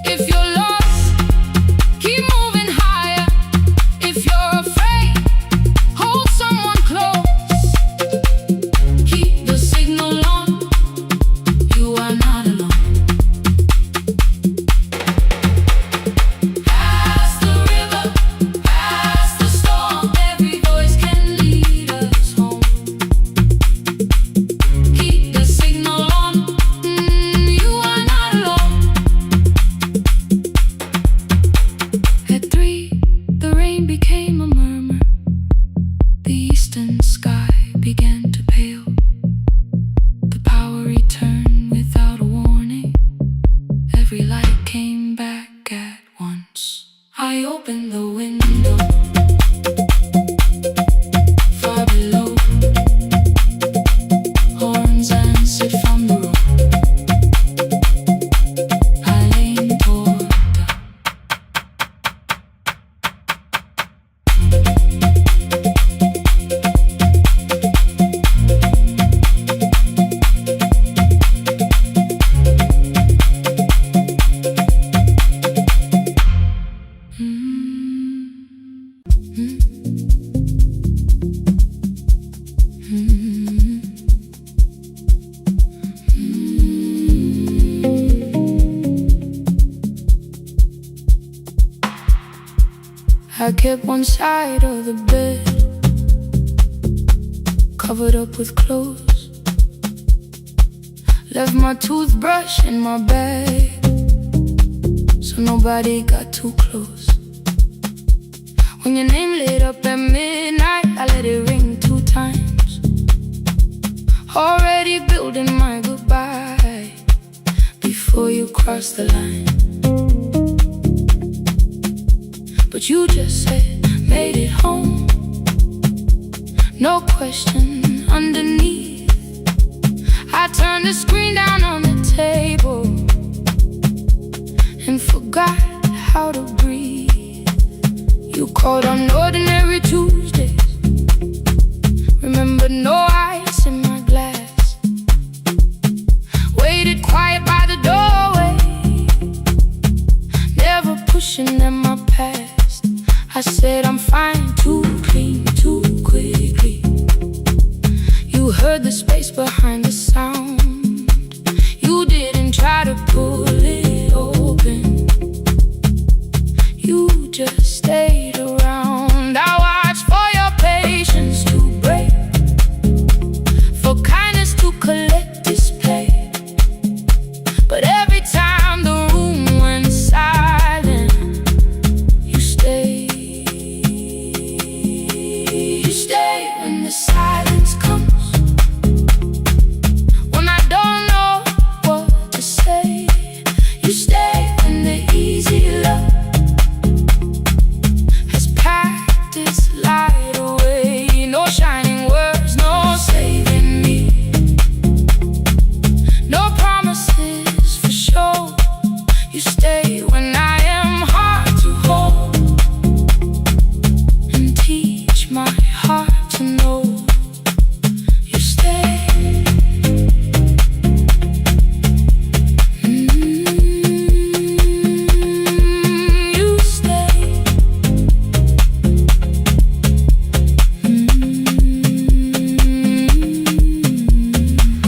If you're lost, keep moving higher. If you're afraid, hold someone close. Keep the signal on, you are not alone. Past the river, past the storm, every voice can lead us home. Keep the signal on, you are not alone. At 3, the rain became a murmur. The eastern sky began to pale. The power returned without a warning. Every light came back at once. I opened the window. Far below, horns answered from the road. I leaned toward the I kept one side of the bed covered up with clothes. Left my toothbrush in my bag so nobody got too close. When your name lit up at midnight, I let it ring 2 times. Already building my goodbye before you cross the line. But you just said, made it home. No question underneath. I turned the screen down on the table and forgot how to breathe. You called on ordinary Tuesdays. Remember, no ice in my glass. Waited quiet by the doorway, never pushing in my past. I said I'm fine, too clean, too quickly. You heard heard the space behind the sound. You didn't try to pull it open, you just stayed around. I watched for your patience to break, for kindness to collect display. But every time the room went silent, you stayed. You stay when the silence comes, when I don't know what to say. You stay when the easy love has packed its light away. No shining words, no saving me, no promises for sure. You stay when I am hard to hold, and teach my heart to know. You stay. You stay.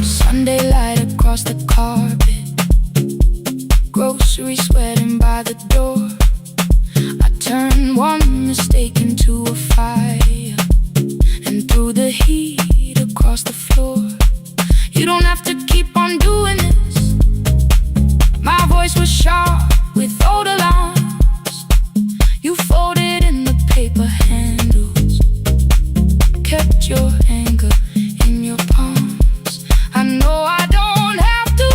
Sunday light across the carpet, groceries sweating by the door. I turn one mistake into a fire, and through the heat across the floor. You don't have to keep on doing this. My voice was sharp with old alarms. You folded in the paper handles, kept your anger in your palms. I know I don't have to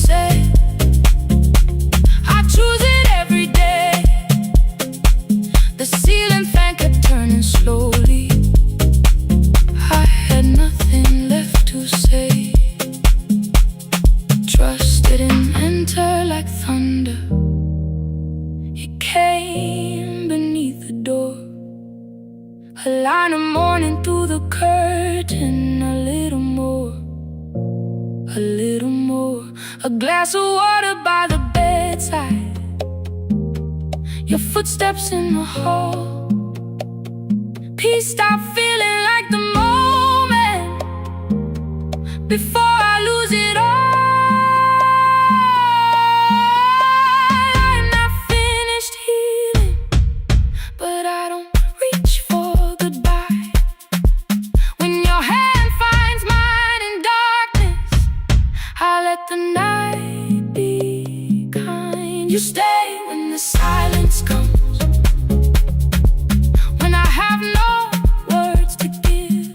say, I choose it every day. The ceiling fan kept turning slowly. I had nothing left to say. Trust didn't enter like thunder, it came beneath the door. A line of mourning through the curtain, a little more, a little more. A glass of water by the bedside, your footsteps in the hall. Peace stopped feeling like the moment before I lose it all. I'm not finished healing, but I don't reach for goodbye. When your hand finds mine in darkness, I let the night be kind. You stay when the silence comes, when I have no words to give.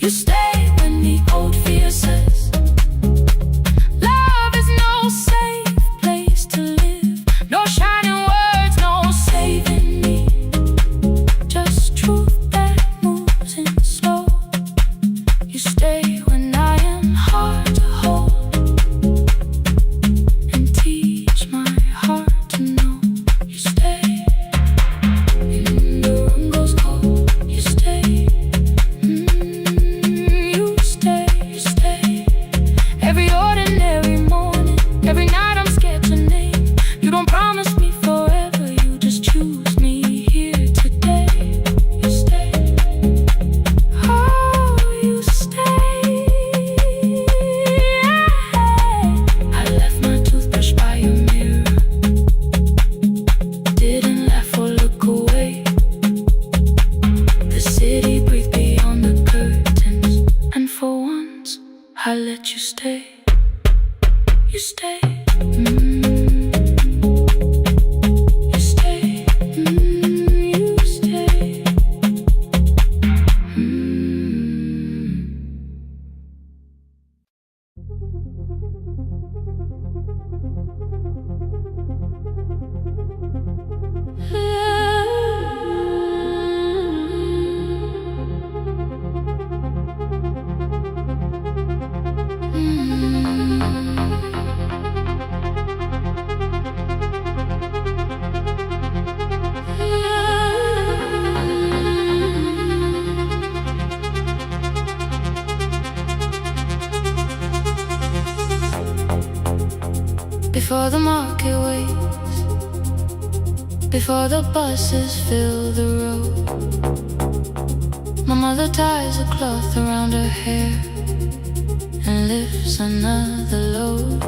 You stay when the old fear says love is no safe place to live. No shining words, no saving me, just truth that moves in slow. You stay when I am hard to hold, and teach my heart to know. You stay. The room goes cold. You stay. You stay. You stay. Every ordinary morning, every night I'm scared to name. You don't promise me forever, you just choose me here today. You stay. Oh, you stay. I left my toothbrush by your mirror, didn't laugh or look away. The city breathed beyond the curtains, and for once I let you stay. You stay. You stay. You stay. Before the market waits, before the buses fill the road, my mother ties a cloth around her hair and lifts another load.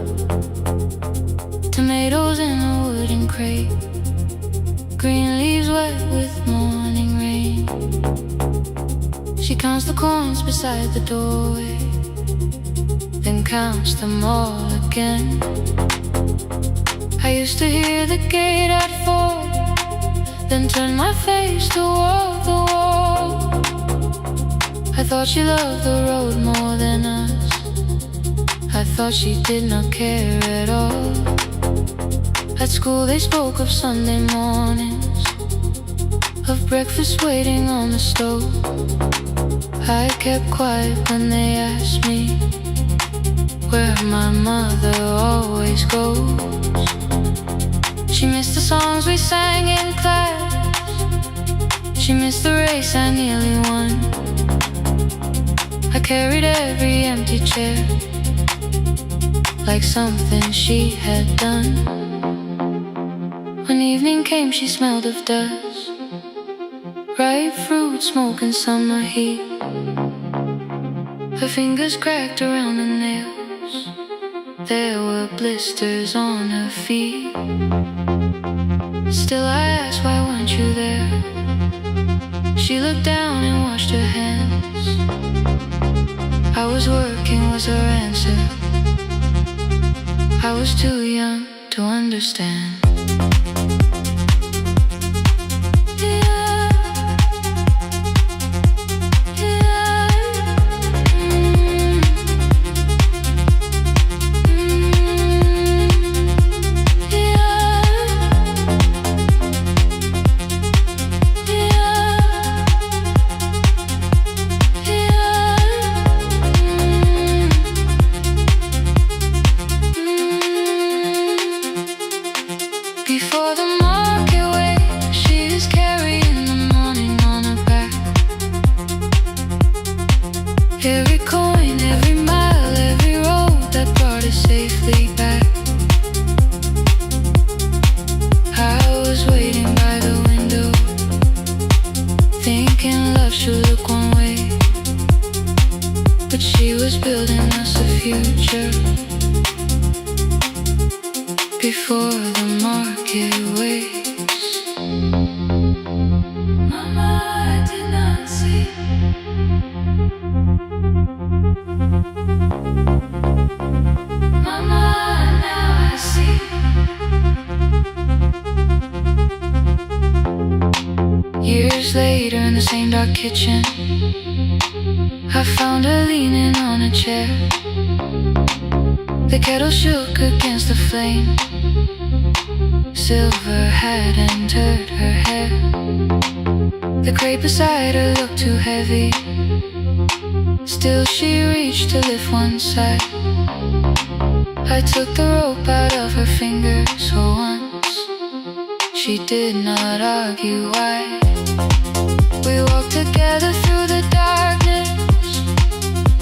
Tomatoes in a wooden crate, green leaves wet with morning rain. She counts the coins beside the doorway, then counts them all again. I used to hear the gate at 4, then turn my face toward the wall. I thought she loved the road more than us. I thought she did not care at all. At school they spoke of Sunday mornings, of breakfast waiting on the stove. I kept quiet when they asked me where my mother always goes. She missed the songs we sang in class, she missed the race I nearly won. I carried every empty chair like something she had done. When evening came she smelled of dust, ripe fruit, smoke and summer heat. Her fingers cracked around the nails, there were blisters on her feet. Still I asked, why weren't you there? She looked down and washed her hands. I was working was her answer. I was too young to understand. Before the market wakes, she is carrying the morning on her back. Every coin, every mile, every road that brought us safely back. I was waiting by the window, thinking love should look one way, but she was building us a future. Before the market wakes, Mama, I did not see. Mama, now I see. Years later in the same dark kitchen, I found her leaning on a chair. The kettle shook against the flame, silver had entered her hair. The crate beside her looked too heavy, still she reached to lift one side. I took the rope out of her fingers for once, she did not argue why. We walked together through the darkness,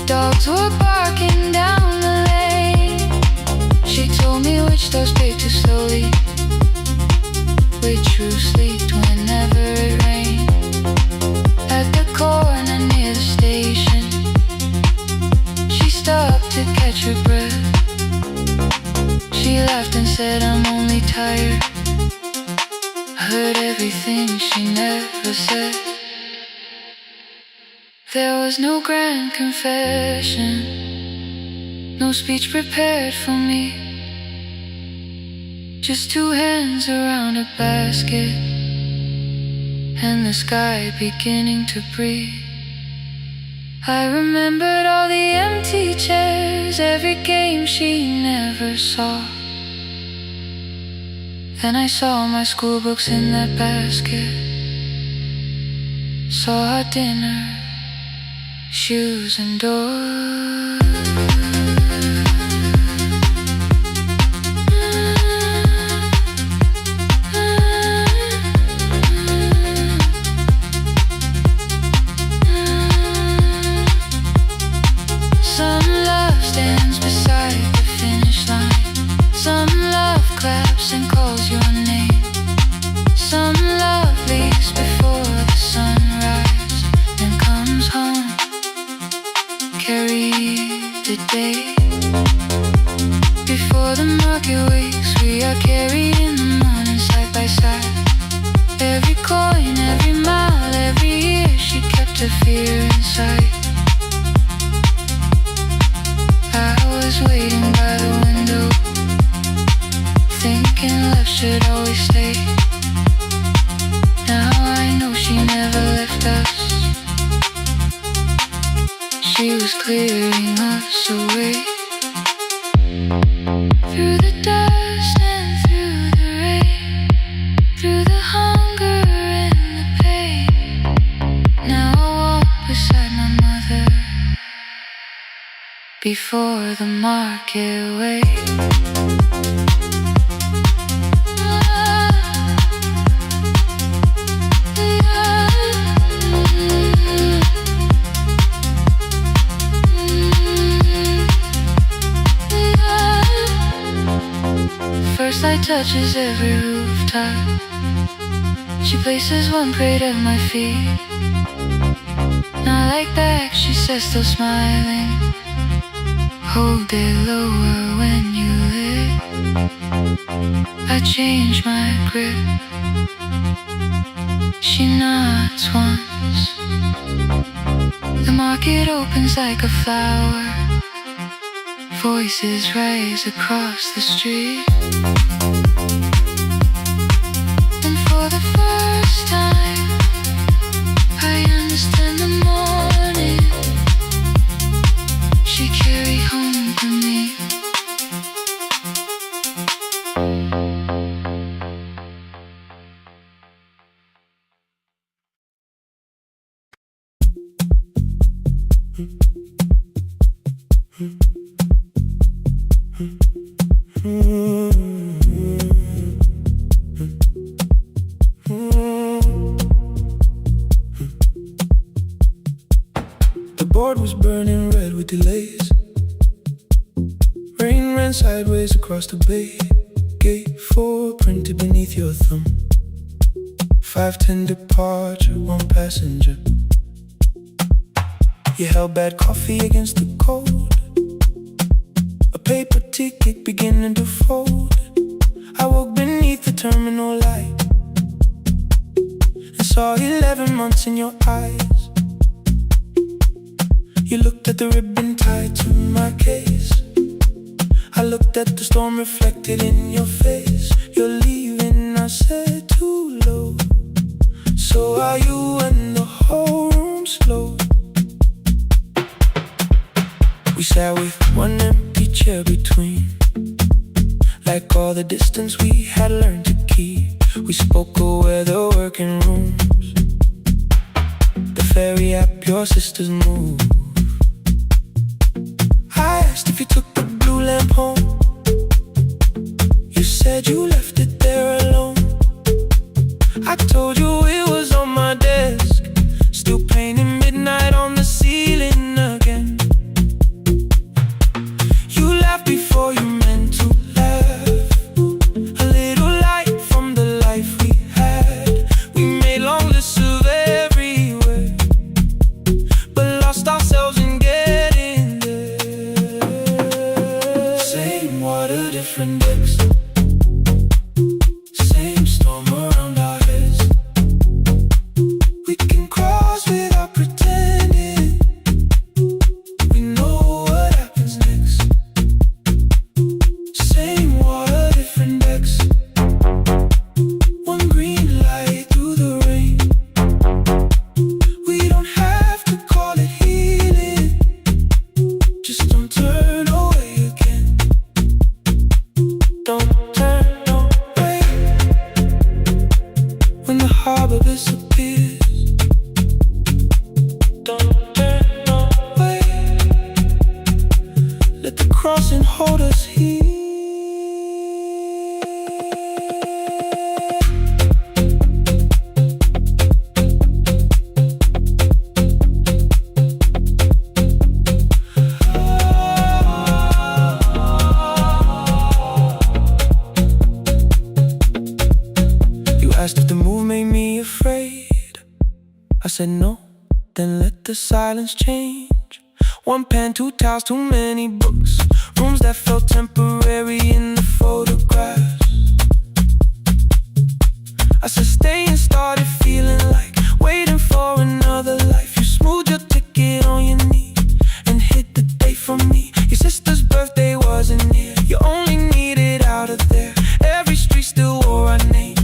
dogs were barking down the lane. She told me which doors paved too slowly, which roofs leaked whenever it rained. At the corner near the station, she stopped to catch her breath. She laughed and said, I'm only tired. I heard everything she never said. There was no grand confession, no speech prepared for me, just two hands around a basket and the sky beginning to breathe. I remembered all the empty chairs, every game she never saw. Then I saw my school books in that basket, saw our dinner, shoes and doors. carry the day. Before the market wakes, we are carried in the morning side by side. Every coin, every mile, every year, she kept her fear inside. I was waiting by the window, thinking love should always stay. Now I know she never left us. She was clearing us away. Through the dust and through the rain, through the hunger and the pain. Now I walk beside my mother before the market wakes. First light touches every rooftop. She places one plate at my feet. Not like back, she says, still smiling. Hold it lower when you lit. I change my grip. She nods once. The market opens like a flower. Voices rise across the street. And for the first time, I understand the morning she carried home for me. The board was burning red with delays. Rain ran sideways across the bay. Gate 4 printed beneath your thumb. 5:10 departure, 1 passenger. You held bad coffee against the cold. A paper ticket beginning to fold. I woke beneath the terminal light and saw 11 months in your eyes. You looked at the ribbon tied to my case. I looked at the storm reflected in your face. You're leaving, I said, too low. So are you, and the whole room slowed. We sat with one empty chair between, like all the distance we had learned to keep. We spoke of weather, working rooms, the ferry app, your sister's move. I asked if you took the blue lamp home. You said you left it there alone. I told you it was on my desk, still painting midnight on the ceiling again. You laughed before you meant to laugh. A little light from the life we had. We made long lists of everywhere, but lost ourselves in getting there. Same water, different decks. Same storm around our heads. We can cross without pretending. We know what happens next. Same water, different decks. One green light through the rain. We don't have to call it healing. Just don't turn away again. Don't turn away. When the harbor disappears, don't turn away. Let the crossing hold us here. You asked if the move made me afraid. I said no, then let the silence change. One pen, two towels, too many books. Rooms that felt temporary in the photographs. I said stay and started feeling like waiting for another life. You smoothed your ticket on your knee and hit the date for me. Your sister's birthday wasn't near. You only needed out of there. Every street still wore our name.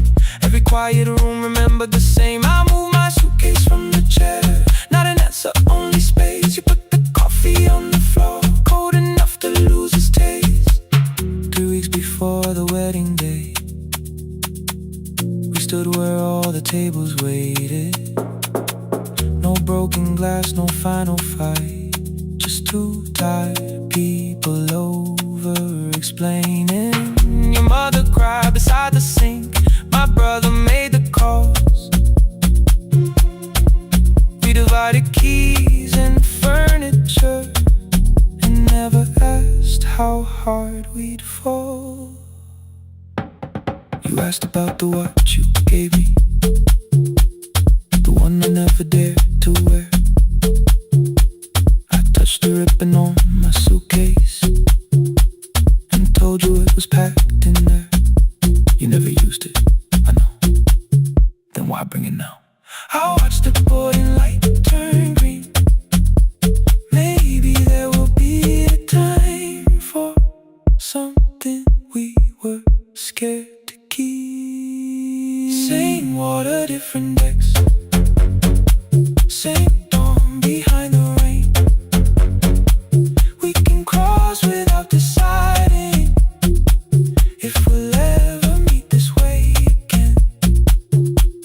Every quiet room remembered the same. I moved my suitcase from the chair. Not an answer, only space. You put the coffee on the floor, cold enough to lose its taste. 3 weeks before the wedding day, we stood where all the tables waited. No broken glass, no final fight. Just two tired people over-explaining. Your mother cried beside the sink. My brother made the calls. We divided keys and furniture and never asked how hard we'd fall. You asked about the watch you gave me, the one I never dared to wear. I touched the ribbon on my suitcase and told you it was packed in there. You never used it, I know. Then why bring it now? I watched the boarding light turn green. Maybe there will be a time for something we were scared to keep. Same water, different decks. Same dawn behind the rain. We can cross without deciding if we'll ever meet this way again.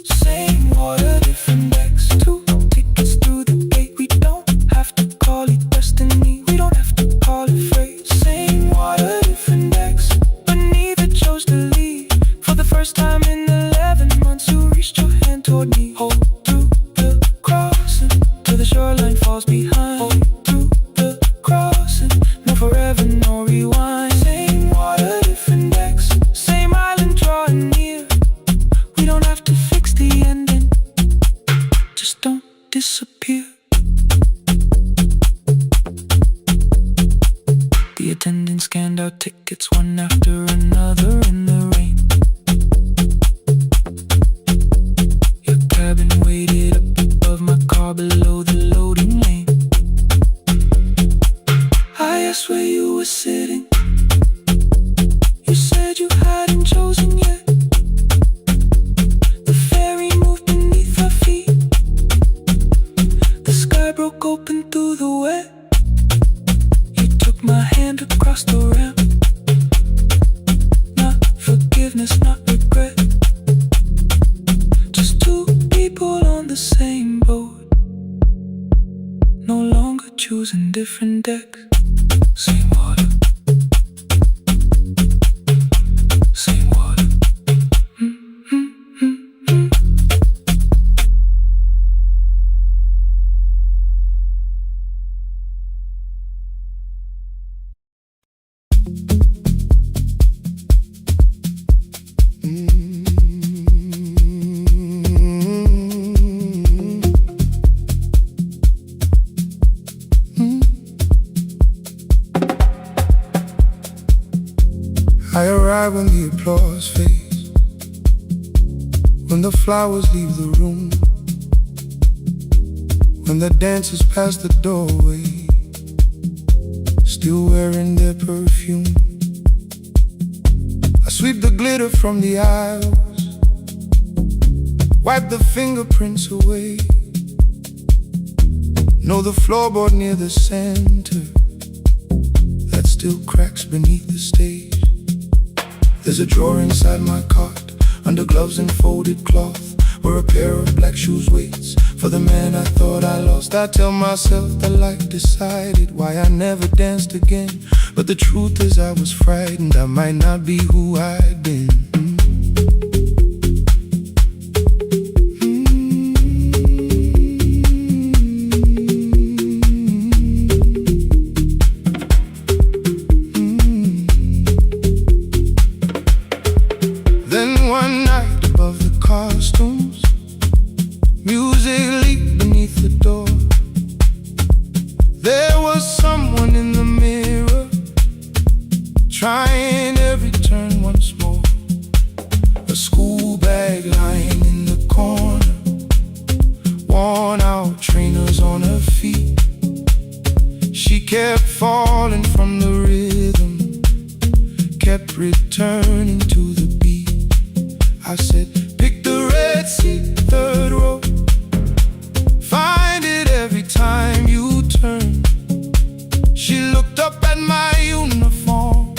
Same water, different decks. 2 tickets through the gate. We don't have to call it destiny. We don't have to call it fate. Same water, different decks. But neither chose to leave. For the first time in 11 months, you reached your hand toward me. Hold through the crossing till the shoreline falls behind. Hold through the crossing. No forever, no rewind. Same water, different decks. Same island drawing near. We don't have to fix the ending. Just don't disappear. The attendant scanned our tickets one after another in the rain. Your cabin waited up above my car below the loading lane. I asked where you were sitting. You said you hadn't chosen yet. The ferry moved beneath our feet. The sky broke open through the wet. You took my hand across the ramp. Not forgiveness, not regret. Just two people on the same boat, no longer choosing different decks. Same water. Same water. I arrive when the applause fades, when the flowers leave the room, when the dancers pass the doorway, still wearing their perfume. I sweep the glitter from the aisles, wipe the fingerprints away. Know the floorboard near the center that still cracks beneath the stage. There's a drawer inside my cart, under gloves and folded cloth, where a pair of black shoes waits for the man I thought I lost. I tell myself that life decided why I never danced again, but the truth is I was frightened I might not be who I'd been. Music leaked beneath the door. There was kept falling from the rhythm, kept returning to the beat. I said, pick the red seat, third row. Find it every time you turn. She looked up at my uniform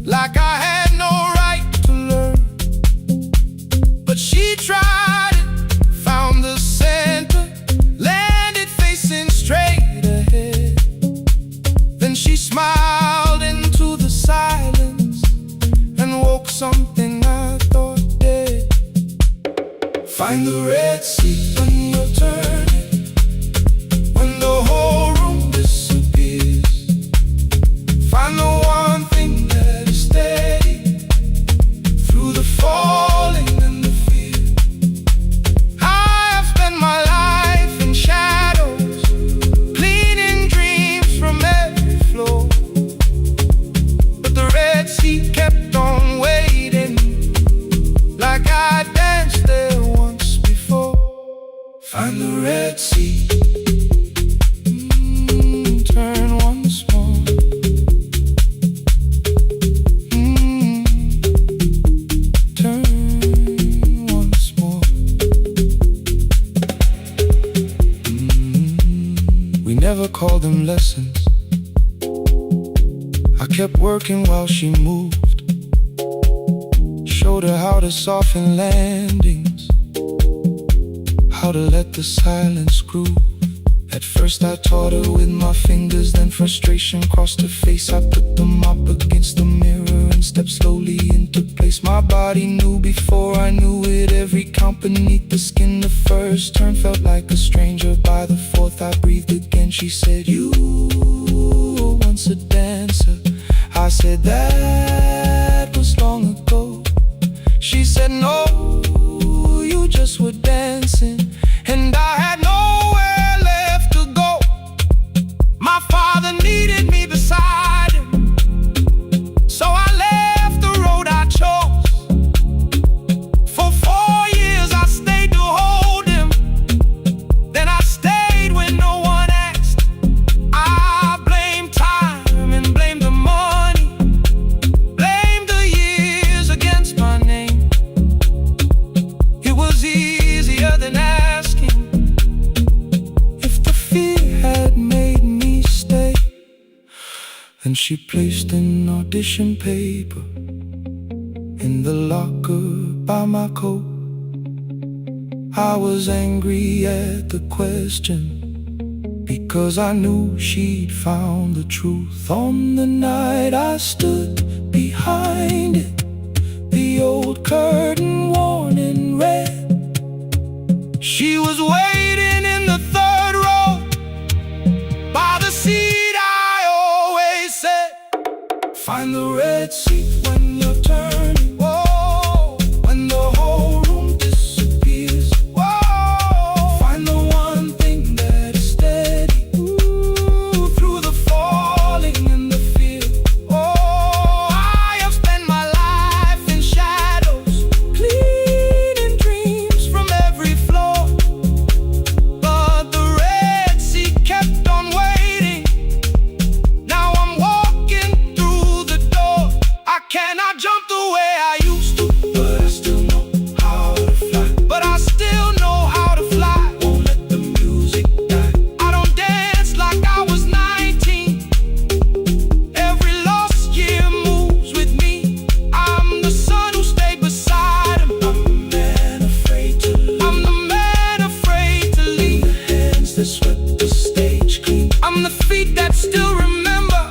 like I had no right to learn. But she tried it, found the center, landed facing straight ahead. Then she smiled into the silence and woke something I thought dead. Find the red seat when you're turning, when the whole room disappears. Find the one thing that is steady through the falling and the fear. I have spent my life in shadows, cleaning dreams from every floor. But the red seat kept on waiting, like I danced there once before. Find the red seat, turn once more. Turn once more. We never called them lessons. I kept working while she moved, showed her how to soften landings, how to let the silence groove. At first I taught her with my fingers, then frustration crossed her face. I put the mop against the mirror and stepped slowly into place. My body knew before I knew it, every count beneath the skin. The first turn felt like a stranger, by the fourth I breathed again. She said, you were once a dancer. I said, that was long ago. She said, no, you just were dancing, and I had nowhere left to go. My father needed me beside him, so I left the road I chose. For 4 years I stayed to hold him, then I stayed when no one asked. I blamed time and blamed the money, blamed the years against my name. It was easier than asking if the fear had made me stay. Then she placed an audition paper in the locker by my coat. I was angry at the question, because I knew she'd found the truth. On the night I stood behind it, the old curtain worn in red. She was waiting in the third row, by the seat I always said. Find the red seat when you're turning. Whoa, when the whole room disappears. Whoa, find the one thing that is steady, ooh, through the falling and the fear. Oh, I have spent my life in shadows, cleaning dreams from every floor. But the red seat kept on waiting. Now I'm walking through the door. I cannot jump the way I used to, but I still know how to fly. But I still know how to fly. Won't let the music die. I don't dance like I was 19. Every lost year moves with me. I'm the son who stayed beside him. I'm the man afraid to leave. I'm the man afraid to leave. The hands that swept the stage clean. I'm the feet that still remember.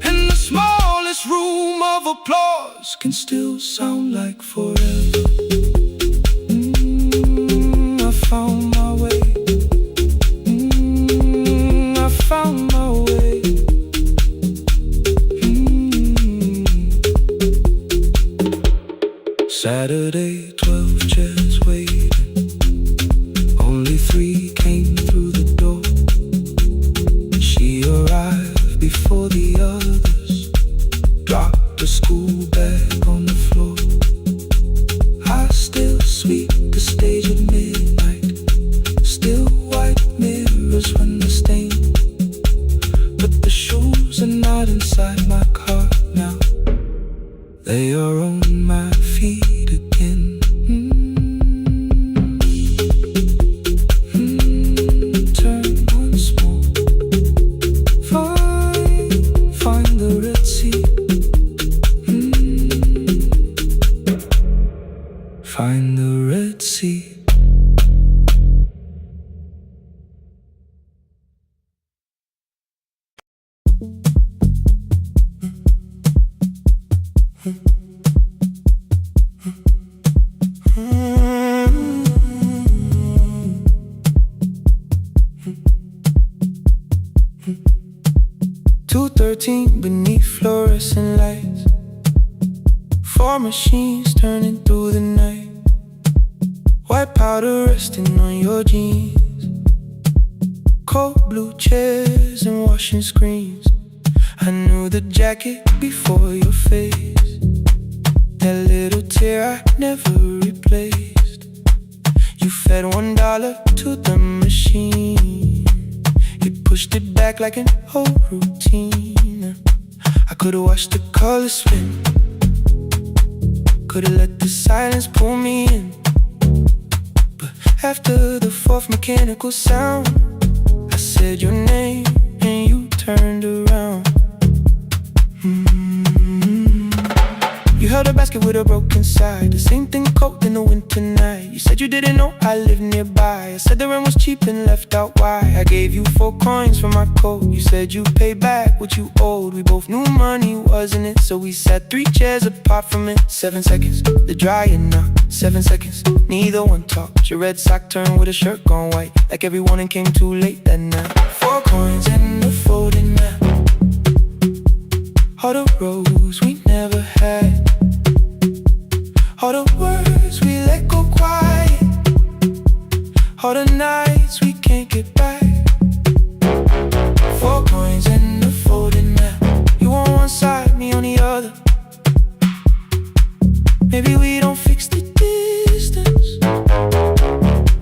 And the smallest room of applause can still sound like forever. I found my way. I found my way. Saturday, 12 chairs waiting. Only 3 came through the door. She arrived before the others, dropped the school bag on the floor. I still sweep the stage at midnight, still white mirrors when the stain They are on my feet again. Turn once more. Find the Red Sea. Find the Red Sea. Beneath fluorescent lights, four machines turning through the night. White powder resting on your jeans, cold blue chairs and washing screens. I knew the jacket before your face, that little tear I never replaced. You fed $1 to the machine, it pushed it back like an old routine. I could've watched the colors spin, could've let the silence pull me in. But after the fourth mechanical sound, I said your name and you turned around. You held a basket with a broken side, the same thing cold in the winter night. You said you didn't know I lived nearby. I said the rent was cheap and left out why. I gave you 4 coins for my coat. You said you'd pay back what you owed. We both knew money wasn't it, so we sat 3 chairs apart from it. 7 seconds, the dryer knocked. 7 seconds, neither one talked. Your red sock turned with a shirt gone white, like everyone came too late that night. 4 coins and a folding map, all the roads we never had, all the words we let go quiet, all the nights we can't get back. 4 coins and a folding map, you on one side, me on the other. Maybe we don't fix the distance,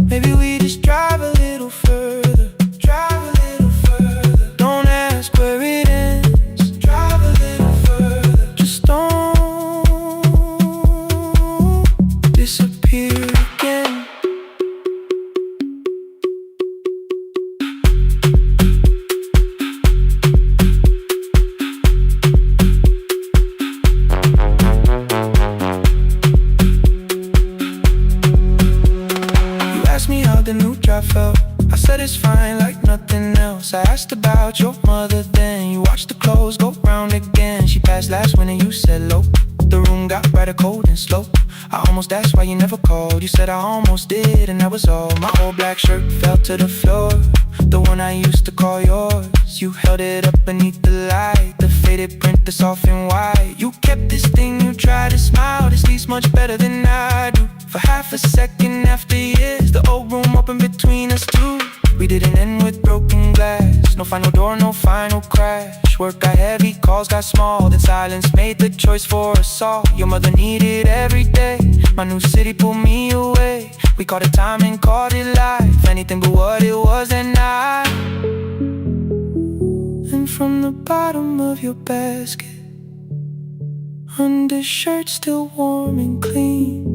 maybe we just drive a little further. Drive a little further, don't ask where it ends. Drive a little further, just don't disappear again. You asked me how the new drive felt, I said it's fine like nothing else. I asked about your mother then, you watched the clothes go round again. She passed last winter, you said low. The room got brighter, cold and slow. I almost asked why you never called. You said I almost did and that was all. My old black shirt fell to the floor, the one I used to call yours. You held it up beneath the light, the faded print, the soft and white. You kept this thing, you tried to smile, it sleeps much better than I do. For half a second after years, the old room opened between us two. We didn't end with broken glass, no final door, no final crash. Work got heavy, calls got small, then silence made the choice for us all. Your mother needed every day, my new city pulled me away. We called it time and called it life, anything but what it was that night. And from the bottom of your basket, undershirt still warm and clean,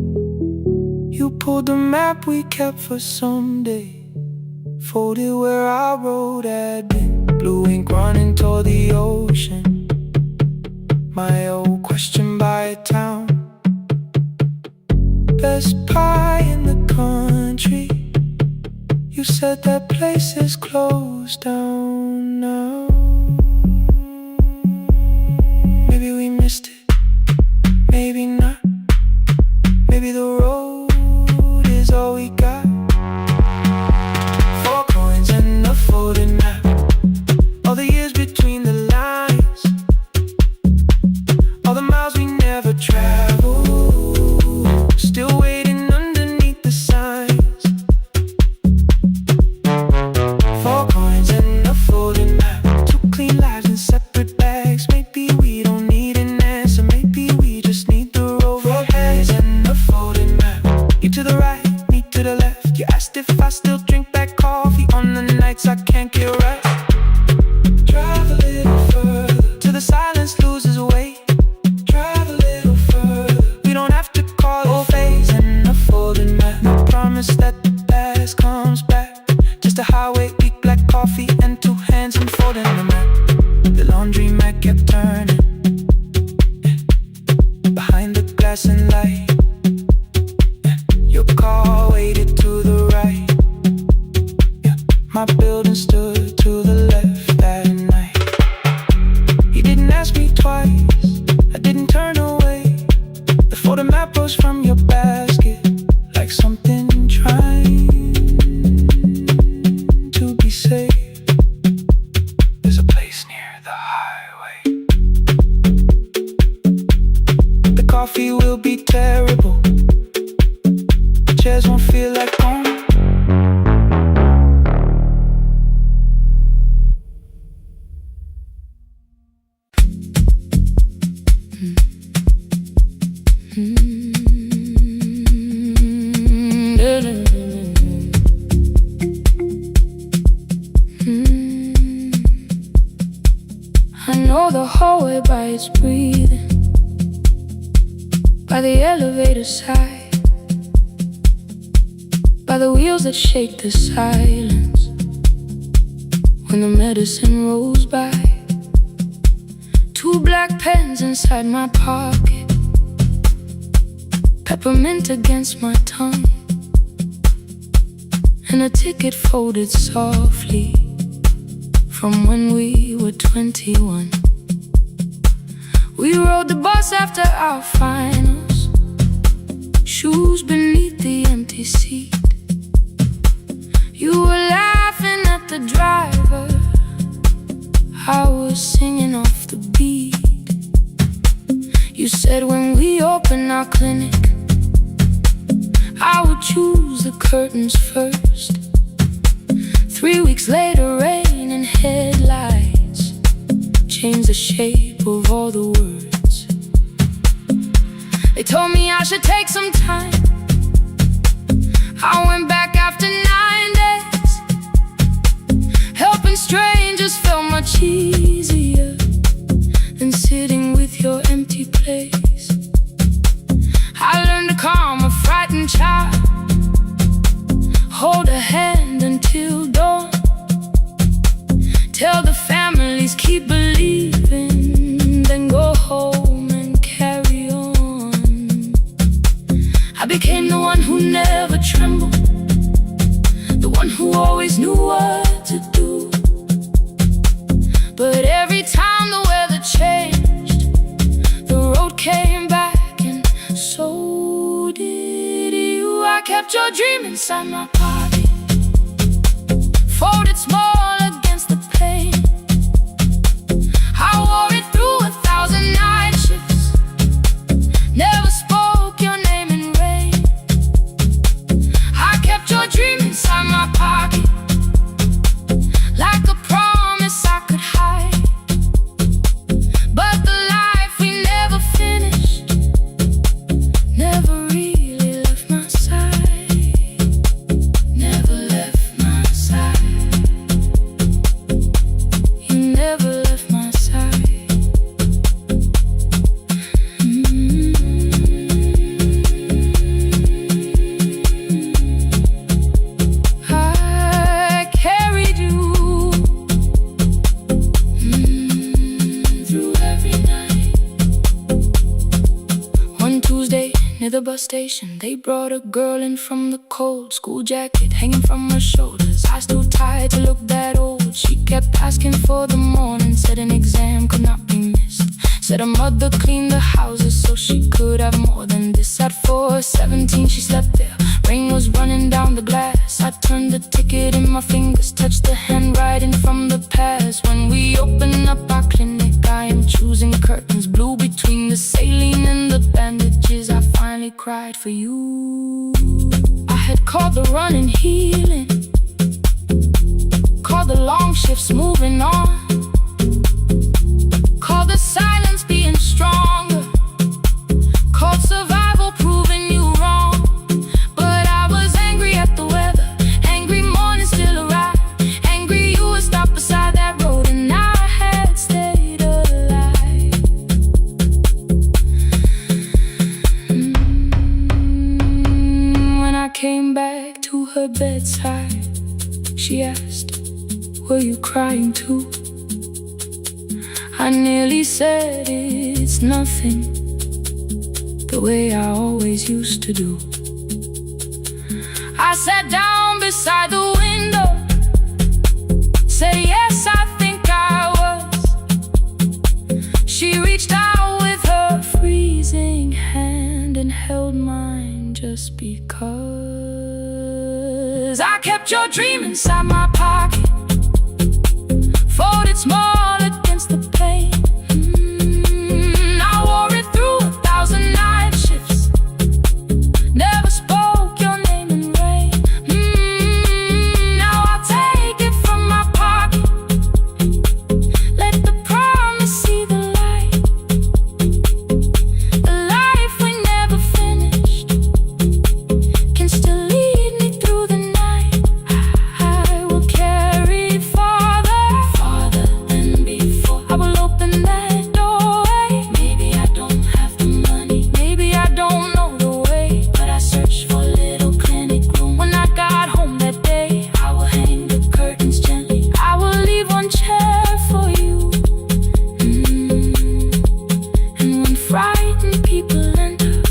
you pulled the map we kept for someday, folded where our road had been. Blue ink running toward the ocean, my old question by a town. Best pie in the country, you said that place is closed down now. Maybe we missed it, maybe not. Maybe the road is all we got. 4 coins and a folding map, all the years between the lines, all the miles we never traveled, still waiting underneath the signs. 4 coins and a folding map, The laundromat kept turning behind the glass and light. Your car waited to the right. My building stood to the left that night. You didn't ask me twice, I didn't turn away. The photo map rose from your basket like something trying to be safe. There's a place near the highway. The coffee will be terrible, the chairs won't feel like home. I know the hallway by its breathing, by the elevator side, by the wheels that shake the silence when the medicine rolls by. 2 black pens inside my pocket, peppermint against my tongue, and a ticket folded softly from when we were 21. We rode the bus after our finals, shoes beneath the empty seat. You were laughing at the driver, I was singing off the beat. You said when we open our clinic, I would choose the curtains first. 3 weeks later, rain and headlights changed the shape of all the words. They told me I should take some time. I went back after 9 days. Helping strangers felt much easier than sitting with your empty place. I learned to calm a frightened child, hold a hand until dawn, tell the families keep believing, then go home and carry on. I became the one who never trembled, the one who always knew what to do. But every time the weather changed, the road came back, and so did you. I kept your dream inside my pocket, folded small against the pain. I wore it through 1,000 night shifts, never spoke your name in rain. I kept your dream inside my pocket, like a promise I could hide. But the life we never finished never really left my side, never left my side. You never left my side. I carried you through every night. One Tuesday near the bus station, they brought a girl in from the cold, school jacket hanging from her shoulders, eyes too tired to look that old. She kept asking for the morning, said an exam could not be missed, said her mother cleaned the houses so she could have more than this. At 4:17 she slept there, rain was running down the glass. I turned the ticket in my fingers, touched the handwriting from the past. When we open up our clinic, I am choosing curtains blue between the saline and the bandages. I finally cried for you. I had called the running healing, called the long shifts moving on, called the silence being stronger, called survival proving you wrong. But I was angry at the weather, angry morning still arrived, angry you would stop beside that road and I had stayed alive. When I came back to her bedside, she asked, were you crying too? I nearly said it's nothing, the way I always used to do. I sat down beside the window, said yes, I think I was. She reached out with her freezing hand and held mine just because. I kept your dream inside my pocket, folded small against the pain. I wore it through 1,000 night shifts, never spoke your name in rain. Now I'll take it from my pocket, let the promise see the light. The life we never finished can still lead me through the night. I will carry farther than before. I will open that doorway. Maybe I don't have the money, maybe I don't know the way, but I searched for a little clinic room. When I got home that day, I will hang the curtains gently. I will leave one chair for you. And when frightened people enter,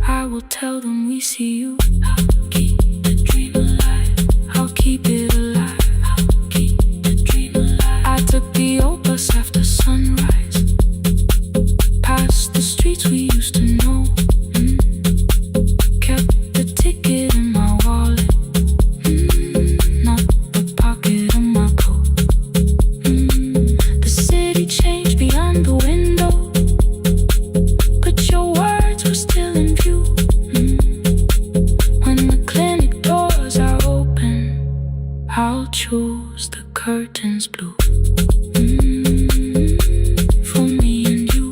I will tell them we see you. I'll keep the dream alive, I'll keep it alive, I'll keep the dream alive. I took the old bus after sunrise, past the streets we used to know. Kept the ticket in my wallet, not the pocket of my coat. The city changed beyond the window, but your words were still in view. When the clinic doors are open, I'll choose the curtains blue. For me and you.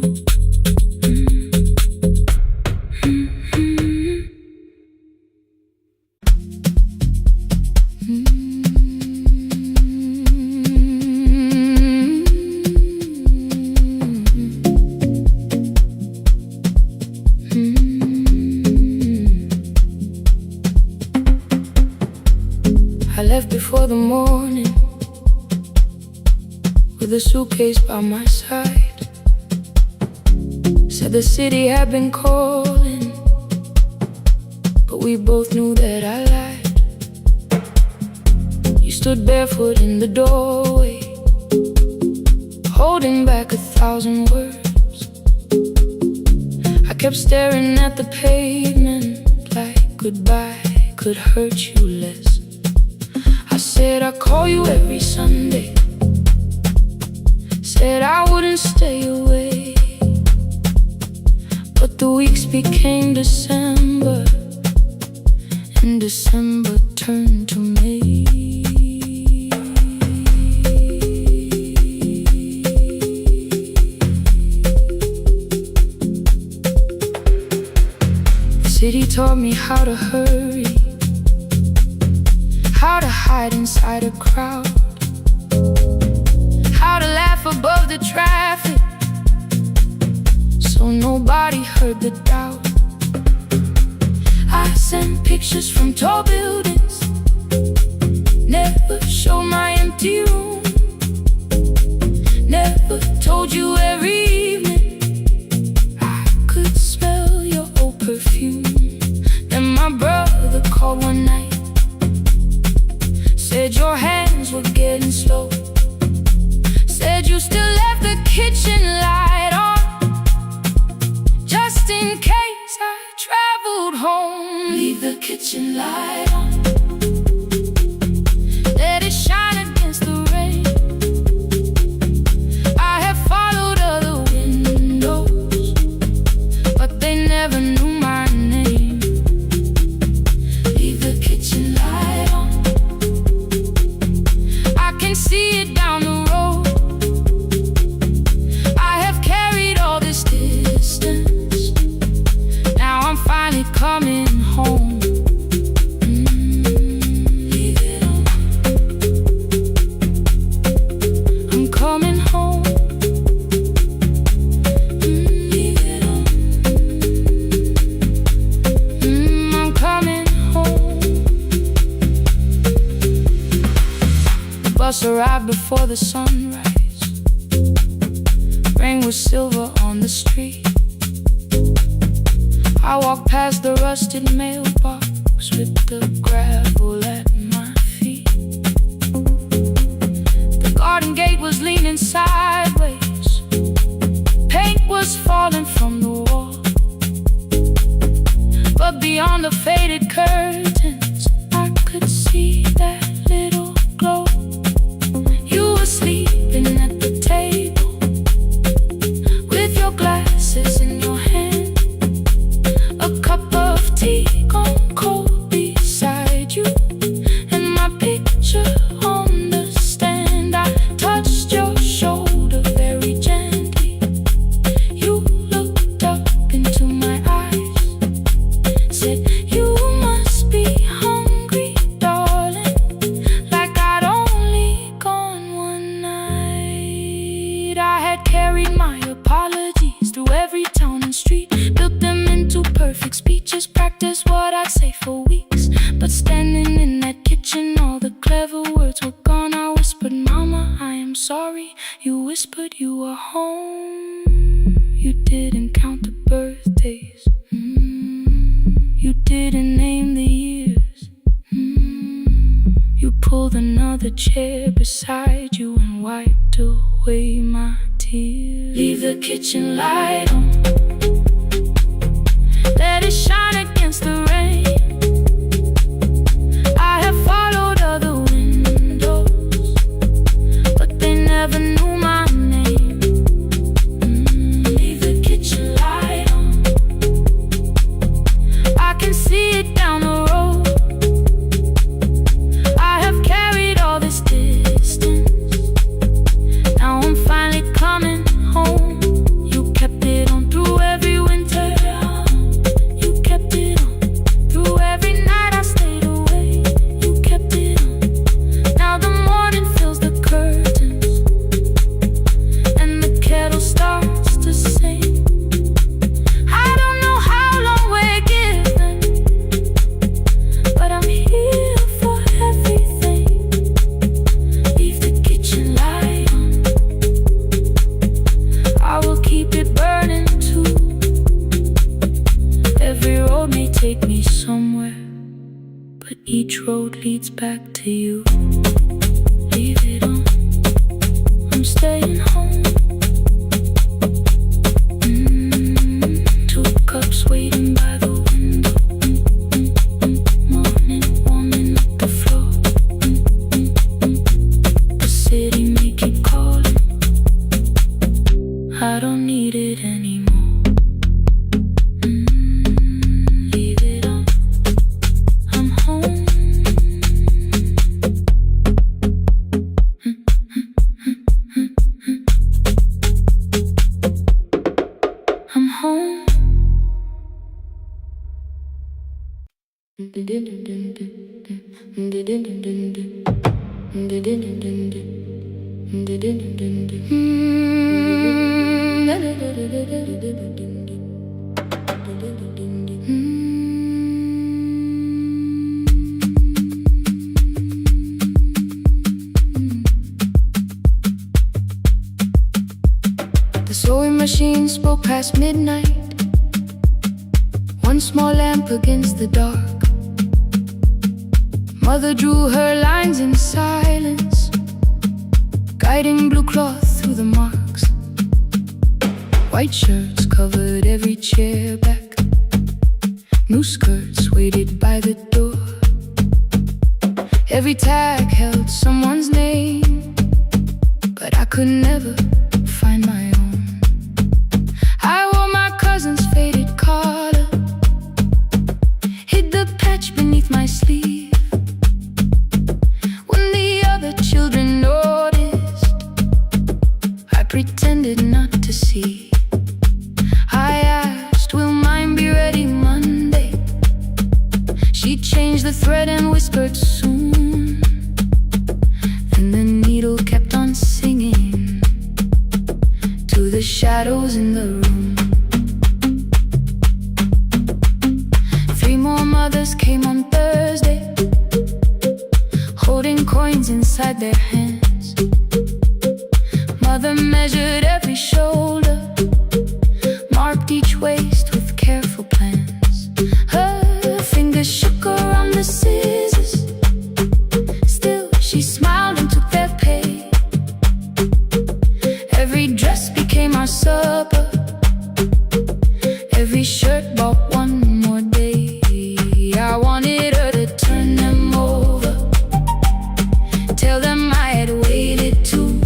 I left before the morning, with a suitcase by my side. Said the city had been calling, but we both knew that I lied. You stood barefoot in the doorway, holding back 1,000 words. I kept staring at the pavement like goodbye could hurt you less. I said I'd call you every Sunday, said I wouldn't stay away. But the weeks became December, and December turned to May. The city taught me how to hurry, how to hide inside a crowd, how to laugh above the traffic, so nobody heard the doubt. I sent pictures from tall buildings, never showed my empty room, never told you every evening I could smell your old perfume. Then my brother called one night, said your hands were getting slow, said you still left the kitchen light on, just in case I traveled home. Leave the kitchen light on, let it shine against the rain. I have followed other windows, but they never knew my name. Leave the kitchen light on, I can see it down the road. I have carried all this distance, now I'm finally coming home. Leave it on, I'm coming home. Leave it on, I'm coming home. The bus arrived before the sunrise, was silver on the street. I walked past the rusted mailbox with the gravel at my feet. The garden gate was leaning sideways. Paint was falling from the wall. But beyond the faded curtains, I could see that little glow. You were sleeping at the table with your glasses in your hand, a cup of tea gone cold beside you, and my picture on the stand. I touched your shoulder very gently. You looked up into my eyes, said, "You must be hungry, darling," like I'd only gone one night. I had carried my apologies through every town and street, built them into perfect speeches, practiced what I'd say for weeks. But standing in that kitchen, all the clever words were gone. I whispered, "Mama, I am sorry." You whispered you were home. You didn't count the birthdays. You didn't name the years. You pulled another chair beside you and wiped away my tears. Leave the kitchen light on, let it shine against the rain. I have followed other windows, but they never knew my name. Leave the kitchen light on, I can see it down the road. I have carried all this distance, now I'm finally coming home. You kept it on through every winter. You kept it on through every night I stayed away. You kept it on. Now the morning fills the curtains and the kettle starts to sing. I don't know how long we're given, but I'm here for everything. Leave the kitchen light on, I will keep it burning too. Every road may take me somewhere, but each road leads back to you. Leave it on, I'm staying home. Two cups waiting by the window. Morning warming up the floor. The city may keep calling, I don't need it anymore. Leave it on, I'm home. I'm home. The sewing machine spoke past midnight, one small lamp against the dark. Mother drew her lines in silence, guiding blue cloth through the marks. White shirts covered every chair back, new skirts waited by the door. Every tag held someone's name, but I could never find my own. I wore my cousin's faded collar, hid the patch beneath my sleeve. When the other children noticed, I pretended not to see. I asked, "Will mine be ready Monday?" She changed the thread and whispered, "Soon." And the needle kept on singing to the shadows in the room. 3 more mothers came on Thursday, holding coins inside their hands. Mother measured every shoulder, each waist with careful plans. Her fingers shook around the scissors. Still she smiled and took their pay. Every dress became our supper. Every shirt bought one more day. I wanted her to turn them over, tell them I had waited too.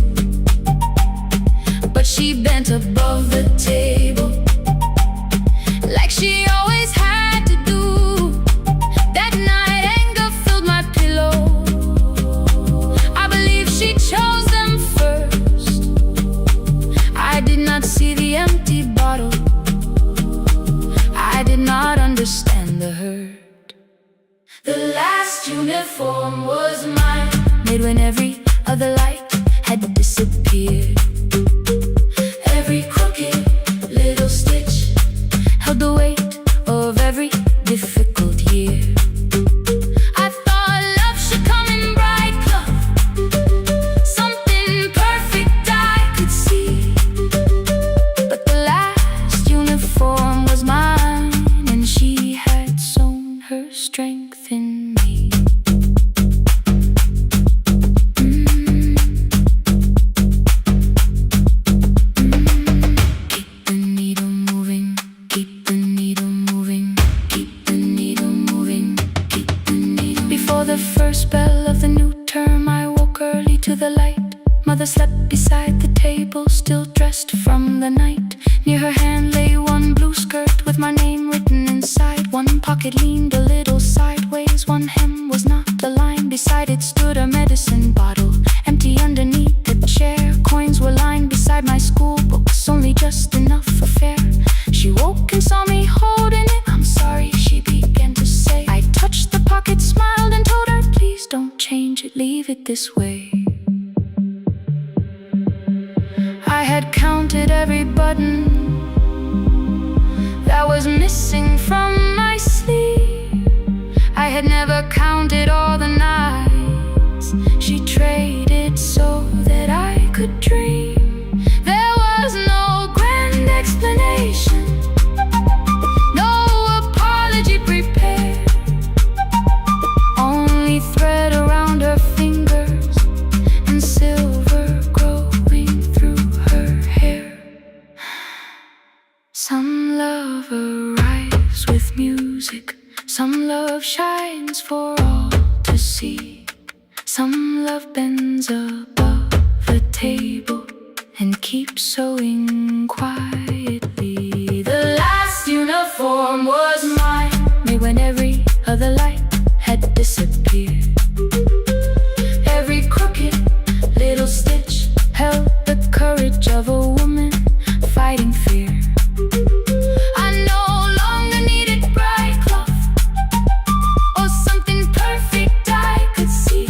But she bent above the table, like she always had to do. That night anger filled my pillow. I believe she chose them first. I did not see the empty bottle. I did not understand the hurt. The last uniform was mine, made when every other light had disappeared. Every crooked little stitch held the weight of every difficult year. I thought love should come in bright cloth, something perfect I could see. But the last uniform was mine, and she had sewn her strength in me. Keep the needle moving, keep the needle moving, keep the needle moving, keep the needle. Before the first bell of the new term, I woke early to the light. Mother slept beside the table, still dressed from the night. Near her hand lay one blue skirt with my name written inside. One pocket leaned a little sideways, one hem was not aligned. Beside it stood a medicine bottle, empty underneath the chair. Coins were lying beside my school books, only just enough for fare. She woke and saw me holding it. I'm sorry, she began to say. I touched the pocket, smiled and told her, please don't change it, leave it this way. I had counted every button that was missing from my sleeve. I had never counted all the nights she traded so that I could dream. There was no grand explanation, no apology prepared, only thread around her fingers and silver growing through her hair. Some love arrives with music, some love shines for all to see. Some love bends above the table and keeps sewing quietly. The last uniform was mine, made when every other light had disappeared. Every crooked little stitch held the courage of a woman fighting fear. I no longer needed bright cloth or something perfect I could see.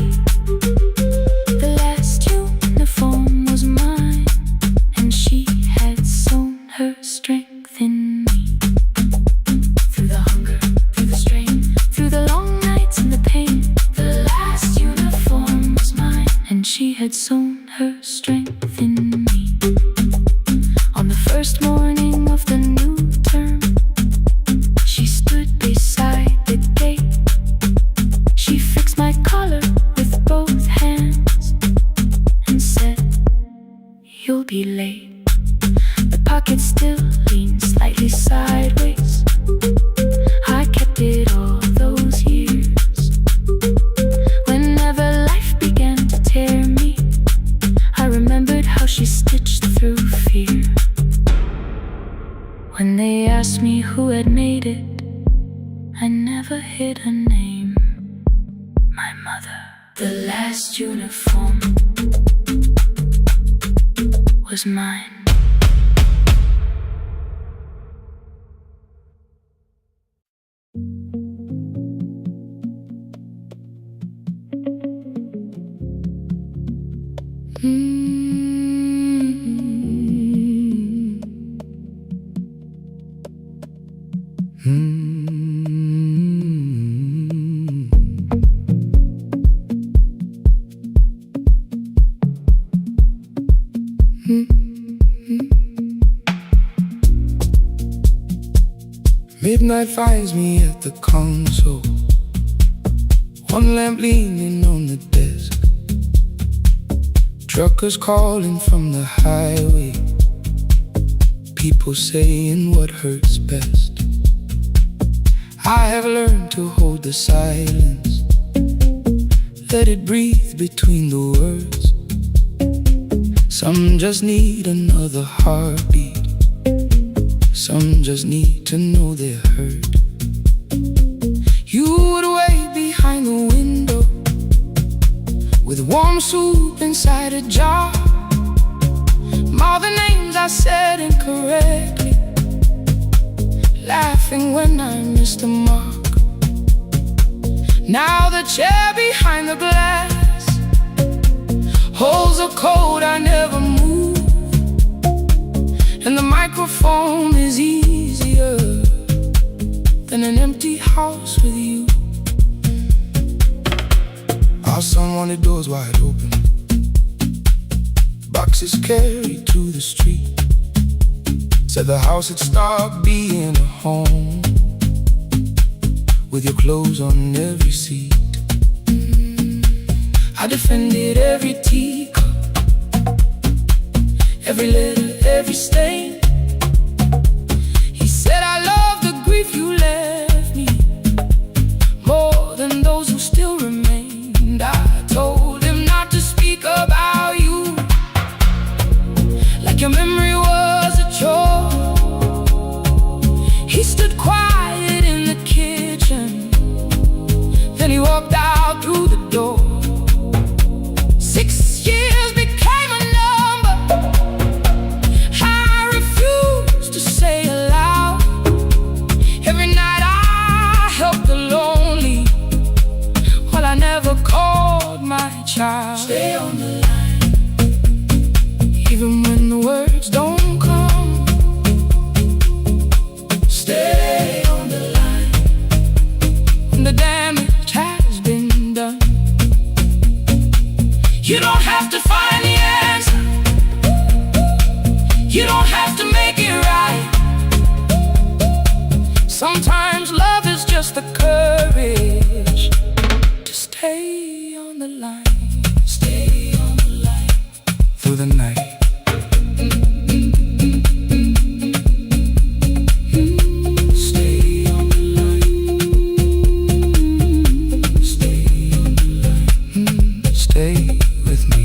The last uniform was mine, and she had sewn her strength in me. Through the hunger, through the strain, through the long nights and the pain, the last uniform was mine, and she had sewn her strength in me. On the first morning of the new term, she stood beside the gate. She fixed my collar with both hands and said, you'll be late. The pocket still leaned slightly sideways. I kept it all those years. Whenever life began to tear me, I remembered how she stitched through fear. When they asked me who had made it, I never hid her name. My mother. The last uniform was mine. Midnight finds me at the console, one lamp leaning on the desk. Truckers calling from the highway, people saying what hurts best. I have learned to hold the silence, let it breathe between the words. Some just need another heartbeat, some just need to know they're heard. You would wait behind the window with warm soup inside a jar. All the names I said incorrectly, laughing when I missed the mark. Now the chair behind the glass holds a code I never moved, and the microphone is easier than an empty house with you. Our son wanted doors wide open, boxes carried to the street. Said the house had stopped being a home, with your clothes on every seat. I defended every teacup, every letter, every stain. He said I love the grief you left me more than those who still remained. I told him not to speak about you like your memory was a chore. He stood quiet in the kitchen, then he walked out through the door. 6 years became a number I refused to say aloud. Every night I helped the lonely, while I never called my child. Stay on the line, even when the words don't come. Stay on the line, when the damage has been done. You don't have to find the answer, you don't have to make it right. Sometimes love is just the courage to stay on the line. Stay on the line through the night. Stay on the line. Stay on the line. Stay with me.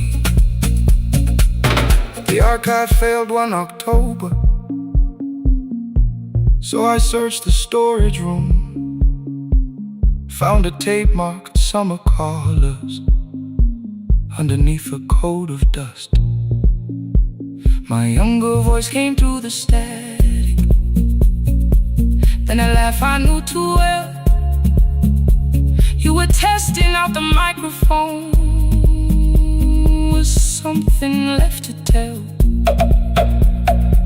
The archive failed one October, so I searched the storage room, found a tape marked summer callers underneath a coat of dust. My younger voice came through the static, then a laugh I knew too well. You were testing out the microphone, was something left to tell?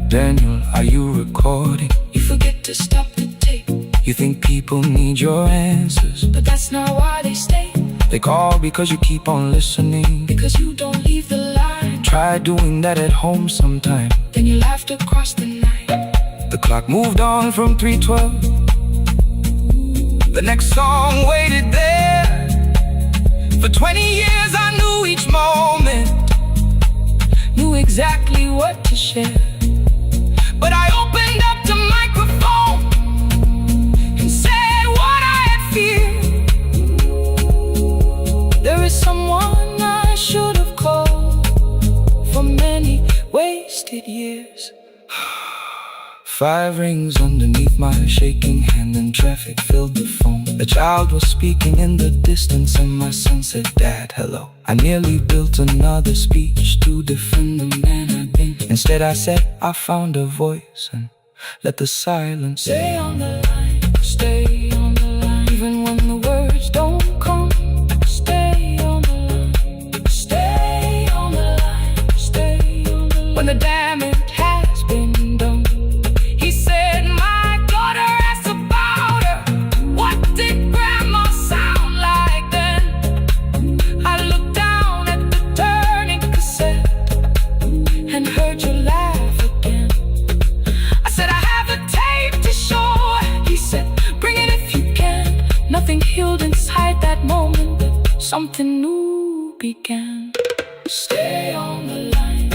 Daniel, are you recording? You forget to stop the tape. You think people need your answers, but that's not why they stay. They call because you keep on listening, because you don't leave the line. Try doing that at home sometime, then you laughed across the night. The clock moved on from 3:12. The next song waited there. For 20 years I knew each moment, knew exactly what to share. But I opened up the microphone and said what I had feared. There is someone I should have called for many wasted years. 5 rings underneath my shaking hand, and traffic filled the phone. A child was speaking in the distance, and my son said, "Dad, hello." I nearly built another speech to defend the man I've been. Instead I said, I found a voice, and let the silence stay on the line. Stay on the line, even when the words don't come. Stay on the line. Stay on the line. Stay on the line. When the damage has been done. He said, my daughter asked about her. What did grandma sound like then? I looked down at the turning cassette and heard you laugh again. I said, I have a tape to show. He something new began. Stay on the line,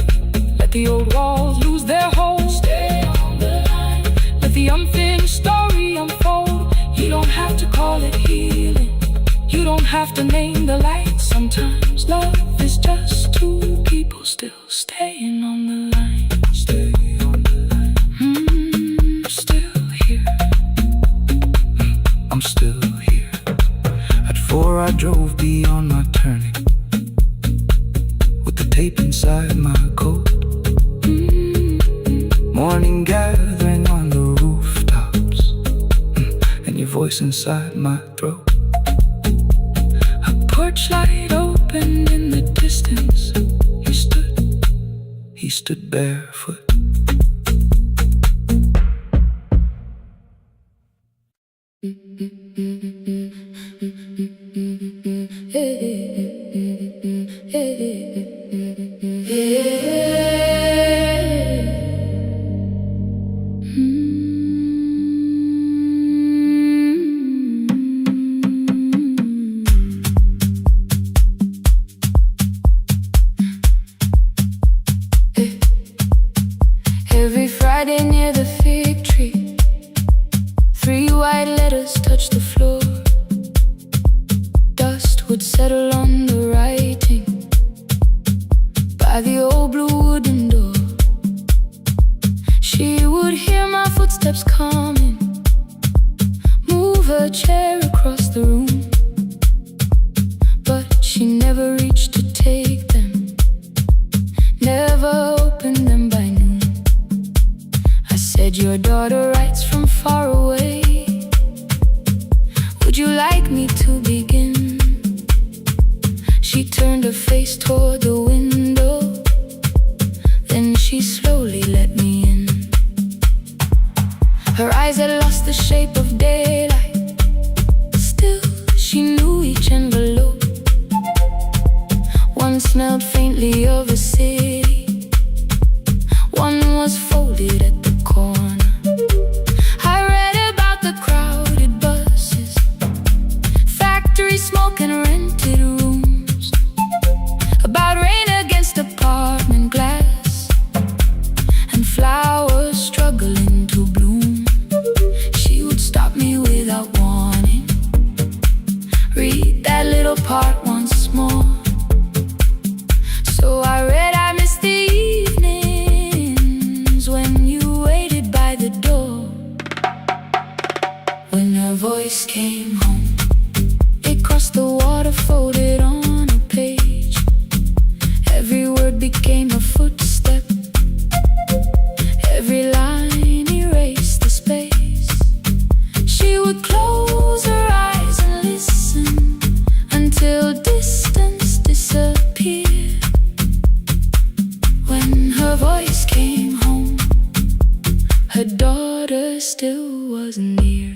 let the old walls lose their hold. Stay on the line, let the unfinished story unfold. You don't have to call it healing, you don't have to name the light. Sometimes love is just two people still staying on the line. Stay on the line. I'm still here. I'm still here. At 4 I drove beyond my turning, with the tape inside my coat. Morning gathering on the rooftops, and your voice inside my throat. A porch light opened in the distance. He stood barefoot. Every Friday near the fig tree, 3 white letters touched the floor. Dust would settle on the writing by the old blue wooden door. She would hear my footsteps coming, move her chair across the room, but she never reached to take them, never opened them by noon. I said, your daughter writes from far away, would you like me to begin? She turned her face toward the window, then she slowly let me in. Her eyes had lost the shape of daylight, still she knew each envelope. One smelled faintly of a city, one was folded at the corner. I read about the crowded buses, factory smoke and rented rooms, about rain against apartment glass and flowers struggling to bloom. She would stop me without warning, read that little part once more. So I read, I missed the evenings when you waited by the door. When her voice came home, it crossed the water, folded on a page. Every word became a footstep, every line erased the space. She would close her eyes and listen until distance disappeared. When her voice came home, her daughter still wasn't near.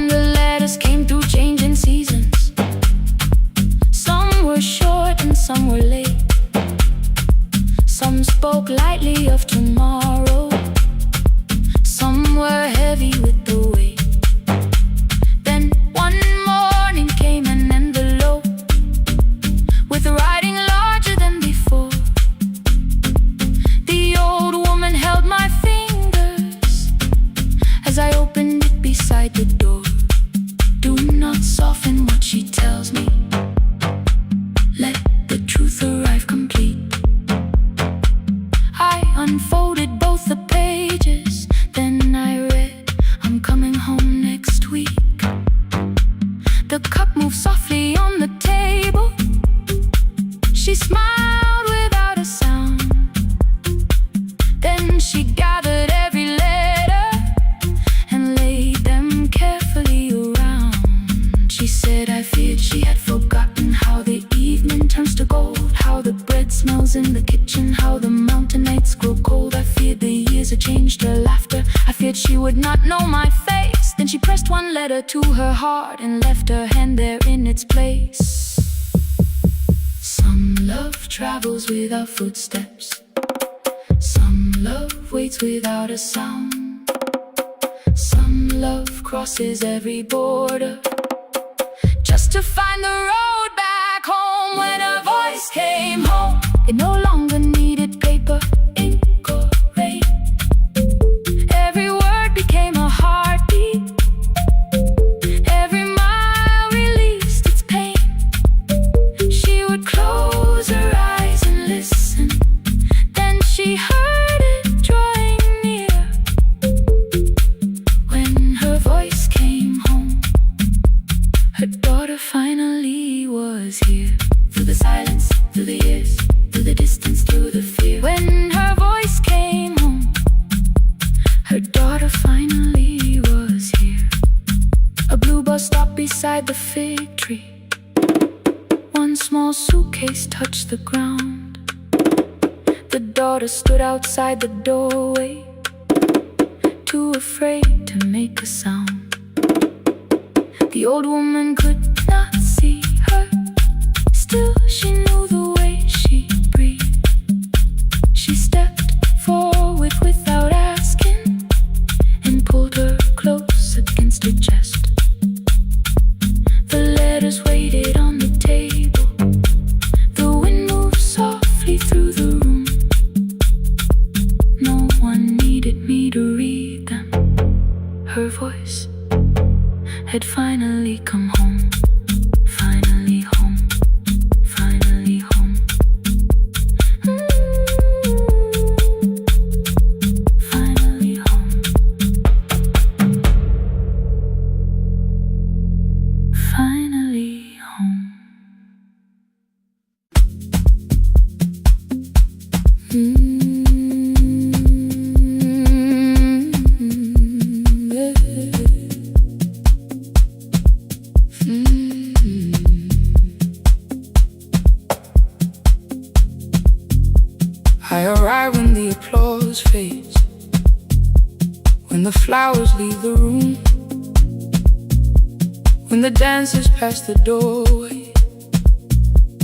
The letters came through changing seasons. Some were short and some were late. Some spoke lightly of tomorrow, some were heavy with the weight. Then one morning came an envelope with writing larger than before. The old woman held my fingers as I opened it beside the door. Do not soften what she tells me, let the truth arrive complete. I unfolded both the pages, then I read, I'm coming home next week. The cup moved softly on the table. She smiled without a sound. Then she gathered every letter and laid them carefully around. She said, I feared she had forgotten how the evening turns to gold, how the bread smells in the kitchen, how the mountain nights grow cold. I feared the years had changed her laughter, I feared she would not know my face. Then she pressed one letter to her heart and left her hand there in its place. Some love travels without footsteps. Some love waits without a sound. Some love crosses every border just to find the road back home. When her voice came home, it no longer needed paper, ink or rain. Every word became a heartbeat. Every mile released its pain. She would close her eyes and listen. Then she heard it drawing near. When her voice came home, her daughter finally was here. Through the silence, through the years, through the distance, through the fear. When her voice came home, her daughter finally was here. A blue bus stopped beside the fig tree. One small suitcase touched the ground. The daughter stood outside the doorway, too afraid to make a sound. The old woman could not see her. Still, she knew the way she breathed. She stepped forward without asking and pulled her close against her chest. The letters waited on the table. The wind moved softly through the room. No one needed me to read them. Her voice had finally come home. Finally home. Finally home. Finally home. Finally home. I arrive when the applause fades, when the flowers leave the room, when the dancers pass the doorway,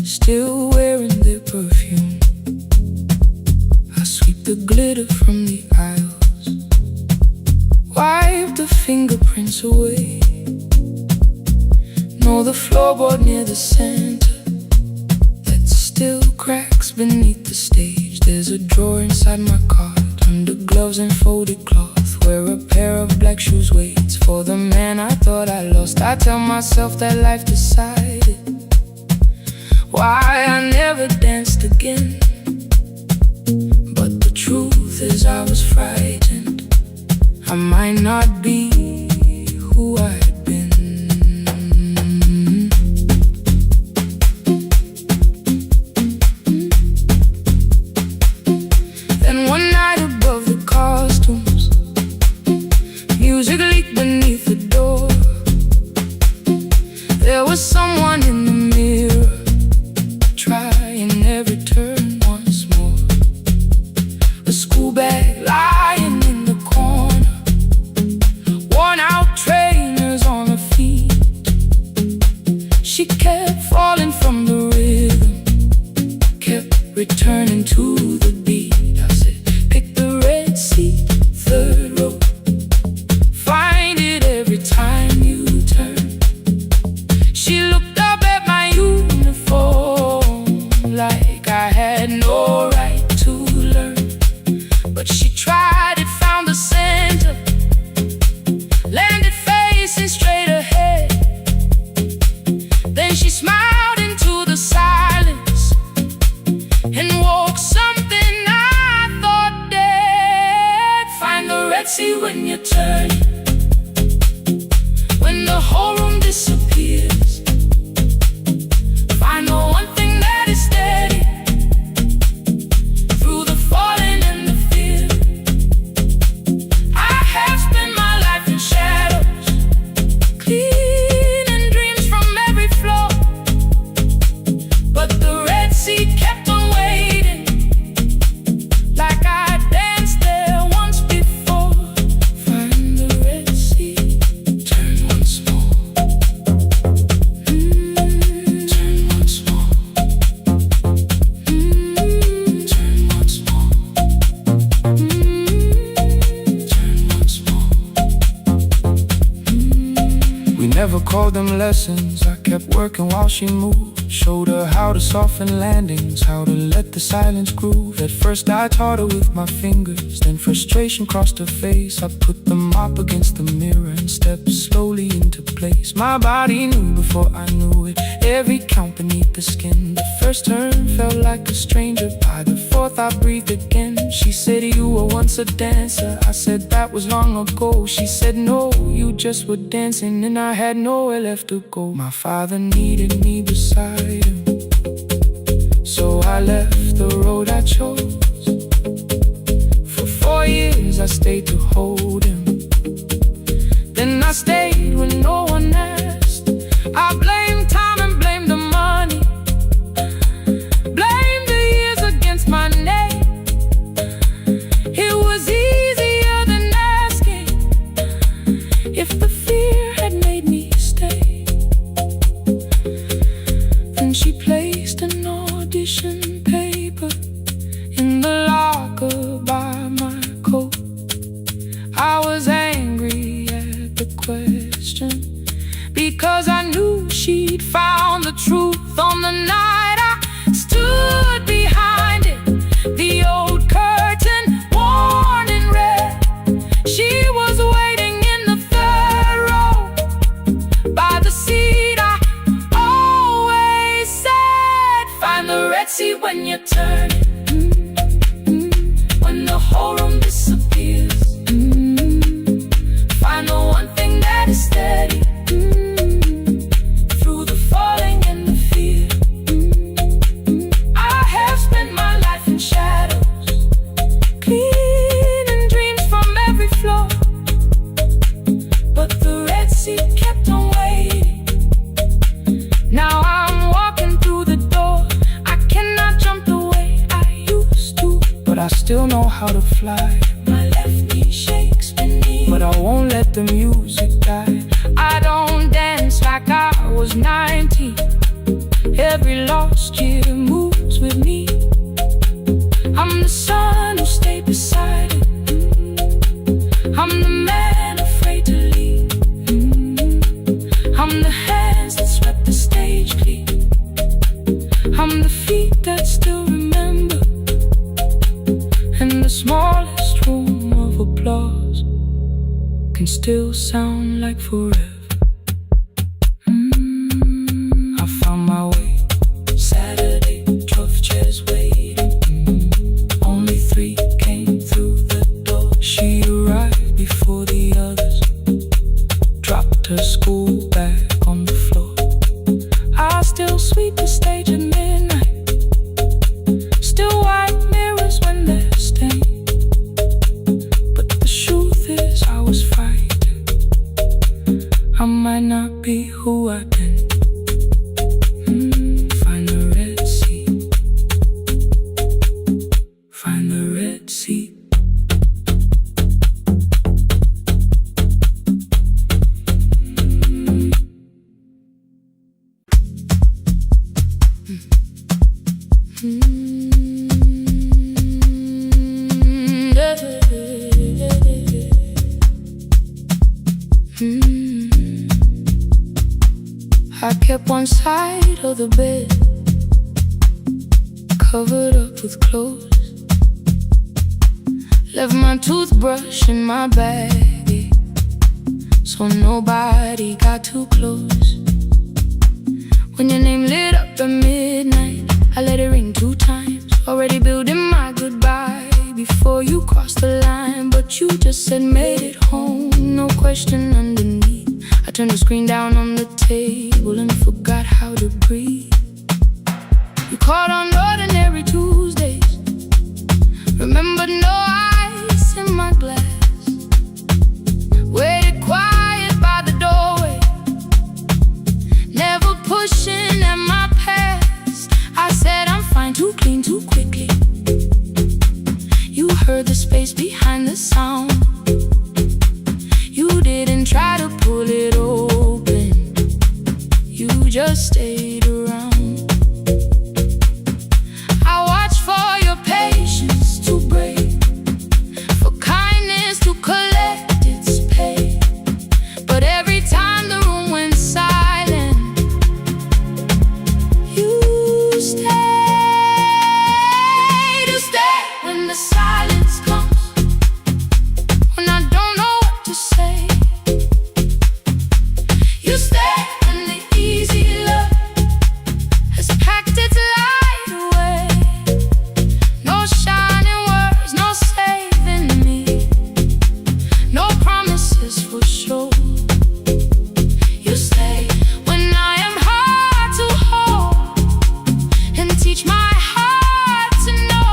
still wearing their perfume. I sweep the glitter from the aisles, wipe the fingerprints away. Know the floorboard near the center that still cracks beneath the stage. There's a drawer inside my cart, under gloves and folded cloth, where a pair of black shoes waits for the man I thought I lost. I tell myself that life decided why I never danced again. But the truth is I was frightened. I might not be who I had been. Then one night above the costumes, music leaked beneath the door. There was someone in the mirror, trying every turn once more. A school bag lying in the corner, worn out trainers on her feet. She kept falling from the rhythm, kept returning to the beat. I said, pick the red seat, third row, find it every time you turn. She looked up at my uniform like I had no right to learn. But she tried it, found the center, landed facing straight ahead. Then she smiled into the silence and woke something I thought dead. Find the red sea when you turn, when the whole room disappears. Find the one thing that is steady through the falling and the fear. I have spent my life in shadows, cleaning dreams from every floor. But the red sea kept on waiting, like I danced there once before. Find the red sea. never called them lessons. I kept working while she moved. Showed her how to soften landings, how to let the silence groove. At first I taught her with my fingers, then frustration crossed her face. I put the mop against the mirror and stepped slowly into place. My body knew before I knew it, every count beneath the skin. The first turn felt like a stranger, by the fourth I breathed again. She said, you were once a dancer. I said, that was long ago. She said, no, you just were dancing, and I had nowhere left to go. My father needed me beside him, so I left the road I chose. For 4 years I stayed to hold him, then I stayed when no one asked. I blamed time and blamed the money, blamed the years against my name. It was easier than asking if the fear had made me stay. Then she placed an audition paper in the locker by my coat. I was angry at the question, because I knew she'd found the truth on the night I stood behind it. The old curtain worn in red, she was waiting in the third row by the seat I always said, find the red seat when you turn it, when the whole room disappears. Find the one thing that is steady through the falling and the fear. I have spent my life in shadows, cleaning dreams from every floor, but the red seat kept on waiting. Now I'm walking through the door. I cannot jump the way I used to, but I still know how to fly. My left knee shakes beneath, but I won't let the music die. I don't dance like I was 19. Every lost year moves with me. I'm the son who stayed beside it. I'm the man afraid to leave. I'm the hands that swept the stage clean. I'm the feet that still remember, and the smallest room of applause can still sound like forever. I found my way. Saturday, 12 chairs waiting. Only 3 came through the door. She arrived before the others, dropped her school bag on the floor. I still sweep the stage at midnight, still wipe mirrors when they're stained. But the truth is I was frightened. I might not be who I've been. Find the red seat. Find the red seat. I kept one side of the bed covered up with clothes, left my toothbrush in my bag so nobody got too close. When your name lit up at midnight, I let it ring 2 times, already building my goodbye before you crossed the line. But you just said made it home, no question underneath. I turned the screen down on the table and forgot how to breathe. You called on ordinary Tuesdays, remembered no ice in my glass, waited quiet by the doorway, never pushing at my past. I said I'm fine, too clean, too quickly. You heard the space behind the sound. You didn't try to pull it open, you just stayed around. I watched for your patience to break, for kindness to collect its pay. But every time the room went silence comes, when I don't know what to say, you stay when the easy love has packed its light away. No shining words, no saving me, no promises for sure. You stay when I am hard to hold, and teach my heart to know.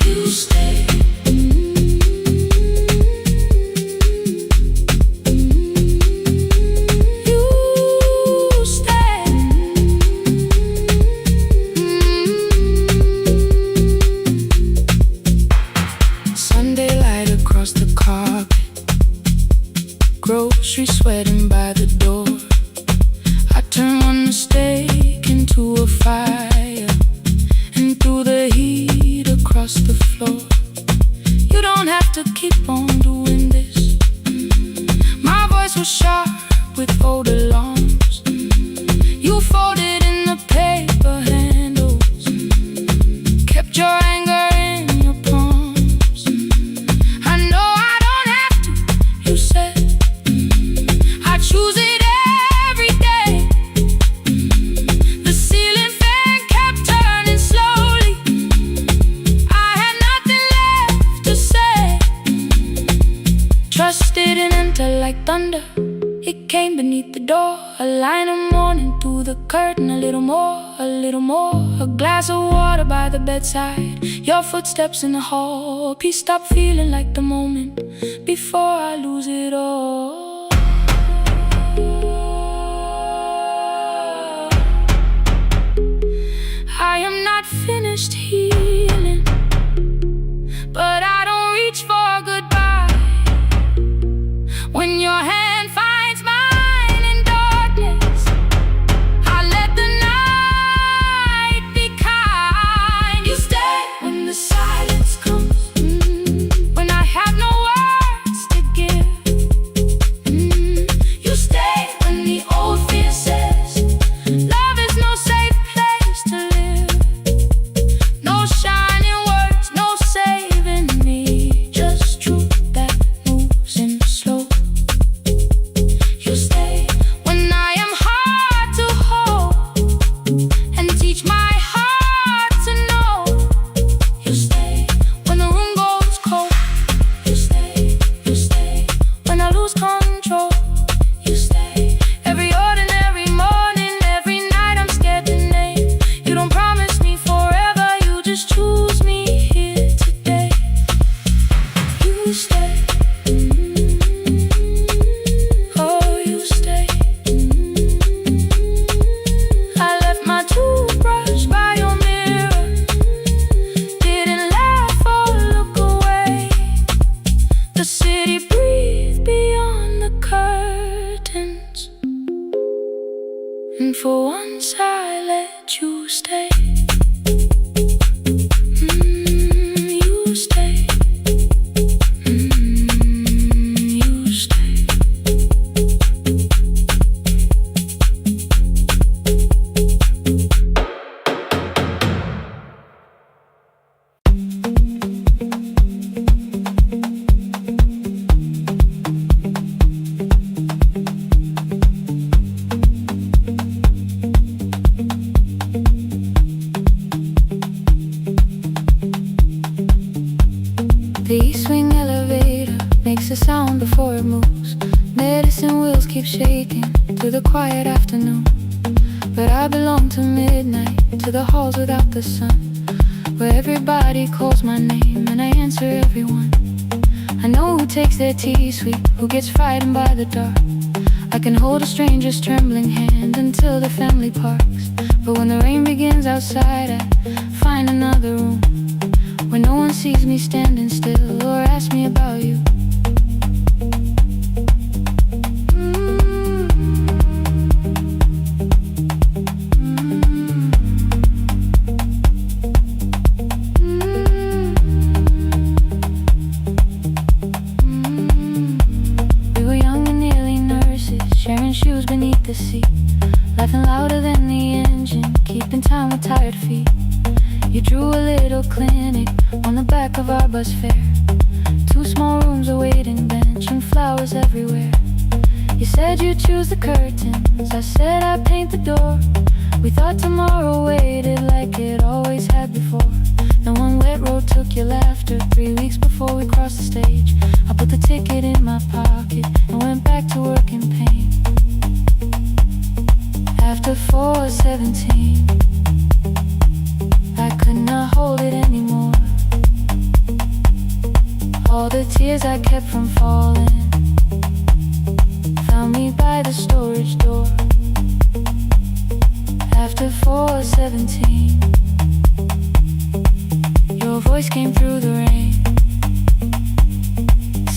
You stay. You stay. Sunday light across the carpet, grocery sweating by the door. I turn one mistake into a fire, and through the heat across the floor. You don't have to keep on doing this. My voice was sharp with old alarms. You folded in the paper handles, kept your anger in your palms. I know I don't have to, you said. I choose it every day. The ceiling fan kept turning slowly. I had nothing left to say. Trust didn't enter like thunder. It came beneath the door, a line of morning through the curtain. A little more, a little more. A glass of water by the bedside, your footsteps in the hall. Peace stopped feeling like the moment before I lose it all. I am not finished healing, but I don't reach for goodbye. When your hand finds mine in darkness, I let the night be kind. You stay when the silence comes, when I have no words to give. You stay when the old fear says love is no safe place to live. No shining words, no saving me, just truth that moves in slow. You stay when I am hard to hold, and teach my heart to know. You stay when the room goes cold. You stay when I lose control. You stay every ordinary morning, every night I'm scared to name. You don't promise me forever, you just choose me here today. You stay. Oh, you stay. I left my toothbrush by your mirror, didn't laugh or look away. The city breathed beyond the curtains, and for once I let you stay. You stay. You stay. The east wing elevator makes a sound before it moves. Medicine wheels keep shaking through the quiet afternoon. But I belong to midnight, to the halls without the sun, where everybody calls my name and I answer everyone. I know who takes their tea sweet, who gets frightened by the dark. I can hold a stranger's trembling hand until the family parks. But when the rain begins outside, I find another room where no one sees me standing still or asks me about you. We were young and nearly nurses, sharing shoes beneath the seat, laughing louder than the engine, keeping time with tired feet. You drew a little clinic on the back of our bus fare. 2 small rooms, a waiting bench, and flowers everywhere. You said you'd choose the curtains, I said I'd paint the door. We thought tomorrow waited like it always had before. Then one wet road took your laughter. 3 weeks before we crossed the stage, I put the ticket in my pocket and went back to work in pain. After 4:17, I could not hold it anymore. All the tears I kept from falling found me by the storage door. After 4:17, your voice came through the rain,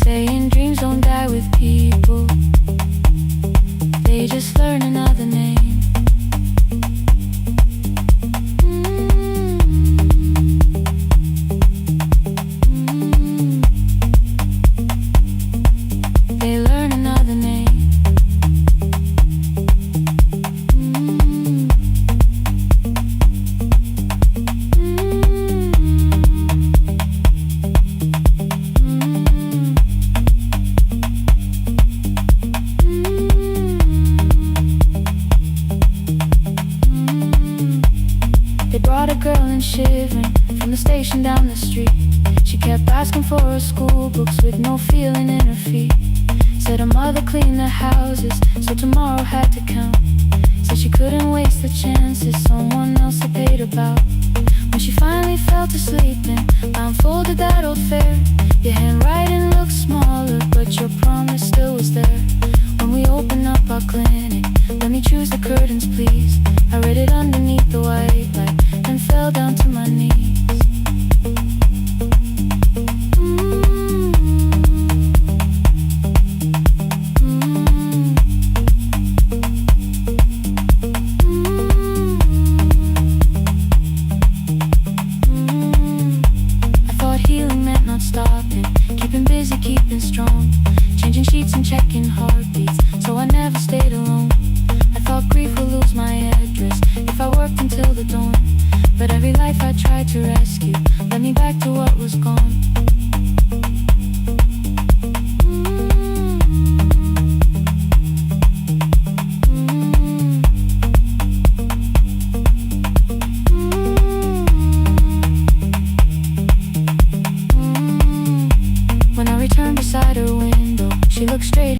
saying dreams don't die with people, they just learn another name. They learn another name. They brought a girl in shivering from the station down the street. She kept asking for her school books with no feeling in her feet. Said her mother cleaned the houses, so tomorrow had to count. Said she couldn't waste the chances someone else had paid about. When she finally fell to sleeping, I unfolded that old fare. Your handwriting looked smaller, but your promise still was there. When we opened up our clinic, let me choose the curtains please. I read it underneath the white light and fell down to my knees. I thought healing meant not stopping, keeping busy, keeping strong, changing sheets and checking heartbeats, so I never stayed alone. I thought grief would lose my address if I worked until the dawn, but every life I tried to rescue led me back to what was gone. When I returned beside her window, she looked straight